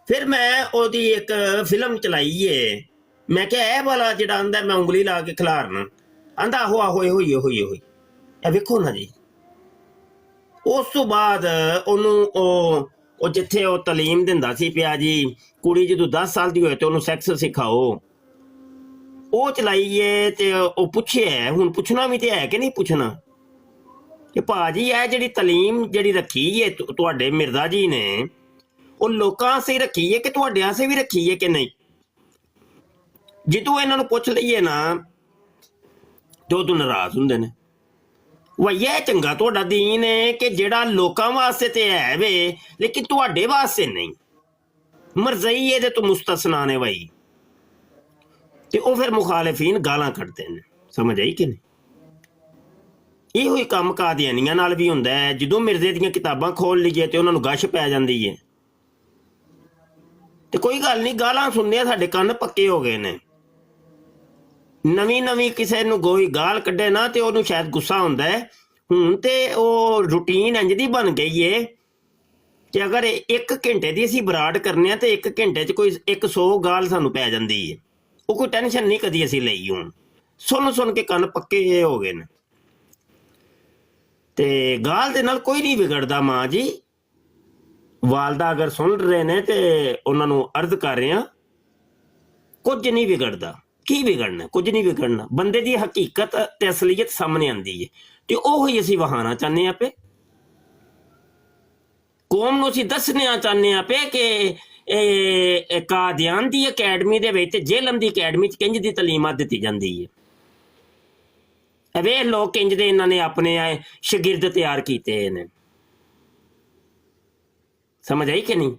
ਫਿਰ ਮੈਂ ਉਹਦੀ ਇੱਕ ਫਿਲਮ ਚਲਾਈ ਏ, ਮੈਂ ਕਿਹਾ ਇਹ ਵਾਲਾ ਜਿਹੜਾ ਆਂਦਾ ਮੈਂ ਉਂਗਲੀ ਲਾ ਕੇ ਖਿਲਾਰਨਾ, ਆਂਦਾ ਆਹੋ ਆਹੋ ਇਹੋ ਹੀ ਇਹੋ ਹੀ ਇਹੋ ਹੀ। ਇਹ ਵੇਖੋ ਨਾ ਜੀ। ਉਸ ਤੋਂ ਬਾਅਦ ਉਹਨੂੰ ਉਹ ਜਿੱਥੇ ਉਹ ਤਾਲੀਮ ਦਿੰਦਾ ਸੀ ਪਿਆ ਜੀ, ਕੁੜੀ ਜਦੋਂ 10 ਸਾਲ ਦੀ ਹੋਏ ਤੇ ਉਹਨੂੰ ਸੈਕਸ ਸਿਖਾਓ, ਉਹ ਚਲਾਈਏ ਤੇ ਉਹ ਪੁੱਛਿਆ। ਹੁਣ ਪੁੱਛਣਾ ਵੀ ਤੇ ਹੈ ਕਿ ਨਹੀਂ ਪੁੱਛਣਾ ਕਿ ਭਾਜੀ ਇਹ ਜਿਹੜੀ ਤਾਲੀਮ ਜਿਹੜੀ ਰੱਖੀ ਹੈ ਤੁਹਾਡੇ ਮਿਰਜ਼ਾ ਜੀ ਨੇ, ਉਹ ਲੋਕਾਂ ਵਾਸਤੇ ਰੱਖੀ ਹੈ ਕਿ ਤੁਹਾਡੇ ਵਾਸਤੇ ਵੀ ਰੱਖੀ ਹੈ ਕਿ ਨਹੀਂ? ਜਦੋਂ ਇਹਨਾਂ ਨੂੰ ਪੁੱਛ ਲਈਏ ਨਾ ਤੇ ਉਦੋਂ ਨਾਰਾਜ਼ ਹੁੰਦੇ ਨੇ। ਵਈਆ ਚੰਗਾ ਤੁਹਾਡਾ ਦੀਨ ਹੈ ਕਿ ਜਿਹੜਾ ਲੋਕਾਂ ਵਾਸਤੇ ਤੇ ਹੈ ਵੇ ਲੇਕਿਨ ਤੁਹਾਡੇ ਵਾਸਤੇ ਨਹੀਂ। ਮਰਜ਼ਈ ਇਹਦੇ ਤੋਂ ਮੁਸਤਸਨਾ ਨੇ ਵਈ। ਤੇ ਉਹ ਫਿਰ ਮੁਖਾਲਿਫੀਨ ਗਾਲਾਂ ਕੱਢਦੇ ਨੇ। ਸਮਝ ਆਈ ਕਿ ਨਹੀਂ? ਇਹੋ ਹੀ ਕੰਮ ਕਾਦੀਆਨੀਆਂ ਨਾਲ ਵੀ ਹੁੰਦਾ ਹੈ। ਜਦੋਂ ਮਿਰਜ਼ੇ ਦੀਆਂ ਕਿਤਾਬਾਂ ਖੋਲ ਲਈਏ ਤੇ ਉਹਨਾਂ ਨੂੰ ਗਸ਼ ਪੈ ਜਾਂਦੀ ਹੈ। ਤੇ ਕੋਈ ਗੱਲ ਨਹੀਂ, ਗਾਲਾਂ ਸੁਣਦੇ ਸਾਡੇ ਕੰਨ ਪੱਕੇ ਹੋ ਗਏ ਨੇ। ਨਵੀਂ ਕਿਸੇ ਨੂੰ ਕੋਈ ਗਾਲ ਕੱਢੇ ਨਾ ਤੇ ਉਹਨੂੰ ਸ਼ਾਇਦ ਗੁੱਸਾ ਹੁੰਦਾ ਹੈ। ਹੁਣ ਤੇ ਉਹ ਰੂਟੀਨ ਇੰਜ ਦੀ ਬਣ ਗਈ ਏ ਕਿ ਅਗਰ 1 ਘੰਟੇ ਦੀ ਅਸੀਂ ਬਰਾੜ ਕਰਨੇ ਆ ਤੇ 1 ਘੰਟੇ 'ਚ ਕੋਈ 100 ਗਾਲ ਸਾਨੂੰ ਪੈ ਜਾਂਦੀ ਹੈ। ਉਹ ਕੋਈ ਟੈਨਸ਼ਨ ਨਹੀਂ ਕਦੀ ਅਸੀਂ ਲਈ। ਹੁਣ ਸੁਣ ਕੇ ਕੰਨ ਪੱਕੇ ਹੋ ਗਏ ਨੇ। ਤੇ ਗਾਲ ਦੇ ਨਾਲ ਕੋਈ ਨਹੀਂ ਵਿਗੜਦਾ ਮਾਂ ਜੀ। ਵਾਲਦਾ ਅਗਰ ਸੁਣ ਰਹੇ ਨੇ ਤੇ ਉਹਨਾਂ ਨੂੰ ਅਰਜ਼ ਕਰ ਰਹੇ ਆ, ਕੁਝ ਨਹੀਂ ਵਿਗੜਦਾ। ਕੀ ਵਿਗੜਨਾ? ਕੁਝ ਨਹੀਂ ਵਿਗੜਨਾ। ਬੰਦੇ ਦੀ ਹਕੀਕਤ ਤੇ ਅਸਲੀਅਤ ਸਾਹਮਣੇ ਆਉਂਦੀ ਹੈ ਤੇ ਉਹ ਹੀ ਅਸੀਂ ਵਹਾਉਣਾ ਚਾਹੁੰਦੇ ਆ ਪਏ। ਕੌਮ ਨੂੰ ਅਸੀਂ ਦੱਸਣਾ ਚਾਹੁੰਦੇ ਆ ਪਏ ਕਿ ਇਹ ਕਾਦੀਆਨ ਦੀ ਅਕੈਡਮੀ ਦੇ ਵਿੱਚ, ਜੇਲਮ ਦੀ ਅਕੈਡਮੀ 'ਚ ਕਿੰਜ ਦੀ ਤਾਲੀਮਾਤ ਦਿੱਤੀ ਜਾਂਦੀ ਹੈ। ਵੇ ਲੋਕ ਕਿੰਜ ਦੇ ਇਹਨਾਂ ਨੇ ਆਪਣੇ ਸ਼ਾਗਿਰਦ ਤਿਆਰ ਕੀਤੇ ਨੇ। ਸਮਝ ਆਈ ਕਿ ਨਹੀਂ?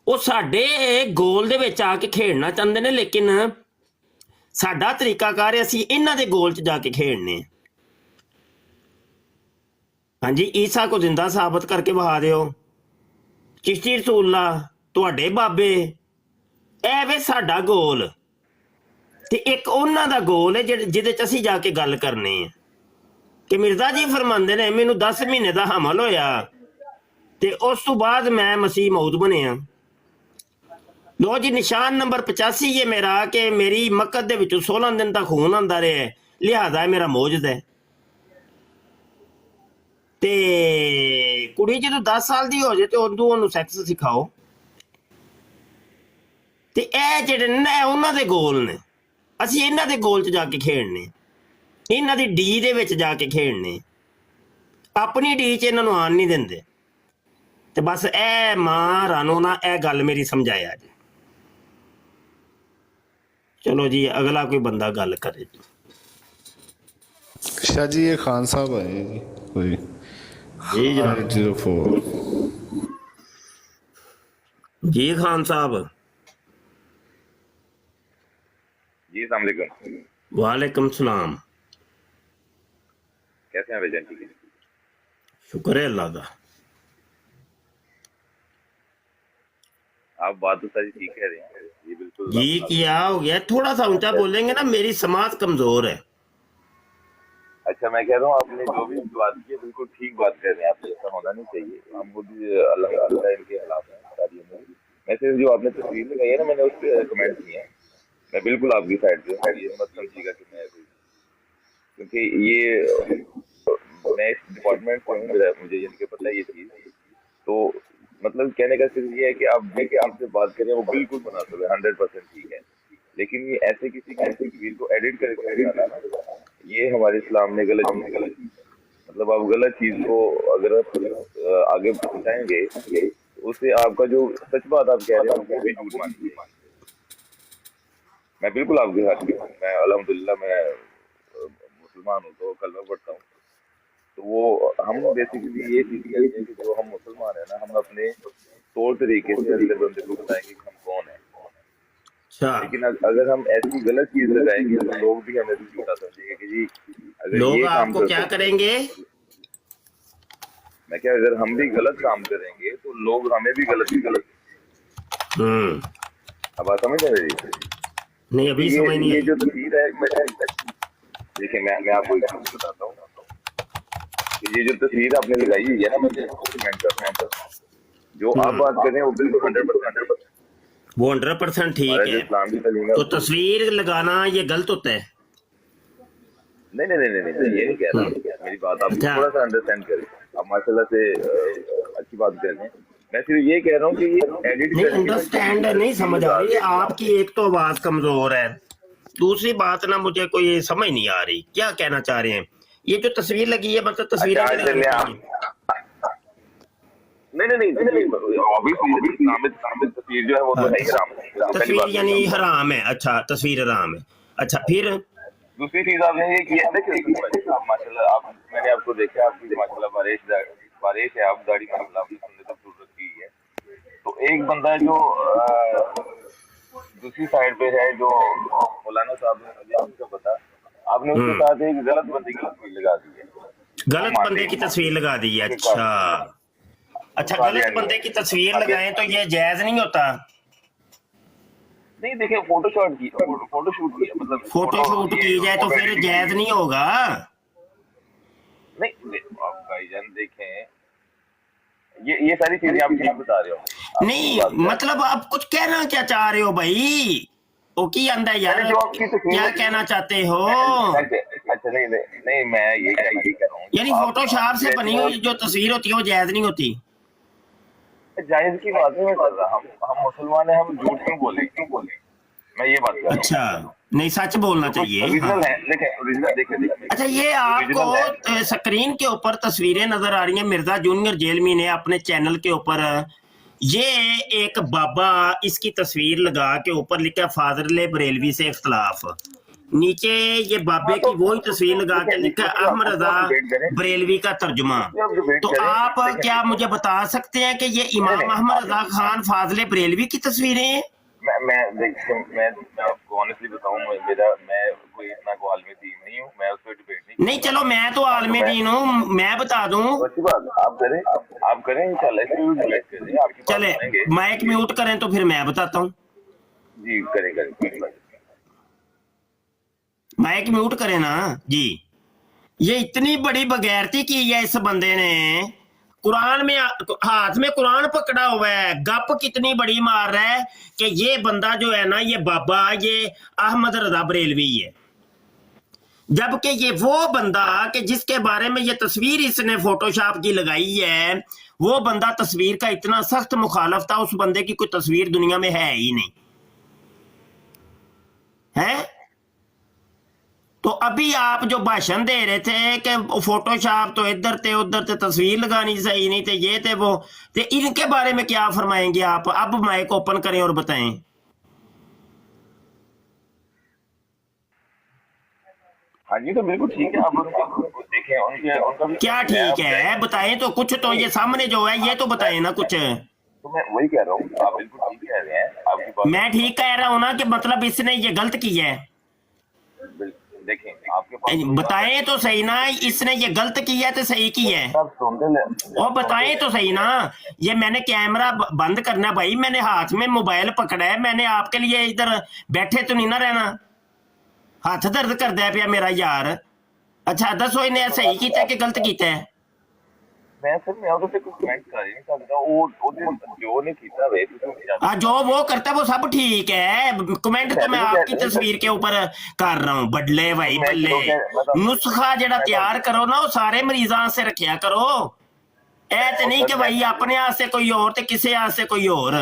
ਉਹ ਸਾਡੇ ਗੋਲ ਦੇ ਵਿੱਚ ਆ ਕੇ ਖੇਡਣਾ ਚਾਹੁੰਦੇ ਨੇ ਲੇਕਿਨ ਸਾਡਾ ਤਰੀਕਾਕਾਰ ਅਸੀਂ ਇਹਨਾਂ ਦੇ ਗੋਲ 'ਚ ਜਾ ਕੇ ਖੇਡਨੇ। ਹਾਂਜੀ, ਈਸਾ ਕੋ ਜ਼ਿੰਦਾ ਸਾਬਤ ਕਰਕੇ ਵਹਾ ਦਿਓ। ਚਿਸ਼ਤੀ ਰਸੂਲullah, ਤੁਹਾਡੇ ਬਾਬੇ, ਇਹ ਵੇ ਸਾਡਾ ਗੋਲ। ਤੇ ਇੱਕ ਉਹਨਾਂ ਦਾ ਗੋਲ ਹੈ ਜਿਹਦੇ 'ਚ ਅਸੀਂ ਜਾ ਕੇ ਗੱਲ ਕਰਨੀ ਹੈ ਕਿ ਮਿਰਜ਼ਾ ਜੀ ਫਰਮਾਉਂਦੇ ਨੇ ਮੈਨੂੰ 10 ਮਹੀਨੇ ਦਾ ਹਮਲ ਹੋਇਆ ਤੇ ਉਸ ਤੋਂ ਬਾਅਦ ਮੈਂ ਮਸੀਹ ਮਊਦ ਬਣਿਆ। ਲੋ ਜੀ, ਨਿਸ਼ਾਨ ਨੰਬਰ 85 ਹੈ ਮੇਰਾ ਕਿ ਮੇਰੀ ਮੱਕਤ ਦੇ ਵਿੱਚੋਂ 16 ਦਿਨ ਤੱਕ ਖੂਨ ਆਉਂਦਾ ਰਿਹਾ, ਲਿਹਾਜ਼ਾ ਮੇਰਾ ਮੌਜੂਦ ਹੈ। ਤੇ ਕੁੜੀ ਜਦੋਂ 10 ਸਾਲ ਦੀ ਹੋ ਜਾਏ ਤੇ ਉਦੋਂ ਉਹਨੂੰ ਸੈਕਸ ਸਿਖਾਓ। ਤੇ ਇਹ ਜਿਹੜੇ ਨੇ ਉਹਨਾਂ ਦੇ ਗੋਲ ਨੇ। ਅਸੀਂ ਇਹਨਾਂ ਦੇ ਗੋਲ 'ਚ ਜਾ ਕੇ ਖੇਡਨੇ, ਇਹਨਾਂ ਦੀ ਡੀ ਦੇ ਵਿੱਚ ਜਾ ਕੇ ਖੇਡਨੇ। ਆਪਣੀ ਡੀ 'ਚ ਇਹਨਾਂ ਨੂੰ ਆਣ ਨਹੀਂ ਦਿੰਦੇ। ਤੇ ਬਸ ਇਹ ਮਾਂ ਰਾਣੋ ਨਾ ਇਹ ਗੱਲ ਮੇਰੀ ਸਮਝਾਇਆ ਜੀ। चलो जी, अगला कोई बंदा गल करे। शाह जी ये खान साहब आए जी कोई जी 04 जी खान साहब अस्सलाम वालेकुम। वालेकुम सलाम। कैसे हैं भाईजान? ठीक है, शुक्र है अल्लाह का। आप बात तो सारी ठीक कह रहे हैं, ये बिल्कुल जी क्या हो गया? थोड़ा सा ऊंचा बोलेंगे ना, मेरी समाज कमजोर है। अच्छा, मैं कह रहा हूँ आपने जो भी बात की है बिल्कुल ठीक बात कर रहे हैं आप, ऐसा होना नहीं चाहिए। हम खुद अल्लाह इनके खिलाफ हैं सारी उम्र। मैं सिर्फ जो आपने तस्वीर लगाई है ना, मैंने उस पर कमेंट किए हैं। मैं बिल्कुल आपकी साइड पे हूँ, ये मत समझिएगा कि मैं क्योंकि ये मैं इस डिपार्टमेंट से हूँ, मुझे इनके पता है ये चीज़। तो मतलब कहने का सिर्फ ये है कि आप देखिए, आपसे बात करें वो बिल्कुल मुनासिब है, 100% ठीक है। लेकिन ये ऐसे किसी की तस्वीर को एडिट करके दिखाना ना, ये हमारे इस्लाम ने गलत मतलब आप गलत चीज को अगर आप आगे पहुंचाएंगे, उससे आपका जो सच बात आप कह रहे हैं वो भी झूठ मान लीजिए। मैं बिल्कुल आपके साथ हूँ। मैं अल्हम्दुलिल्लाह मैं मुसलमान हूँ, तो कलमा पढ़ता हूँ। तो वो हम बेसिकली ये चीज कहते हैं कि जो हम मुसलमान है ना, हम अपने तौर तरीके से अगले बंदे को बताएंगे कि हम कौन है। लेकिन अगर हम ऐसी गलत चीज लगाएंगे तो लोग भी हमें झूठा समझेंगे कि जी अगर लोग ये काम आपको क्या करेंगे? मैं क्या, अगर हम भी गलत काम करेंगे तो लोग हमें भी गलत अब बात समझ रहे मेरी? नहीं, अभी समझ नहीं ये आई। जो तस्वीर है, देखिए मैं आपको एक चीज बताता हूँ। ये जो तस्वीर आपने लगाई हुई है ना, मैं कमेंट कर रहा हूँ, जो आप बात कर रहे हैं वो बिल्कुल 100% वो 100% ठीक है। तो तस्वीर लगाना ये गलत होता है? नहीं, ये नहीं कह रहा। मेरी बात आप थोड़ा सा अंडरस्टैंड करें। आप माशाल्लाह से अच्छी बात कर रहे हैं। मैं सिर्फ ये कह रहा हूँ कि ये एडिट नहीं, अंडरस्टैंड नहीं समझ आ रही है आपकी। एक तो आवाज कमजोर है, दूसरी बात ना मुझे कोई समझ नहीं आ रही क्या कहना चाह रहे हैं। ये जो तस्वीर लगी है, मतलब तस्वीर नहीं ऑब्वियसली इस्लामिक तस्वीर जो है वो तो है ही हराम। तस्वीर यानी हराम है। अच्छा, तस्वीर हराम है। अच्छा, फिर दूसरी चीज आपने ये की है, देखिए माशाल्लाह आप, मैंने आपको देखा, आपकी माशाल्लाह बारिश है, आप दाढ़ी माशाल्लाह आपने सुनने तक सूरत की है। तो एक बंदा जो दूसरी साइड पे है, जो मौलाना साहब ने, मुझे आपको पता, आपने उसके साथ एक गलत बंदे की तस्वीर लगा दी है। गलत बंदे की तस्वीर लगा दी है। अच्छा, गलत बंदे की तस्वीर लगाएं तो ये जायज नहीं होता? नहीं, देखिए फोटोशूट की मतलब फोटोशूट की जाए तो फिर जायज नहीं होगा। नहीं आप भाईजान देखें, ये सारी चीजें आप ठीक बता रहे हो। नहीं मतलब आप कुछ कहना क्या चाह रहे हो भाई? ओ की अंदर यार क्या कहना चाहते हो? अच्छा नहीं मैं ये कह रहा हूँ, यानी फोटोशॉप से बनी हुई जो तस्वीर होती है वो जायज नहीं होती? जायज की बात नहीं कर रहा। हम मुसलमान हैं, हम झूठ क्यों बोले? मैं ये बात कर रहा हूँ। अच्छा, नहीं सच बोलना चाहिए। हाँ। देखिए अच्छा, ये आपको स्क्रीन के ऊपर तस्वीरें नजर आ रही हैं। मिर्जा जूनियर जेलमी ने अपने चैनल के ऊपर ये एक बाबा, इसकी तस्वीर लगा के ऊपर लिखा फाजले बरेलवी से इख्तलाफ। नीचे ये बाबे की वही तस्वीर लगा के लिखा अहमद रजा बरेलवी का तर्जुमा। तो आप क्या मुझे बता सकते हैं कि ये इमाम अहमद रजा खान फाजले बरेलवी की तस्वीरें हैं? मैं आपको ऑनेस्टली बताऊं, मैं कोई इतना को आलमी दीन नहीं हूं, मैं उस पर डिबेट नहीं। चलो मैं तो आलमी दीन हूं, मैं बता दूं। अच्छी बात, आप करें इंशाल्लाह। चले माइक म्यूट करें तो फिर मैं बताता हूं। जी करें माइक म्यूट करें ना जी। ये इतनी बड़ी बगैरती की है इस बंदे ने, कुरान में हाथ में कुरान पकड़ा हुआ है, गप कितनी बड़ी मार रहा है कि ये बंदा जो है ना, ये बाबा, ये अहमद रजा बरेलवी है। जबकि ये वो बंदा कि जिसके बारे में ये तस्वीर इसने फोटोशॉप की लगाई है, वो बंदा तस्वीर का इतना सख्त मुखालफ था, उस बंदे की कोई तस्वीर दुनिया में है ही नहीं है। तो अभी आप जो भाषण दे रहे थे कि फोटोशॉप तो इधर थे उधर थे, तस्वीर लगानी सही नहीं थे, ये थे वो थे, इनके बारे में क्या फरमाएंगे आप? अब माइक ओपन करें और बताएं। हाँ जी, तो बिल्कुल ठीक है। आप देखें उनका भी क्या ठीक है, बताएं तो कुछ। तो ये सामने जो है ये तो बताएं ना कुछ। तो मैं वही कह रहा हूँ, आप बिल्कुल ठीक कह रहे हैं। आपकी बात मैं ठीक कह रहा हूँ ना कि मतलब इसने ये गलत किया है। देखें आपके पास बताएं तो सही ना, इसने ये गलत किया है तो सही किया है, वो बताएं तो सही ना। ये मैंने कैमरा बंद करना है भाई, मैंने हाथ में मोबाइल पकड़ा है, मैंने आपके लिए इधर बैठे तो नहीं ना रहना, हाथ दर्द करता है पिया मेरा यार। अच्छा दसो इन्हें सही किया कि गलत किया है? मैं सर मैं ਉਹਦੇ ਤੇ ਕੋਈ ਕਮੈਂਟ ਕਰ ਹੀ ਨਹੀਂ ਸਕਦਾ, ਉਹ ਉਹਦੇ ਜੋ ਨੇ ਕੀਤਾ ਵੇ ਤੁਸੀਂ हाँ जो वो करता है वो सब ठीक है, कमेंट तो मैं आपकी तस्वीर के ऊपर कर रहा हूँ। बडले भाई बल्ले, नुस्खा जड़ा तैयार करो ना वो सारे मरीजां से रखिया करो, ऐ ते नहीं कि भाई अपने आस्ते कोई और ते किसी आस्ते कोई और।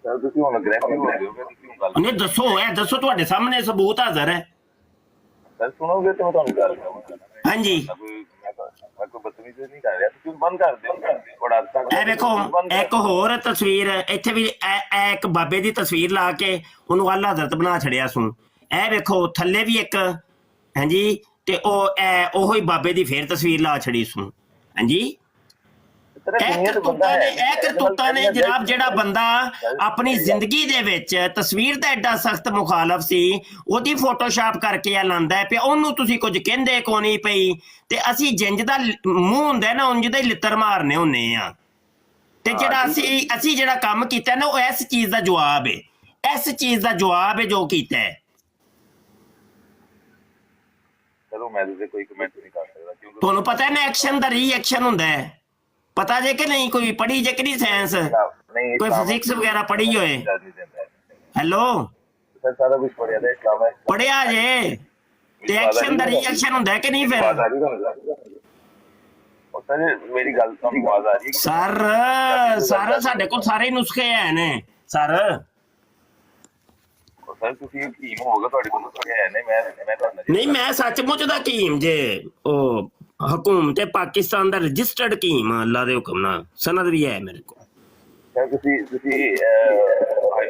ਸਰ ਤੁਸੀਂ ਹੁਣ ਅਗਰੈਸਿਵ ਹੋ ਗਏ ਹੋ, ਤੁਸੀਂ ਹੁਣ ਗੱਲ नहीं दसो है, दसो ਤੁਹਾਡੇ ਸਾਹਮਣੇ सबूत हाजिर है। ਸਰ ਸੁਣੋਗੇ ਤੇ ਮੈਂ ਤੁਹਾਨੂੰ ਗੱਲ ਕਰਾਂਗਾ। हाँ जी ਮੈਂ ਕੋਈ ਬਦਤਮੀਜ਼ੀ ਨਹੀਂ ਕਰ ਰਿਹਾ, ਤੁਸੀਂ ਬੰਦ ਕਰ ਦਿਓ ਬੜਾ ਤੱਕ। ਇਹ ਵੇਖੋ ਇੱਕ ਹੋਰ ਤਸਵੀਰ ਇੱਥੇ ਵੀ ਇੱਕ ਬਾਬੇ ਦੀ ਤਸਵੀਰ ਲਾ ਕੇ ਉਹਨੂੰ ਆਲਾ ਹਜ਼ਰਤ ਬਣਾ ਛੜਿਆ ਸੂ। ਇਹ ਵੇਖੋ ਥੱਲੇ ਵੀ ਇੱਕ ਹਾਂਜੀ, ਤੇ ਉਹ ਹੀ ਬਾਬੇ ਦੀ ਫੇਰ ਤਸਵੀਰ ਲਾ ਛੜੀ ਸੂ। ਹਾਂਜੀ ਇਹ ਕਰਤੂਤਾਂ ਨੇ ਜਨਾਬ, ਜਿਹੜਾ ਬੰਦਾ ਆਪਣੀ ਜ਼ਿੰਦਗੀ ਦੇ ਵਿੱਚ ਤਸਵੀਰ ਦਾ ਐਡਾ ਸਖਤ ਮੁਖਾਲਫ ਸੀ ਉਹਦੀ ਫੋਟੋਸ਼ਾਪ ਕਰਕੇ ਆ ਲਾਂਦਾ ਹੈ ਪਿਆ, ਉਹਨੂੰ ਤੁਸੀਂ ਕੁਝ ਕਹਿੰਦੇ ਕੋ ਨਹੀਂ ਪਈ, ਤੇ ਅਸੀਂ ਜਿੰਜ ਦਾ ਮੂੰਹ ਹੁੰਦਾ ਨਾ ਉਂਝ ਦਾ ਹੀ ਲਿੱਤਰ ਮਾਰਨੇ ਹੁੰਨੇ ਆ। ਤੇ ਜਿਹੜਾ ਅਸੀਂ ਜਿਹੜਾ ਕੰਮ ਕੀਤਾ ਨਾ ਉਹ ਇਸ ਚੀਜ਼ ਦਾ ਜਵਾਬ ਹੈ, ਇਸ ਚੀਜ਼ ਦਾ ਜਵਾਬ ਹੈ ਜੋ ਕੀਤਾ ਹੈ। ਚਲੋ ਮੈਂ ਤੇ ਕੋਈ ਕਮੈਂਟ ਨਹੀਂ ਕਰ ਸਕਦਾ ਕਿਉਂਕਿ ਤੁਹਾਨੂੰ ਪਤਾ ਹੈ ਨਾ ਐਕਸ਼ਨ ਦਾ ਰੀਐਕਸ਼ਨ ਹੁੰਦਾ ਹੈ, ਪਤਾ ਜੇ ਕਿ ਨਹੀਂ? ਕੋਈ ਪੜ੍ਹੀ ਜੇ ਕਿ ਨਹੀਂ ਸਾਇੰਸ, ਕੋਈ ਫਿਜ਼ਿਕਸ ਵਗੈਰਾ ਪੜ੍ਹੀ ਹੋਏ? ਹੈਲੋ ਸਰ ਸਾਰਾ ਕੁਝ ਪੜਿਆ ਤੇ ਇਸਲਾਮ ਹੈ ਪੜਿਆ ਜੇ, ਤੇ ਐਕਸ਼ਨ ਦਾ ਰੀਐਕਸ਼ਨ ਹੁੰਦਾ ਕਿ ਨਹੀਂ? ਫਿਰ ਸਰ ਮੇਰੀ ਗੱਲ ਤੋਂ ਆਵਾਜ਼ ਆ ਰਹੀ ਹੈ ਸਰ ਸਾਡੇ ਕੋਲ ਸਾਰੇ ਨੁਸਖੇ ਹੈ ਨੇ ਸਰ। ਸਰ ਤੁਸੀਂ ਹਕੀਮ ਹੋਗਾ, ਤੁਹਾਡੇ ਕੋਲ ਨੁਸਖੇ ਹੈ ਨੇ, ਮੈਂ ਤੁਹਾਨੂੰ ਨਹੀਂ ਮੈਂ ਸੱਚਮੁੱਚ ਦਾ ਹਕੀਮ ਜੇ, ਉਹ ਹਕੂਮਤ ਪਾਕਿਸਤਾਨ ਦਾ ਰਜਿਸਟਰਡ ਹਕੀਮ, ਅੱਲਾ ਦੇ ਹੁਕਮ ਨਾਲ ਸਨਦ ਵੀ ਹੈ ਮੇਰੇ ਕੋਲ। ਸਰ ਤੁਸੀਂ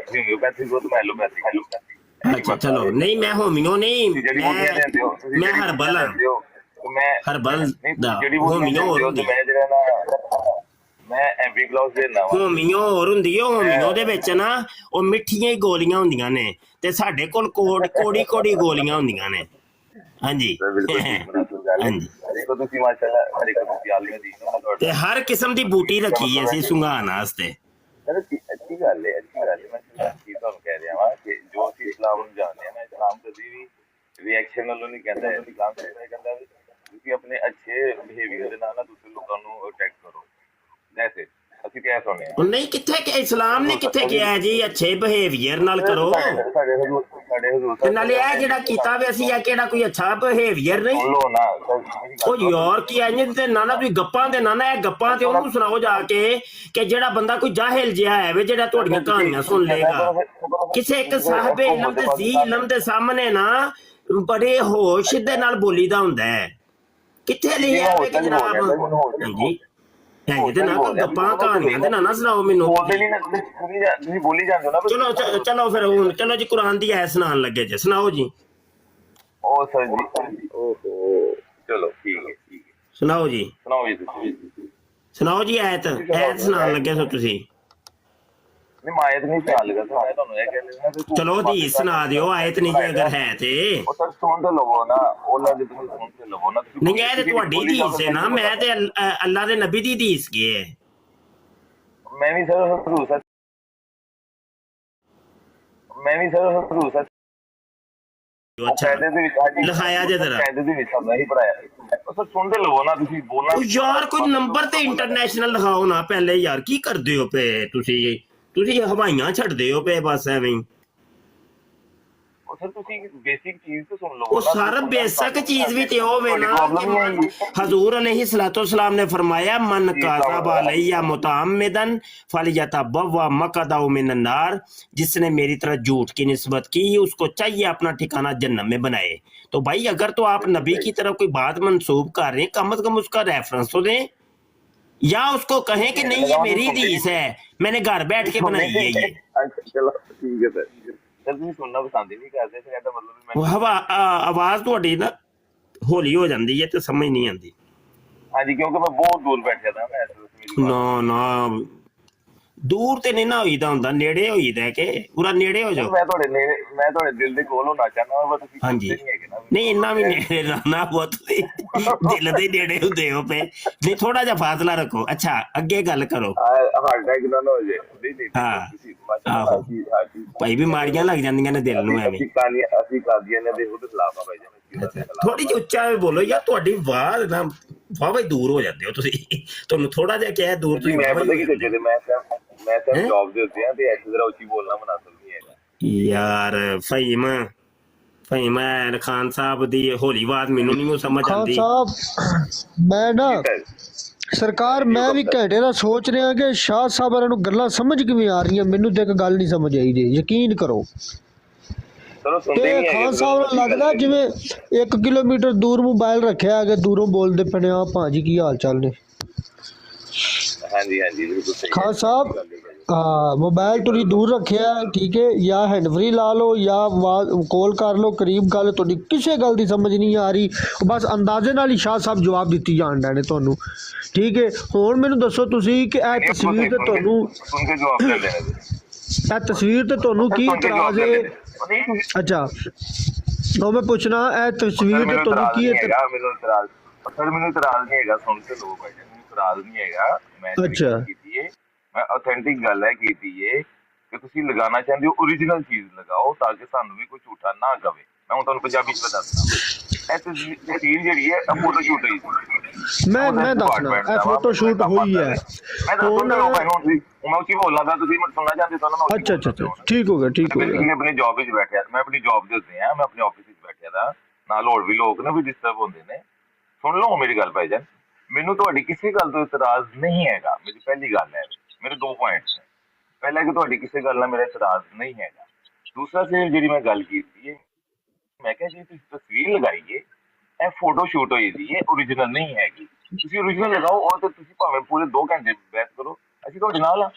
ਹੋਮਿਓਪੈਥੀ ਕੋ ਤਾਂ ਐਲੋਪੈਥੀ। ਅੱਛਾ ਚਲੋ, ਨਹੀਂ ਮੈਂ ਹੋਮਿਓ ਨਹੀਂ, ਮੈਂ ਹਰਬਲ ਹਰਬਲ ਦਾ ਹੋਮਿਓ ਹੋਰ ਹੁੰਦੀ, ਮੈਂ ਐਂਪੀਕਲੋਜ਼ ਦੇ ਨਾਮ ਹੋਮਿਓ ਹੋਰ ਹੁੰਦੀ ਹੈ। ਹੋਮਿਓ ਦੇ ਵਿੱਚ ਨਾ ਉਹ ਮਿੱਠੀਆਂ ਹੀ ਗੋਲੀਆਂ ਹੁੰਦੀਆਂ ਨੇ, ਤੇ ਸਾਡੇ ਕੋਲ ਕੋੜੀ ਗੋਲੀਆਂ ਹੁੰਦੀਆਂ ਨੇ। ਹਾਂਜੀ ਹਾਂਜੀ, ਤੁਸੀਂ ਮਾਸ਼ਾਅੱਲਾ ਤੁਸੀਂ ਆਲਿਮ ਦੀ ਤੇ ਹਰ ਕਿਸਮ ਦੀ ਬੂਟੀ ਰੱਖੀ ਹੈ ਅਸੀਂ ਸੁੰਘਾਉਣ ਵਾਸਤੇ। ਅੱਛੀ ਗੱਲ ਹੈ, ਮੈਂ ਤੁਹਾਨੂੰ ਕਹਿ ਰਿਹਾ ਵਾਂ ਕਿ ਜੋ ਅਸੀਂ ਇਸਲਾਮ ਨੂੰ ਜਾਣਦੇ ਹਾਂ ਨਾ, ਇਸਲਾਮ ਕਦੀ ਵੀ ਰਿਐਕਸ਼ਨ ਵੱਲੋਂ ਨਹੀਂ ਕਹਿੰਦਾ, ਇਸਲਾਮ ਕਹਿੰਦਾ ਵੀ ਤੁਸੀਂ ਆਪਣੇ ਅੱਛੇ ਬਿਹੇਵੀਅਰ ਦੇ ਨਾਲ ਦੂਸਰੇ ਲੋਕਾਂ ਨੂੰ ਅਟੈਕ ਕਰੋ। ਵੈਸੇ ਅਸੀਂ ਕਿਹਾ ਸੁਣਿਆ ਨਹੀਂ, ਕਿੱਥੇ ਕਿ ਇਸਲਾਮ ਨੇ ਕਿੱਥੇ ਕਿਹਾ ਜੀ ਅੱਛੇ ਬਿਹੇਵੀਅਰ ਨਾਲ ਕਰੋ? ਤੇ ਨਾਲੇ ਇਹ ਜਿਹੜਾ ਕੀਤਾ ਵੇ ਅਸੀਂ, ਇਹ ਕਿਹੜਾ ਕੋਈ ਅੱਛਾ ਬਿਹੇਵੀਅਰ ਨਹੀਂ? ਉਹ ਯਾਰ ਕੀ ਐ ਤੇ ਨਾ ਤੁਸੀਂ ਗੱਪਾਂ ਦੇ ਨਾ ਇਹ ਗੱਪਾਂ ਤੇ ਉਹਨੂੰ ਸੁਣਾਓ ਜਾ ਕੇ ਕਿ ਜਿਹੜਾ ਬੰਦਾ ਕੋਈ ਜਾਹਿਲ ਜਿਹਾ ਹੈ ਵੇ, ਜਿਹੜਾ ਤੁਹਾਡੀਆਂ ਕਹਾਣੀਆਂ ਸੁਣ ਲੇਗਾ। ਕਿਸੇ ਇੱਕ ਸਾਹਬੇ ਇਲਮ ਤੇ ਜ਼ੀ ਇਲਮ ਦੇ ਸਾਹਮਣੇ ਨਾ ਬੜੇ ਹੋਸ਼ ਦੇ ਨਾਲ ਬੋਲੀਦਾ ਹੁੰਦਾ ਹੈ। ਕਿੱਥੇ ਲਿਖਿਆ ਵੇ ਕਿ ਜਨਾਬ? ਹਾਂਜੀ ਇਹਦੇ ਨਾਲ ਗੱਪਾਂ ਕਹਾਣੀਆਂ ਦੇ ਨਾ ਸੁਣਾਓ ਮੈਨੂੰ। ਚਲੋ ਫਿਰ ਹੁਣ ਚਲੋ ਜੀ, ਕੁਰਾਨ ਦੀ ਆਇਤ ਸੁਣਾਉਣ ਲੱਗੇ ਜੇ, ਸੁਣਾਓ ਜੀ। ਉਹ ਸਰ ਜੀ ਓਹੋ ਚਲੋ ਠੀਕ ਹੈ ਸੁਣਾਓ ਜੀ, ਸੁਣਾਓ ਜੀ ਆਇਤ ਸੁਣਾਉਣ ਲੱਗੇ ਸੋ ਤੁਸੀਂ। ਨਹੀਂ ਮੈਂ ਆਇਤ ਨਹੀਂ ਸੁਣਾ ਲਗਾ, ਤੁਹਾਨੂੰ ਇਹ ਕਹਿੰਦੇ ਚਲੋ ਹਦੀਸ ਸੁਣਾ ਦਿਓ, ਆਇਤ ਨਹੀਂ ਜੇ ਅਗਰ ਹੈ ਤੇ। ਉਹ ਸਰ ਸੁਣ ਤੇ ਲਵੋ ਨਾ, ਉਹਨਾਂ ਦੇ ਤੁਸੀਂ ਸੁਣ ਤੇ ਲਵੋ ਨਾ। ਨਹੀਂ ਇਹ ਤੇ ਤੁਹਾਡੀ ਹਦੀਸ ਹੈ ਨਾ, ਮੈਂ ਤੇ ਅੱਲਾ ਦੇ ਨਬੀ ਦੀ ਹਦੀਸ ਕੀ ਹੈ। ਮੈਂ ਵੀ ਸਰ ਲਿਖਾਇਆ ਜੇ ਜ਼ਰਾ ਸੁਣ ਤੇ ਲਵੋ ਨਾ, ਤੁਸੀਂ ਬੋਲਣਾ ਯਾਰ ਕੋਈ ਨੰਬਰ ਤੇ ਇੰਟਰਨੈਸ਼ਨਲ ਲਿਖਾਓ ਨਾ ਪਹਿਲੇ ਯਾਰ, ਕੀ ਕਰਦੇ ਹੋ ਪਏ ਤੁਸੀਂ ਹਵਾਈਆਂ ਛੱਡਦੇ ਹੋ ਪਏ ਬਸ ਐਵੇਂ ਹੀ। ਸਰ ਤੁਸੀਂ ਬੇਸਿਕ ਚੀਜ਼ ਤਾਂ ਸੁਣ ਲਓ। ਉਹ ਸਾਰਾ ਬੇਸਿਕ ਚੀਜ਼ ਵੀ ਤੇ ਹੋਵੇ ਨਾ ਕਿ ਹਜ਼ੂਰ अलैहिस्सलाम ने फरमाया मन काज़ब अलैया मुतअम्मिदन फलयतबव्वा मक़अदहु मिनन नार, जिसने मेरी तरह झूठ की निस्बत की उसको चाहिए अपना ठिकाना जन्नत में बनाए। तो भाई अगर तो आप नबी की तरफ कोई बात मंसूब कर रहे हैं, कम से कम उसका रेफरेंस तो दें, या उसको कहें कि नहीं ये मेरी हदीस है, मैंने घर बैठ के बनाई है ये। चलो ठीक है सर ਤੁਸੀਂ ਸੁਣਨਾ ਪਸੰਦ ਹੀ ਨਹੀਂ ਕਰਦੇ, ਫਿਰ ਇਹਦਾ ਮਤਲਬ ਹਵਾ ਆਵਾਜ਼ ਤੁਹਾਡੀ ਨਾ ਹੌਲੀ ਹੋ ਜਾਂਦੀ ਹੈ ਤੇ ਸਮਝ ਨਹੀਂ ਆਉਂਦੀ। ਹਾਂਜੀ ਕਿਉਂਕਿ ਮੈਂ ਬਹੁਤ ਦੂਰ ਬੈਠਿਆ था ਮੈਂ ਨਾ ਦੂਰ ਤੇ ਨਹੀਂ ਨਾ ਹੋਈਦਾ ਹੁੰਦਾ, ਨੇੜੇ ਹੋਈਦਾ ਕਿ ਪੂਰਾ ਨੇੜੇ ਹੋ ਜਾਓ। ਮੈਂ ਤੁਹਾਡੇ ਦਿਲ ਦੇ ਕੋਲ ਹੋਣਾ ਚਾਹੁੰਦਾ ਹਾਂ, ਤੁਸੀਂ ਹਾਂਜੀ ਨਹੀਂ ਹੈਗੇ ਨਾ। ਨਹੀਂ ਇੰਨਾ ਵੀ ਨੇੜੇ ਰਹਿਣਾ ਬਹੁਤ ਦਿਲ ਦੇ ਨੇੜੇ ਹੁੰਦੇ ਹੋ ਪਏ, ਨਹੀਂ ਥੋੜਾ ਜਿਹਾ ਫਾਸਲਾ ਰੱਖੋ। ਅੱਛਾ ਅੱਗੇ ਗੱਲ ਕਰੋ। ਹਾਰਟ ਅਟੈਕ ਨਾ ਹੋ ਜੇ। ਹਾਂ ਆਹੋ ਭਾਈ ਬਿਮਾਰੀਆਂ ਲੱਗ ਜਾਂਦੀਆਂ ਨੇ ਦਿਲ ਨੂੰ ਐਵੇਂ। ਅਸੀਂ ਕਾਦੀਆਂ ਦੇ ਉਹਦੇ ਖਿਲਾਫ ਆ ਭਾਈ ਜੀ। ਥੋੜੀ ਜਿਹੀ ਉੱਚਾ ਬੋਲੋ ਯਾਰ, ਤੁਹਾਡੀ ਆਵਾਜ਼ ਨਾ ਵਾਹਵਾ ਹੀ ਦੂਰ ਹੋ ਜਾਂਦੇ ਹੋ ਤੁਸੀਂ। ਤੁਹਾਨੂੰ ਥੋੜਾ ਜਿਹਾ ਕਿਹਾ ਦੂਰ ਤੁਸੀਂ। ਮੈਂ ਪਤਾ ਕੀ ਸੋਚਿਆ, ਮੈਂ ਤਾਂ ਜੌਬ ਦੇ ਉੱਤੇ ਆ ਤੇ ਐਸੇ ਤਰ੍ਹਾਂ ਉੱਚੀ ਬੋਲਣਾ ਮੁਨਾਸਬ ਨਹੀਂ ਹੈਗਾ ਯਾਰ। ਫਹੀਮ ਖਾਨ ਸਾਹਿਬ ਦੀ ਹੌਲੀ ਆਵਾਜ਼ ਮੈਨੂੰ ਨਹੀਂ ਸਮਝ ਆਉਂਦੀ। ਖਾਨ ਸਾਹਿਬ ਮੈਂ ਨਾ ਸਰਕਾਰ ਮੈਂ ਵੀ ਘੰਟੇ ਦਾ ਸੋਚ ਰਿਹਾ ਕਿ ਸ਼ਾਹ ਸਾਹਿਬ ਇਹਨਾਂ ਨੂੰ ਗੱਲਾਂ ਸਮਝ ਕਿਵੇਂ ਆ ਰਹੀਆਂ, ਮੈਨੂੰ ਤਾਂ ਇੱਕ ਗੱਲ ਨਹੀਂ ਸਮਝ ਆਈ ਜੀ, ਯਕੀਨ ਕਰੋ। ਤੇ ਖਾਨ ਸਾਹਿਬ ਨੂੰ ਲੱਗਦਾ ਜਿਵੇਂ 1 ਕਿਲੋਮੀਟਰ ਦੂਰ ਮੋਬਾਈਲ ਰੱਖਿਆ ਹੈ ਕਿ ਦੂਰੋਂ ਬੋਲਦੇ ਪਏ ਆ, ਭਾਜੀ ਕੀ ਹਾਲ ਚਾਲ ਨੇ। ਹਾਂਜੀ ਬਿਲਕੁਲ ਸਹੀ ਖਾਨ ਸਾਹਿਬ ਮੋਬਾਈਲ ਤੁਸੀਂ ਦੂਰ ਰੱਖਿਆ, ਠੀਕ ਹੈ, ਜਾਂ ਹੈਂਡ ਫਰੀ ਲਾ ਲਓ ਜਾਂ ਕਾਲ ਕਰ ਲਓ, ਕਰੀਬ ਗੱਲ ਤੁਹਾਡੀ ਕਿਸੇ ਗੱਲ ਦੀ ਸਮਝ ਨਹੀਂ ਆ ਰਹੀ, ਬਸ ਅੰਦਾਜ਼ੇ ਨਾਲ ਹੀ ਸ਼ਾਹ ਸਾਹਿਬ ਜਵਾਬ ਦਿੱਤੀ ਜਾਣ ਡਏ ਨੇ ਤੁਹਾਨੂੰ, ਠੀਕ ਹੈ। ਹੁਣ ਮੈਨੂੰ ਦੱਸੋ ਤੁਸੀਂ ਕਿ ਇਹ ਤਸਵੀਰ ਤੇ ਤੁਹਾਨੂੰ ਕੀ ਇਤਰਾਜ਼ ਹੈ? ਅੱਛਾ ਉਹ ਮੈਂ ਪੁੱਛਣਾ ਇਹ ਤਸਵੀਰ ਤੇ ਤੁਹਾਨੂੰ ਕੀ ਮੈਨੂੰ ਇਤਰਾਜ਼ ਨਹੀਂ ਹੈਗਾ, ਸੁਣ ਕੇ ਲੋਕ ਭਾਈ ਮੈਨੂੰ ਇਤਰਾਜ਼ ਨਹੀਂ ਹੈਗਾ। ਅੱਛਾ ਮੈਂ ਆਥੈਂਟਿਕ ਗੱਲ ਹੈ ਕੀਤੀ ਹੈ ਕਿ ਤੁਸੀਂ ਲਗਾਉਣਾ ਚਾਹੁੰਦੇ ਹੋ ਓਰੀਜਨਲ ਚੀਜ਼ ਲਗਾਓ ਤਾਂ ਕਿ ਸਾਨੂੰ ਵੀ ਕੋਈ ਝੂਠਾ ਨਾ ਕਵੇ। ਮੈਂ ਹੁਣ ਤੁਹਾਨੂੰ ਪੰਜਾਬੀ ਚ ਦੱਸਦਾ, ਇਹ ਤਸਵੀਰ ਜਿਹੜੀ ਹੈ ਫੋਟੋ ਸ਼ੂਟ ਹੋਈ ਸੀ। ਮੈਂ ਦੱਸਣਾ ਇਹ ਫੋਟੋ ਸ਼ੂਟ ਹੋਈ ਹੈ। ਮੈਂ ਉੱਚੀ ਬੋਲਣਾ ਤਾਂ ਤੁਸੀਂ ਮੈਨੂੰ ਸੁਣਨਾ ਚਾਹੁੰਦੇ ਹੋ। ਅੱਛਾ ਠੀਕ ਹੋ ਗਿਆ ਮੈਂ ਆਪਣੀ ਜੌਬ ਵਿੱਚ ਬੈਠਿਆ, ਮੈਂ ਆਪਣੀ ਜੌਬ ਦੇ ਉੱਤੇ ਆ, ਮੈਂ ਆਪਣੇ ਆਫਿਸ ਵਿੱਚ ਬੈਠਿਆ ਦਾ, ਨਾਲ ਹੋਰ ਵੀ ਲੋਕ ਨੇ ਵੀ ਡਿਸਟਰਬ ਹੁੰਦੇ ਨੇ। ਸੁਣ ਲਓ ਮੇਰੀ ਗੱਲ ਭਾਈ ਜਾਨ, ਮੈਨੂੰ ਤੁਹਾਡੀ ਕਿਸੇ ਗੱਲ ਤੋਂ ਇਤਰਾਜ਼ ਨਹੀਂ ਹੈਗਾ। ਮੇਰੀ ਪਹਿਲੀ ਗੱਲ ਹੈ, ਮੇਰੇ 2 ਪੁਆਇੰਟਸ ਨੇ। ਪਹਿਲਾ ਕਿ ਤੁਹਾਡੀ ਕਿਸੇ ਗੱਲ ਨਾਲ ਮੇਰਾ ਇਤਰਾਜ਼ ਨਹੀਂ ਹੈਗਾ। ਦੂਸਰਾ ਸਿਰ ਜਿਹੜੀ ਮੈਂ ਗੱਲ ਕੀਤੀ ਹੈ, ਮੈਂ ਕਿਹਾ ਜੀ ਤੁਸੀਂ ਤਸਵੀਰ ਲਗਾਈਏ, ਇਹ ਫੋਟੋ ਸ਼ੂਟ ਹੋਈ ਦੀ ਹੈ, ਓਰੀਜਨਲ ਨਹੀਂ ਹੈਗੀ। ਤੁਸੀਂ ਓਰੀਜਨਲ ਲਗਾਓ ਔਰ ਤੇ ਤੁਸੀਂ ਭਾਵੇਂ ਪੂਰੇ 2 ਘੰਟੇ ਬਹਿਸ ਕਰੋ, ਅਸੀਂ ਤੁਹਾਡੇ ਨਾਲ ਆ।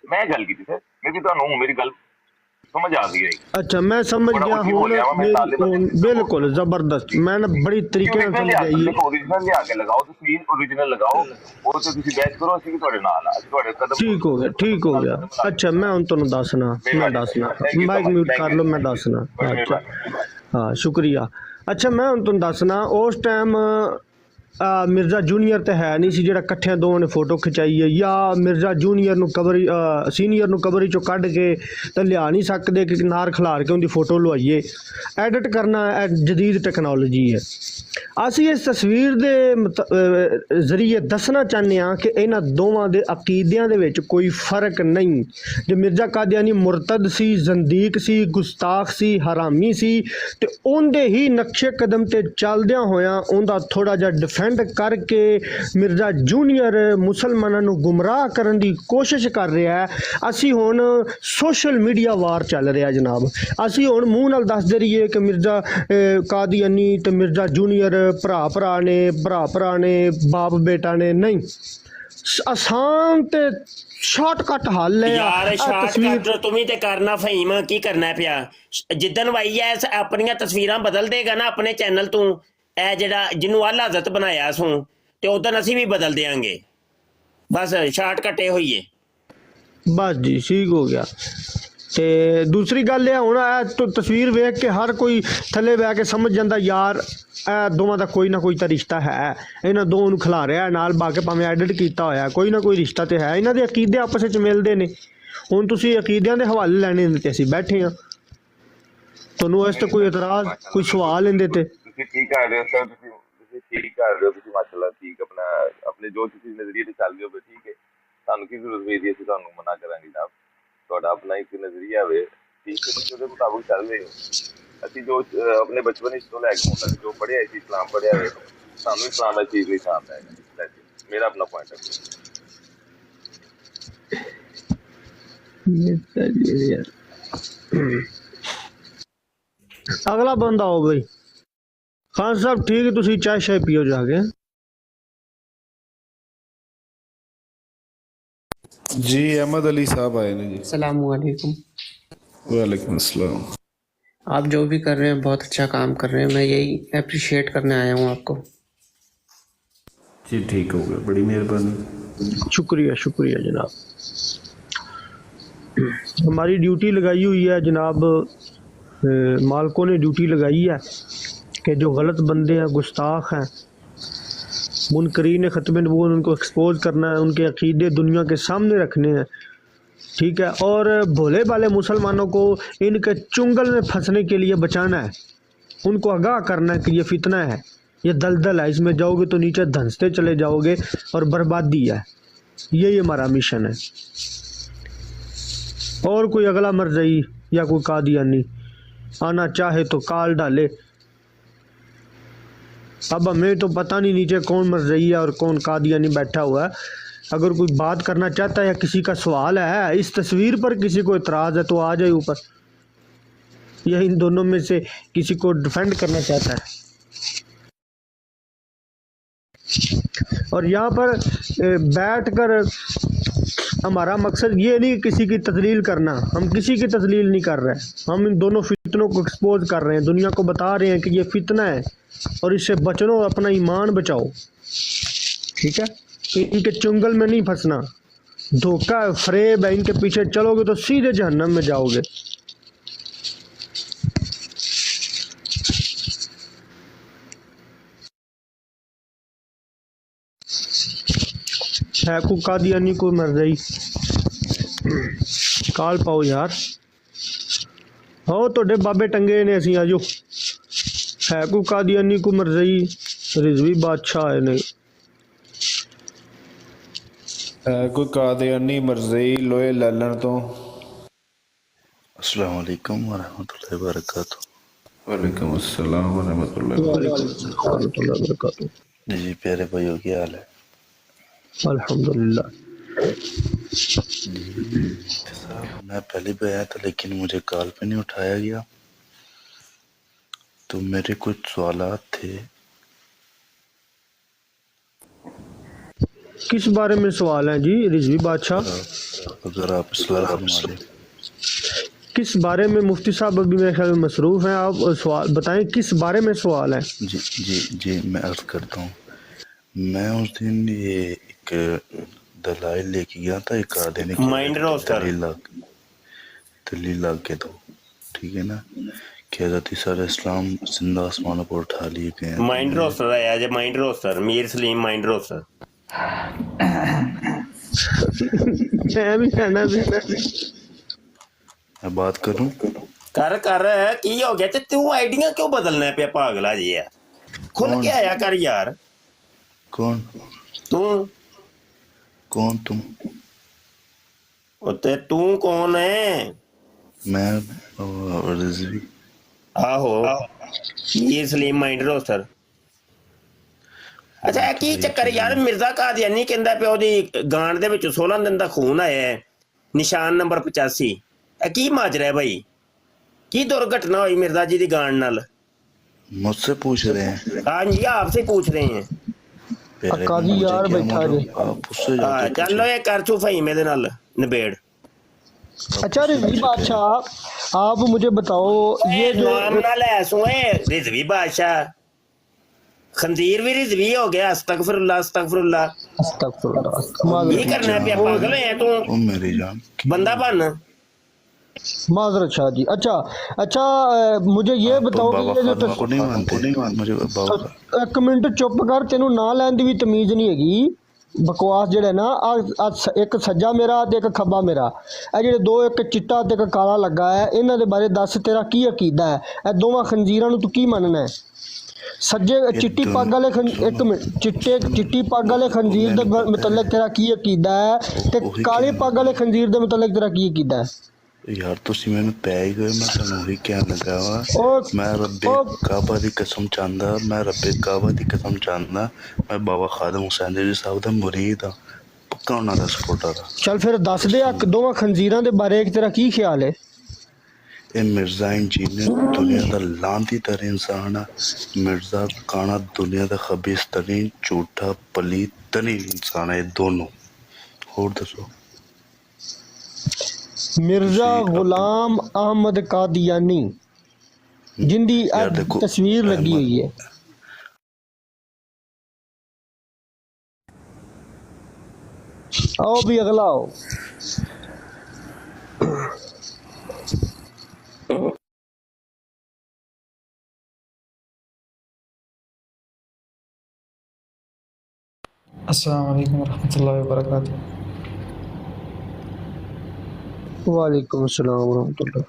ਮੈਂ ਗੱਲ ਕੀਤੀ ਸਰ, ਮੈਂ ਵੀ ਤੁਹਾਨੂੰ ਮੇਰੀ ਗੱਲ ਸਮਝ ਆ ਗਈ ਹੈ। ਅੱਛਾ ਮੈਂ ਸਮਝ ਗਿਆ ਹੁਣ ਬਿਲਕੁਲ ਜ਼ਬਰਦਸਤ, ਮੈਂ ਨਾ ਬੜੀ ਤਰੀਕੇ ਨਾਲ ਸਮਝ ਗਈ। ਓਰੀਜਨਲ ਲਿਆ ਕੇ ਲਗਾਓ ਤਸਵੀਰ, ਓਰੀਜਨਲ ਲਗਾਓ ਉਹ ਤੇ ਤੁਸੀਂ ਬਹਿਸ ਕਰੋ, ਅਸੀਂ ਵੀ ਤੁਹਾਡੇ ਨਾਲ ਆ, ਅਸੀਂ ਤੁਹਾਡੇ ਕਦਮ। ਠੀਕ ਹੋ ਗਿਆ। ਅੱਛਾ ਮੈਂ ਹੁਣ ਤੁਹਾਨੂੰ ਦੱਸਣਾ ਮਾਈਕ ਮਿਊਟ ਕਰ ਲਓ, ਮੈਂ ਦੱਸਣਾ। ਅੱਛਾ ਹਾਂ ਸ਼ੁਕਰੀਆ। ਅੱਛਾ ਮੈਂ ਹੁਣ ਤੁਹਾਨੂੰ ਦੱਸਣਾ, ਉਸ ਟਾਈਮ ਮਿਰਜ਼ਾ ਜੂਨੀਅਰ ਤੇ ਹੈ ਨਹੀਂ ਸੀ ਜਿਹੜਾ ਇਕੱਠਿਆਂ ਦੋਵਾਂ ਨੇ ਫੋਟੋ ਖਿਚਾਈ ਹੈ, ਜਾਂ ਮਿਰਜ਼ਾ ਜੂਨੀਅਰ ਨੂੰ ਸੀਨੀਅਰ ਨੂੰ ਕਵਰ ਚੋਂ ਕੱਢ ਕੇ ਤਾਂ ਲਿਆ ਨਹੀਂ ਸਕਦੇ ਕਿ ਨਾਰ ਖਿਲਾਰ ਕੇ ਉਹਦੀ ਫੋਟੋ ਲਵਾਈਏ। ਐਡਿਟ ਕਰਨਾ ਜਦੀਦ ਟੈਕਨੋਲੋਜੀ ਹੈ। ਅਸੀਂ ਇਸ ਤਸਵੀਰ ਦੇ ਜ਼ਰੀਏ ਦੱਸਣਾ ਚਾਹੁੰਦੇ ਹਾਂ ਕਿ ਇਹਨਾਂ ਦੋਵਾਂ ਦੇ ਅਕੀਦਿਆਂ ਦੇ ਵਿੱਚ ਕੋਈ ਫਰਕ ਨਹੀਂ। ਜੇ ਮਿਰਜ਼ਾ ਕਾਦੀਆਨੀ ਮੁਰਤਦ ਸੀ, ਜ਼ੰਦੀਕ ਸੀ, ਗੁਸਤਾਖ ਸੀ, ਹਰਾਮੀ ਸੀ, ਤੇ ਉਹਦੇ ਹੀ ਨਕਸ਼ੇ ਕਦਮ ਤੇ ਚੱਲਦਿਆਂ ਹੋਇਆਂ ਉਹਦਾ ਥੋੜਾ ਜਿਹਾ ਡਿਫੈਂਡ ਕਰਕੇ ਮਿਰਜ਼ਾ ਜੂਨੀਅਰ ਮੁਸਲਮਾਨਾਂ ਨੂੰ ਗੁੰਮਰਾਹ ਕਰਨ ਦੀ ਕੋਸ਼ਿਸ਼ ਕਰ ਰਿਹਾ ਹੈ। ਅਸੀਂ ਹੁਣ ਸੋਸ਼ਲ ਮੀਡੀਆ ਵਾਰ ਚੱਲ ਰਿਹਾ ਜਨਾਬ, ਅਸੀਂ ਹੁਣ ਮੂੰਹ ਨਾਲ ਦੱਸਦੇ ਰਹੀਏ ਕਿ ਮਿਰਜ਼ਾ ਕਾਦੀਆਨੀ ਤੇ ਮਿਰਜ਼ਾ ਜੂਨੀਅਰ ਭਰਾ ਨੇ ਬਾਪ ਬੇਟਾ ਨੇ, ਨਹੀਂ। ਆਸਾਨ ਤੇ ਸ਼ਾਰਟਕਟ ਹੱਲ ਹੈ ਯਾਰ। ਸ਼ਾਰਟਕਟ ਤੁਮੀ ਤੇ ਕਰਨਾ ਫਹੀਮ, ਕੀ ਕਰਨਾ ਪਿਆ? ਜਿੱਦਣ ਵਾਈ ਐ ਆਪਣੀਆਂ ਤਸਵੀਰਾਂ ਬਦਲ ਦੇਗਾ ਨਾ ਆਪਣੇ ਚੈਨਲ ਤੋਂ, ਇਹ ਜਿਹੜਾ ਜਿਹਨੂੰ ਆਲਾ ਹਜ਼ਰਤ ਬਣਾਇਆ ਸੂ, ਤੇ ਉਦੋਂ ਅਸੀਂ ਵੀ ਬਦਲ ਦੇਾਂਗੇ। ਬਸ ਸ਼ਾਰਟਕਟ ਇਹ ਹੋਈ ਹੈ। ਬਸ ਜੀ ਠੀਕ ਹੋ ਗਿਆ। ਤੇ ਦੂਸਰੀ ਗੱਲ ਇਹ ਹੁਣ ਇਹ ਤਸਵੀਰ ਵੇਖ ਕੇ ਹਰ ਕੋਈ ਥੱਲੇ ਬਹਿ ਕੇ ਸਮਝ ਜਾਂਦਾ ਯਾਰ ਇਹ ਦੋਵਾਂ ਦਾ ਕੋਈ ਨਾ ਕੋਈ ਤਾਂ ਰਿਸ਼ਤਾ ਹੈ, ਇਹਨਾਂ ਦੋਵਾਂ ਨੂੰ ਖਿਲਾ ਰਿਹਾ ਨਾਲ ਬਾ ਕੇ, ਭਾਵੇਂ ਐਡਿਟ ਕੀਤਾ ਹੋਇਆ, ਕੋਈ ਨਾ ਕੋਈ ਰਿਸ਼ਤਾ ਤੇ ਹੈ। ਇਹਨਾਂ ਦੇ ਅਕੀਦੇ ਆਪਸ ਵਿੱਚ ਮਿਲਦੇ ਨੇ। ਹੁਣ ਤੁਸੀਂ ਅਕੀਦਿਆਂ ਦੇ ਹਵਾਲੇ ਲੈਣੇ ਤੇ ਅਸੀਂ ਬੈਠੇ ਹਾਂ, ਤੁਹਾਨੂੰ ਇਸ ਤੇ ਕੋਈ ਇਤਰਾਜ਼ ਕੋਈ ਸਵਾਲ ਇਹਦੇ ਤੇ? ਤੁਸੀਂ ਠੀਕ ਕਰ ਰਹੇ ਹੋ ਸਰ, ਤੁਸੀਂ ਠੀਕ ਕਰ ਰਹੇ ਹੋ, ਤੁਸੀਂ ਮਾਸ਼ਾਅੱਲਾ ਠੀਕ ਆਪਣਾ ਆਪਣੇ ਜੋ ਤੁਸੀਂ ਨਜ਼ਰੀਏ ਤੇ ਚੱਲ ਰਹੇ ਹੋ ਠੀਕ ਹੈ। ਸਾਨੂੰ ਕੀ ਜ਼ਰੂਰਤ ਹੈ ਅਸੀਂ ਤੁਹਾਨੂੰ ਮਨਾ ਕਰਾਂਗੇ ਨਾ, ਤੁਹਾਡਾ ਆਪਣਾ ਇੱਕ ਨਜ਼ਰੀਆ ਹੋਵੇ ਠੀਕ ਹੈ, ਤੁਸੀਂ ਉਹਦੇ ਮੁਤਾਬਕ ਚੱਲ ਰਹੇ ਹੋ। ਅਸੀਂ ਜੋ ਆਪਣੇ ਬਚਪਨ ਤੋਂ ਲੈ ਕੇ ਹੁਣ ਤੱਕ ਜੋ ਪੜ੍ਹਿਆ ਸੀ, ਇਸਲਾਮ ਪੜ੍ਹਿਆ ਹੋਵੇ, ਸਾਨੂੰ ਇਸਲਾਮ ਦਾ ਚੀਜ਼ ਨਹੀਂ ਪਸੰਦ ਹੈ। ਮੇਰਾ ਆਪਣਾ ਪੁਆਇੰਟ ਹੈ। ਅਗਲਾ ਬੰਦਾ ਹੋ ਬਈ ਖਾਨ ਸਾਹਿਬ, ਠੀਕ ਹੈ, ਤੁਸੀਂ ਚਾਹ ਸ਼ਾਇ ਪੀਓ ਜਾ ਕੇ। जी अहमद अली साहब आए ना जी। अस्सलाम वालेकुम। वालेकुम अस्सलाम। आप जो भी कर रहे हैं बहुत अच्छा काम कर रहे हैं, मैं यही अप्रिशिएट करने आया हूँ आपको। जी ठीक हो गया, बड़ी मेहरबानी। शुक्रिया जनाब। ہماری ڈیوٹی لگائی ہوئی ہے جناب، مالکوں نے ڈیوٹی لگائی ہے کہ جو غلط بندے ہیں، گستاخ ہیں، منکرین ختم نبوت، ان کو ایکسپوز کرنا ہے، ان کے عقیدے دنیا کے سامنے رکھنے ہیں، ٹھیک ہے، اور بھولے بھالے مسلمانوں کو ان کے چنگل میں پھنسنے کے لیے بچانا ہے، ان کو آگاہ کرنا ہے کہ یہ فتنہ ہے، یہ دلدل ہے، اس میں جاؤ گے تو نیچے دھنستے چلے جاؤ گے اور بربادی ہے، یہی ہمارا مشن ہے۔ اور کوئی اگلا مرزئی یا کوئی قادیانی آنا چاہے تو کال ڈالے۔ اب ہمیں تو پتہ نہیں نیچے کون مرزئی ہے اور کون قادیانی بیٹھا ہوا ہے، اگر کوئی بات کرنا چاہتا ہے یا کسی کا سوال ہے، اس تصویر پر کسی کو اعتراض ہے تو آ جائے اوپر، یا ان دونوں میں سے کسی کو ڈیفینڈ کرنا چاہتا ہے۔ اور یہاں پر بیٹھ کر ہمارا مقصد یہ نہیں کسی کی تذلیل کرنا، ہم کسی کی تذلیل نہیں کر رہے، ہم ان دونوں فتنوں کو ایکسپوز کر رہے ہیں، دنیا کو بتا رہے ہیں کہ یہ فتنہ ہے اور اس سے بچو، اپنا ایمان بچاؤ، ٹھیک ہے، ان کے چنگل میں نہیں پھنسنا، دھوکہ فریب ہے، ان کے پیچھے چلو گے تو سیدھے جہنم میں جاؤ گے۔ ہے کو قادیانی کو مرضی کال پاؤ یار، ہو توڑے بابے ٹنگے نے اسی آجو، ہے کو قادیانی کو مرضی رضوی بادشاہ ہے نہیں، ہے کوئی قادیانی مرضی لوہے لالن تو۔ السلام علیکم ورحمۃ اللہ وبرکاتہ۔ وعلیکم السلام ورحمۃ اللہ وبرکاتہ۔ جی پیارے بھائیوں کی حال ہے؟ الحمدللہ۔ جی مفتی صاحب میں پہلے بھی آیا تھا لیکن مجھے کال پہ نہیں اٹھایا گیا، تو میرے کچھ سوالات تھے۔ کس بارے میں سوال ہیں جی رضوی بادشاہ؟ اگر آپ اصلاح فرما دیں۔ کس بارے میں؟ مفتی صاحب ابھی میرے خیال میں مصروف ہیں، آپ سوال بتائیں کس بارے میں سوال ہے؟ جی میں عرض کرتا ہوں، میں اس دن یہ ایک دلائل لے کے گیا تھا، ایک آدمی دلیل لا کے دو، ٹھیک ہے نا، کہ حضرت عیسیٰ علیہ السلام زندہ آسمانوں پر اٹھا لیے گئے ہیں۔ مائنڈ روسٹر ہے آج، مائنڈ روسٹر میر سلیم مائنڈ روسٹر۔ میں بات کروں؟ کر کی ہو گیا تے تو آئیڈیاں کیوں بدلنا پیا پاگلا جی یار، کھل کے آیا کر یار۔ کون تم؟ تے تو کون ہے؟ میں رضوی۔ آہو میر سلیم مائنڈ روسٹر۔ اچھا کی چکر یار، مرزا قادیانی کہندا پیا دی گانڈ دے وچ 16 دن دا خون آیا ہے، نشان نمبر 85۔ کی ماجرا ہے بھائی، کی درگھٹنا ہوئی مرزا جی دی گانڈ نال؟ مجھ سے پوچھ رہے ہیں؟ ہاں جی آپ سے پوچھ رہے ہیں۔ قاضی یار بیٹھا جی، چلو یہ کر چھو فہیم دے نال نبیڑ۔ اچھا رضوی بادشاہ آپ مجھے بتاؤ، یہ جو نام نہ لے سوئے رضوی بادشاہ، خنزیر بھی رضوی ہو گیا، استغفر اللہ استغفر اللہ استغفر اللہ، یہ کرنا پیا پاگل ہے تو میری جان بندہ بن۔ معذرت شاہ جی۔ اچھا مجھے یہ بتاؤ ایک منٹ چپ کر، تینوں نہ لین دی بھی تمیز نہیں ہےگی، بکواس جڑے نا ایک سجا میرا تے ایک کھبا میرا، اے جڑے دو ایک چٹا تے ایک کالا لگا ہے، انہاں دے بارے دس تیرا کی عقیدہ ہے؟ اے دوواں خنزیراں نوں تو کی مننا ہے؟ سجے چٹی پگ والے ایک منٹ چٹی پگ والے خنزیر دے متعلق تیرا کی عقیدہ ہے تے کالی پگ والے خنزیر دے متعلق تیرا کی عقیدہ ہے؟ یار تسی میں پے ہی گئے، میں تنوں وہی کہن لگا وا، میں رب کعبہ دی قسم چاہندا، میں رب کعبہ دی قسم چاہندا، میں بابا خادم حسین رضوی صاحب دا مرید ہاں، پکا انہاں دا سپورٹر ہاں۔ چل پھر دس دے دوواں خنزیراں دے بارے ایک تیرا کی خیال ہے؟ اے مرزا انجینئر دنیا دا لانتی ترین انسان ہے، مرزا کانا دنیا دا خبیث ترین جھوٹا پلیت ترین انسان ہے، دونوں۔ اور دسو؟ مرزا غلام احمد قادیانی جن دی تصویر لگی ہوئی ہے، آؤ بھی اگلا آؤ۔ السلام علیکم ورحمۃ اللہ وبرکاتہ. وعلیکم السلام ورحمۃ اللہ.